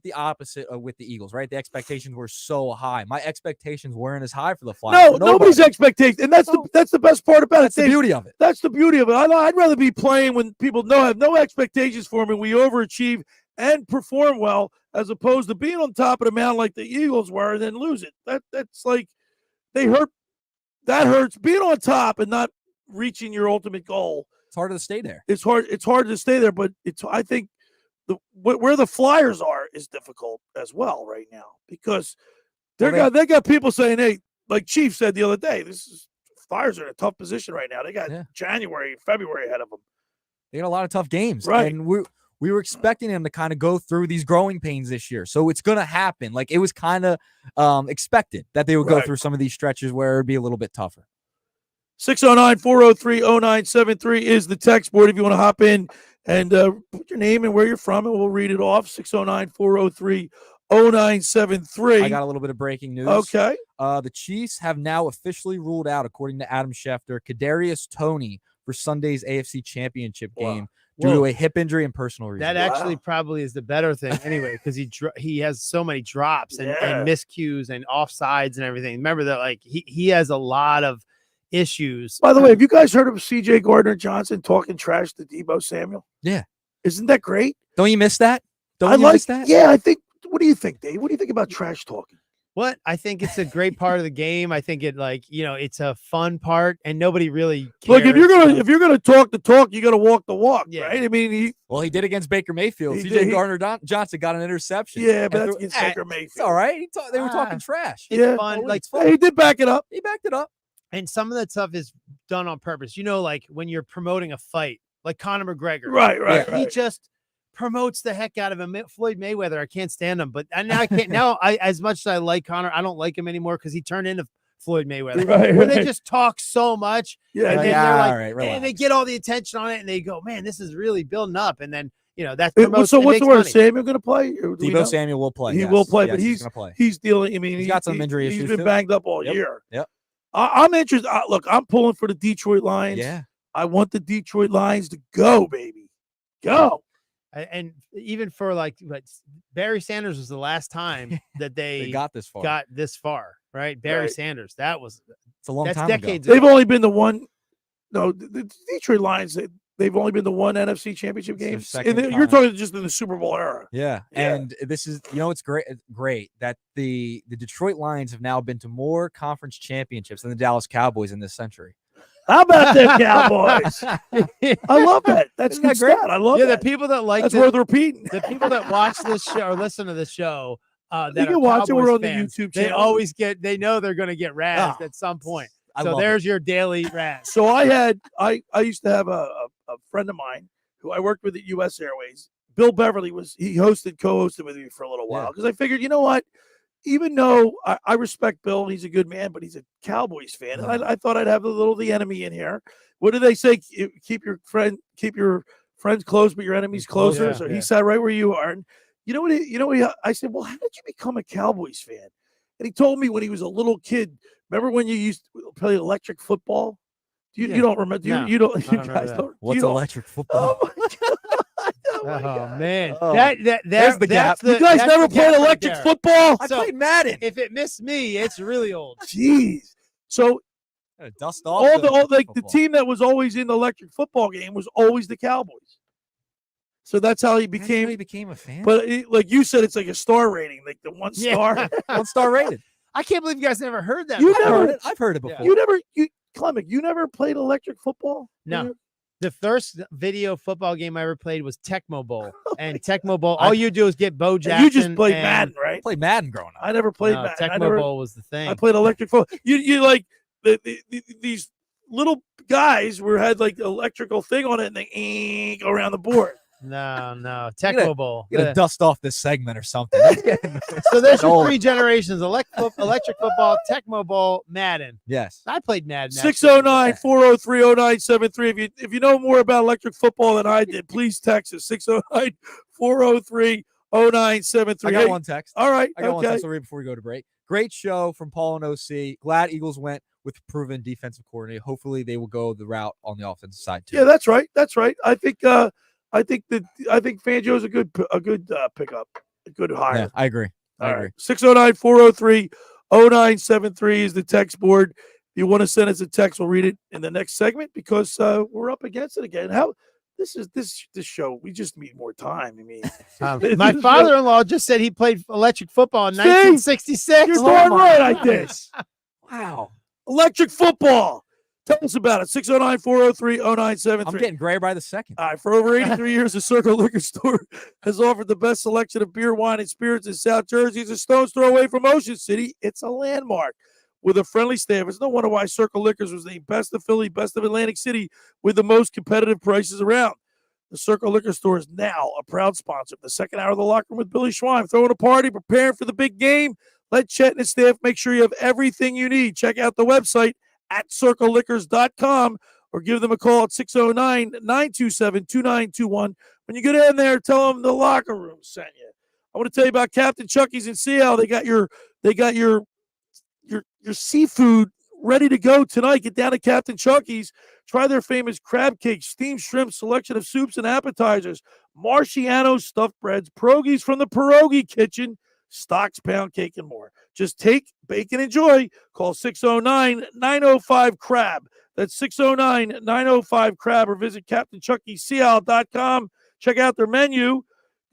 the opposite with the Eagles, right? The expectations were so high. My expectations weren't as high for the Flyers. No, nobody's expectation, and that's the best part about it. That's the beauty of it. That's the beauty of it. I'd rather be playing when people have no expectations for me. We overachieve and perform well, as opposed to being on top of the mountain like the Eagles were and then lose it. That's like they hurt. That hurts. Being on top and not reaching your ultimate goal. It's harder to stay there. It's hard to stay there, but I think where the Flyers are is difficult as well right now because they got people saying, hey, like Chief said the other day, Flyers are in a tough position right now. They got January and February ahead of them. They got a lot of tough games, right? And we were expecting them to kind of go through these growing pains this year, so it's gonna happen. It was kind of expected that they would go through some of these stretches where it'd be a little bit tougher. 609-403-0973 is the text board if you want to hop in and put your name and where you're from, and we'll read it off. 609-403-0973. 0973. I got a little bit of breaking news. Okay. The Chiefs have now officially ruled out, according to Adam Schefter, Kadarius Toney for Sunday's AFC Championship game due to a hip injury and personal reasons. That actually probably is the better thing anyway, because he has so many drops and miscues and offsides and everything. Remember that, like he has a lot of issues. By the way, have you guys heard of C.J. Gardner-Johnson talking trash to Deebo Samuel? Yeah. Isn't that great? Don't you miss that? Miss that? Yeah, I think. What do you think, Dave? What do you think about trash talking? What? I think it's a great part of the game. I think it, it's a fun part, and nobody really cares. Look, if you're gonna talk the talk, you got to walk the walk, right? I mean, he did against Baker Mayfield. CJ Gardner-Johnson got an interception. Yeah, but that's against Baker Mayfield. It's all right. They were talking trash. It's fun. He did back it up. He backed it up. And some of that stuff is done on purpose. Like when you're promoting a fight, like Conor McGregor. Right. He just promotes the heck out of him. Floyd Mayweather, I can't stand him, but now I can't. Now, as much as I like Conor, I don't like him anymore because he turned into Floyd Mayweather. Where they just talk so much, and then they're like, and they get all the attention on it, and they go, "Man, this is really building up." And then that promotes. So what's the word? Money. Samuel going to play? Deebo Samuel will play. He will play, but he's going to play. He's dealing. I mean, he's got some injury issues. He's been banged up all year. Yep. I'm interested. Look, I'm pulling for the Detroit Lions. Yeah. I want the Detroit Lions to go, baby. Go. And even for Barry Sanders was the last time that they got this far. Right? Barry Sanders. It's a long time decades ago. They've only been the one. No, the Detroit Lions. They've only been the one NFC Championship game. You're talking just in the Super Bowl era. Yeah. And this is, it's great that the Detroit Lions have now been to more conference championships than the Dallas Cowboys in this century. How about them Cowboys? I love that. That's Isn't that great. great? I love the that. people that like that's worth repeating. The people that watch this show or listen to this show, that you are can watch it. We're on fans, the YouTube they channel. always they know they're going to get razzed at some point. So there's your daily razz. So I used to have a friend of mine who I worked with at U.S. Airways. Bill Beverly co-hosted with me for a little while because I figured, you know what? Even though I respect Bill, he's a good man, but he's a Cowboys fan, and I thought I'd have the enemy in here. What do they say? Keep your friends close, but your enemies closer. Yeah, so he sat right where you are. And you know what? I said, well, how did you become a Cowboys fan? And he told me when he was a little kid. Remember when you used to play electric football? You don't remember? You don't. What's electric football? Oh my God. Oh man, there's the gap. You guys never played electric football? I played Madden. If it missed me, it's really old. Jeez. So dust off. The team that was always in the electric football game was always the Cowboys. So that's how he became a fan. But like you said, it's like a star rating, like the 1 star, 1 star rated. I can't believe you guys never heard that. I've heard it before. Klemic, you never played electric football? No. The first video football game I ever played was Tecmo Bowl. And Tecmo Bowl, all you do is get Bo Jackson. You just played Madden, right? I played Madden growing up. I never played Madden. Tecmo Bowl was the thing. I played electric football. You like these little guys had like the electrical thing on it and they go around the board. No. Tecmo Bowl. You gotta dust off this segment or something. So there's your 3 generations: electric football, Tecmo Bowl, Madden. Yes. I played Madden. 609-403-0973. If you know more about electric football than I did, please text us. 609-403-0973. I got one text. All right. I got one text. I'll read before we go to break. Great show from Paul and OC. Glad Eagles went with proven defensive coordinator. Hopefully they will go the route on the offensive side too. Yeah, that's right. I think Fangio is a good pickup, a good hire. Yeah, I agree. I agree. 609-403-0973 is the text board. If you want to send us a text, we'll read it in the next segment because we're up against it again. This show, we just need more time. I mean, my father-in-law just said he played electric football in 1966. You're darn right I did. Wow. Electric football. Tell us about it. 609-403-0973. I'm getting gray by the second. All right. For over 83 years, the Circle Liquor Store has offered the best selection of beer, wine, and spirits in South Jersey. It's a stone's throw away from Ocean City. It's a landmark with a friendly staff. It's no wonder why Circle Liquors was named Best of Philly, Best of Atlantic City with the most competitive prices around. The Circle Liquor Store is now a proud sponsor of the second hour of the locker room with Billy Schwein. Throwing a party, preparing for the big game. Let Chet and his staff make sure you have everything you need. Check out the website at circleliquors.com or give them a call at 609-927-2921. When you get in there, tell them the locker room sent you. I want to tell you about Captain Chucky's in Seattle. They got your seafood ready to go tonight. Get down to Captain Chucky's. Try their famous crab cakes, steamed shrimp, selection of soups and appetizers, Marciano stuffed breads, pierogies from the pierogi kitchen, stocks, pound cake, and more. Just take, bake, and enjoy. Call 609-905-CRAB. That's 609-905-CRAB, or visit CaptainChuckySeattle.com. Check out their menu.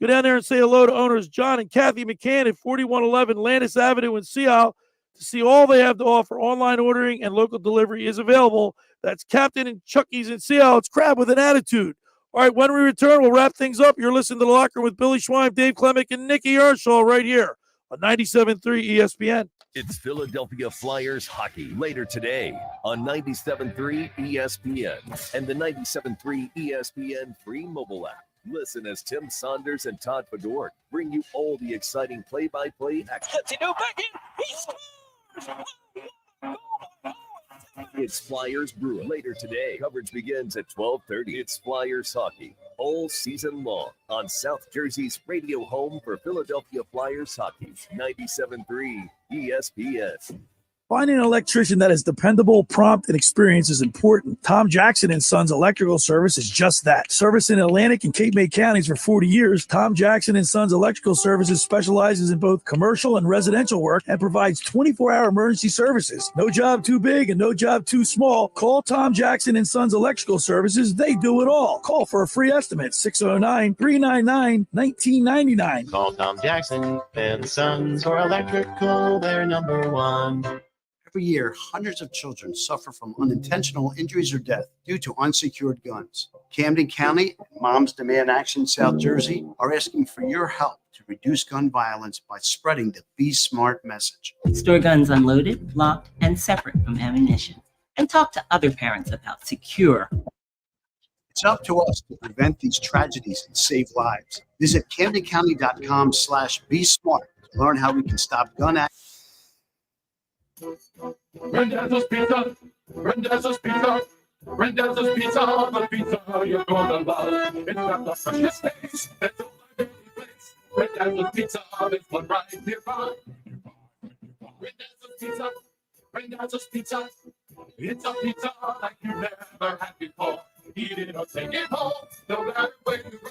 Go down there and say hello to owners John and Kathy McCann at 4111 Landis Avenue in Seattle to see all they have to offer. Online ordering and local delivery is available. That's Captain and Chucky's in Seattle. It's Crab with an attitude. All right, when we return, we'll wrap things up. You're listening to The Locker with Billy Schwein, Dave Klemic, and Nikki Earnshaw right here on 97.3 ESPN. It's Philadelphia Flyers hockey later today on 97.3 ESPN and the 97.3 ESPN free mobile app. Listen as Tim Saunders and Todd Fedor bring you all the exciting play-by-play action. It's Flyers Brewer later today. Coverage begins at 12:30. It's Flyers hockey all season long on South Jersey's radio home for Philadelphia Flyers hockey, 97.3 ESPN. Finding an electrician that is dependable, prompt, and experienced is important. Tom Jackson & Sons Electrical Service is just that. Service in Atlantic and Cape May counties for 40 years, Tom Jackson & Sons Electrical Services specializes in both commercial and residential work and provides 24-hour emergency services. No job too big and no job too small. Call Tom Jackson & Sons Electrical Services. They do it all. Call for a free estimate, 609-399-1999. Call Tom Jackson and Sons for electrical. They're number one. Every year, hundreds of children suffer from unintentional injuries or death due to unsecured guns. Camden County and Moms Demand Action South Jersey are asking for your help to reduce gun violence by spreading the Be Smart message. Store guns unloaded, locked, and separate from ammunition. And talk to other parents about secure. It's up to us to prevent these tragedies and save lives. Visit CamdenCounty.com/Be Smart to learn how we can stop gun accidents. Randazzo's Pizza, Randazzo's Pizza, Randazzo's Pizza, the pizza you're gonna love. It's got the freshest taste, it's a fine place. Randazzo's Pizza, it's one right nearby. Randazzo's Pizza, Randazzo's Pizza, it's a pizza like you never had before. Eat it or take it home, no matter where you go.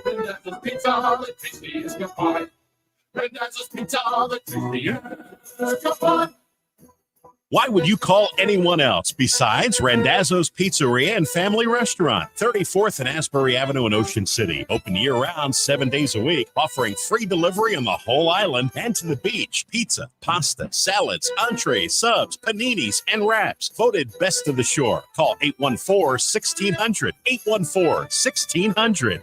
Randazzo's Pizza, the tastiest you'll find. Randazzo's Pizza, the tastiest you'll find. Why would you call anyone else besides Randazzo's Pizzeria and Family Restaurant, 34th and Asbury Avenue in Ocean City. Open year-round, 7 days a week, offering free delivery on the whole island and to the beach. Pizza, pasta, salads, entrees, subs, paninis, and wraps. Voted best of the shore. Call 814-1600. 814-1600.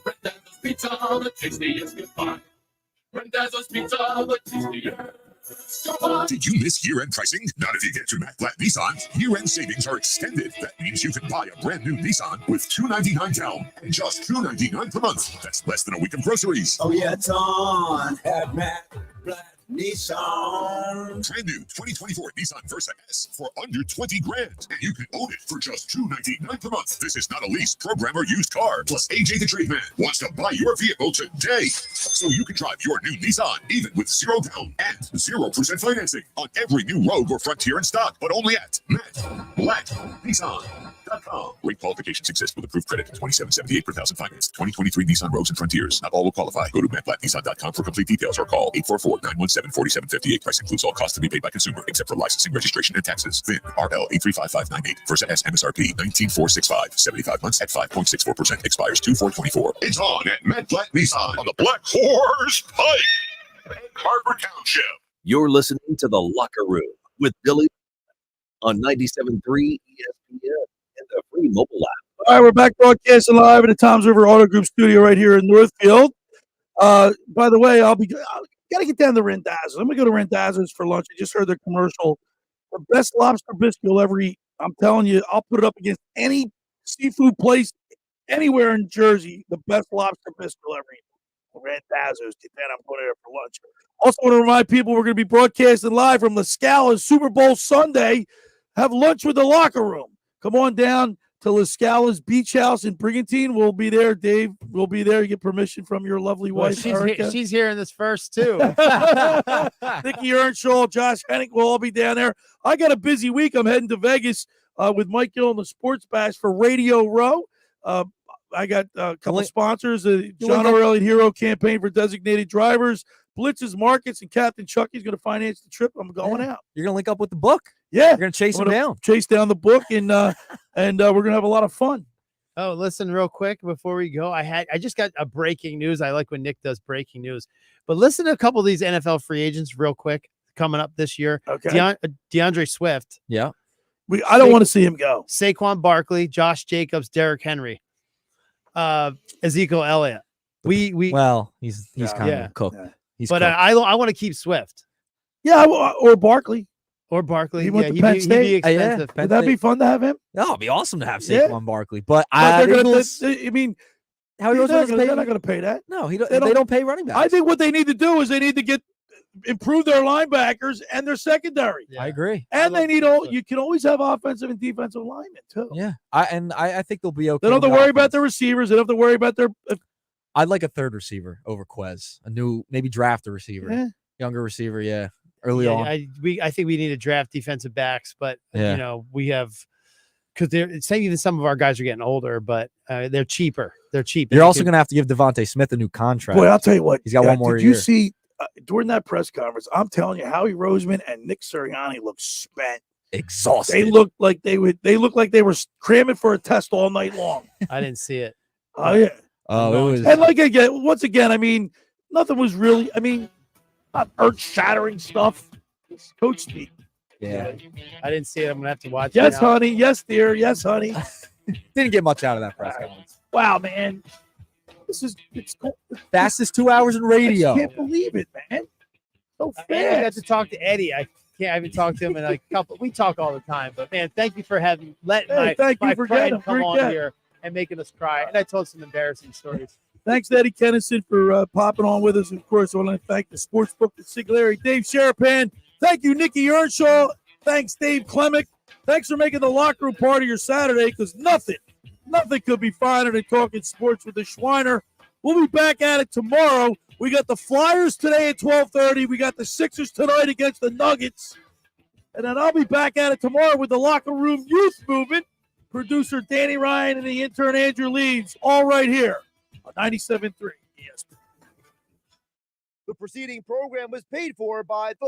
Randazzo's Pizza, the tastiest you find. Randazzo's Pizza, the tastiest. Did you miss year-end pricing? Not if you get to Matt Blatt Nissan. Year-end savings are extended. That means you can buy a brand new Nissan with $299 down and just $299 per month. That's less than a week of groceries. Oh yeah, it's on at Matt Blatt Nissan. Brand new 2024 Nissan Versa S for under 20 grand. And you can own it for just $299 per month. This is not a lease, program, or used car. Plus, AJ the Trade Man wants to buy your vehicle today. So you can drive your new Nissan, even with 0 down and 0% financing on every new Rogue or Frontier in stock, but only at Matt Blatt Nissan.com. Rate qualifications exist with approved credit. $27.78 per thousand finance. 2023 Nissan Rogues and Frontiers. Not all will qualify. Go to MattBlattNissan.com for complete details or call 844-917-4758. Price includes all costs to be paid by consumer, except for licensing, registration, and taxes. VIN RL 835598. Versa S MSRP 19465. 75 months at 5.64%. Expires 2/4/24. It's on at Matt Blatt Nissan on the Black Horse Pike. Harbor Township. You're listening to The Locker Room with Billy on 97.3 ESPN and the free mobile app. All right, we're back broadcasting live at the Toms River Auto Group studio right here in Northfield. By the way, got to get down to Randazzo's. I'm going to go to Randazzo's for lunch. I just heard their commercial. The best lobster biscuit you'll ever eat. I'm telling you, I'll put it up against any seafood place anywhere in Jersey. The best lobster biscuit you'll ever eat. Randazzo's. Then I'm going there for lunch. Also want to remind people we're going to be broadcasting live from La Scala Super Bowl Sunday. Have lunch with The Locker Room. Come on down. to La Scala's Beach House in Brigantine. We'll be there, Dave. We'll be there. You get permission from your lovely Well, wife, Erica. she's hearing this first too. Nikki Earnshaw, Josh Hennick will all be down there. I got a busy week. I'm heading to Vegas with Mike Gill and the Sports Bash for Radio Row. I got a couple of sponsors, John O'Reilly Hero Campaign for Designated Drivers, Blitz's Markets, and Captain Chucky's going to finance the trip. I'm going out. You're going to link up with the book. Yeah. You're going to chase him down. Chase down the book, and we're going to have a lot of fun. Oh, listen, real quick before we go, I just got a breaking news. I like when Nick does breaking news, but listen to a couple of these NFL free agents real quick coming up this year. Okay. DeAndre Swift. Yeah. I don't want to see him go. Saquon Barkley, Josh Jacobs, Derrick Henry, Ezekiel Elliott. Well, he's kind of cooked. Yeah. But I want to keep Swift. Yeah, or Barkley. Or Barkley. He went to he'd Penn be State. expensive. Would that be fun to have him? No, it'd be awesome to have Yeah. Saquon Barkley. But But they're Howie not going to pay that. No, they don't pay running backs. I think what they need to do is they need to improve their linebackers and their secondary. I agree. And they need you can always have offensive and defensive linemen too. Yeah, I think they'll be okay. They don't have to worry about their receivers. They don't have to worry about their. I'd like a third receiver over Quez. A new, maybe draft a receiver, younger receiver. Yeah, early on. I think we need to draft defensive backs, but we have because they're saying even some of our guys are getting older, but they're cheaper. They're cheap. You're also going to have to give Devontae Smith a new contract. Boy, I'll tell you what. He's got one more did year. you see during that press conference? I'm telling you, Howie Roseman and Nick Sirianni looked spent, exhausted. They looked like they were cramming for a test all night long. I didn't see it. Oh yeah. Oh, it was. And once again, I mean, nothing was really. I mean, not earth-shattering stuff. It's coach speak. Yeah. I didn't see it. I'm gonna have to watch. Yes, it now. honey. Yes, dear. Yes, honey. Didn't get much out of that press conference. Wow, man. It's cool. Fastest 2 hours in radio. I can't believe it, man. So fast. I got to talk to Eddie. I haven't talked to him in a couple. We talk all the time, but man, thank you for letting my friend come on here and making us cry. And I told some embarrassing stories. Thanks, Eddie Kennison, for popping on with us. And of course, I want to thank the Sportsbook Consigliere, Dave Sharapan. Thank you, Nikki Earnshaw. Thanks, Dave Klemic. Thanks for making the locker room part of your Saturday, because nothing could be finer than talking sports with the Schweiner. We'll be back at it tomorrow. We got the Flyers today at 12:30. We got the Sixers tonight against the Nuggets. And then I'll be back at it tomorrow with the Locker Room Youth Movement. Producer Danny Ryan and the intern Andrew Leeds, all right here on 97.3 ESPN. The preceding program was paid for by the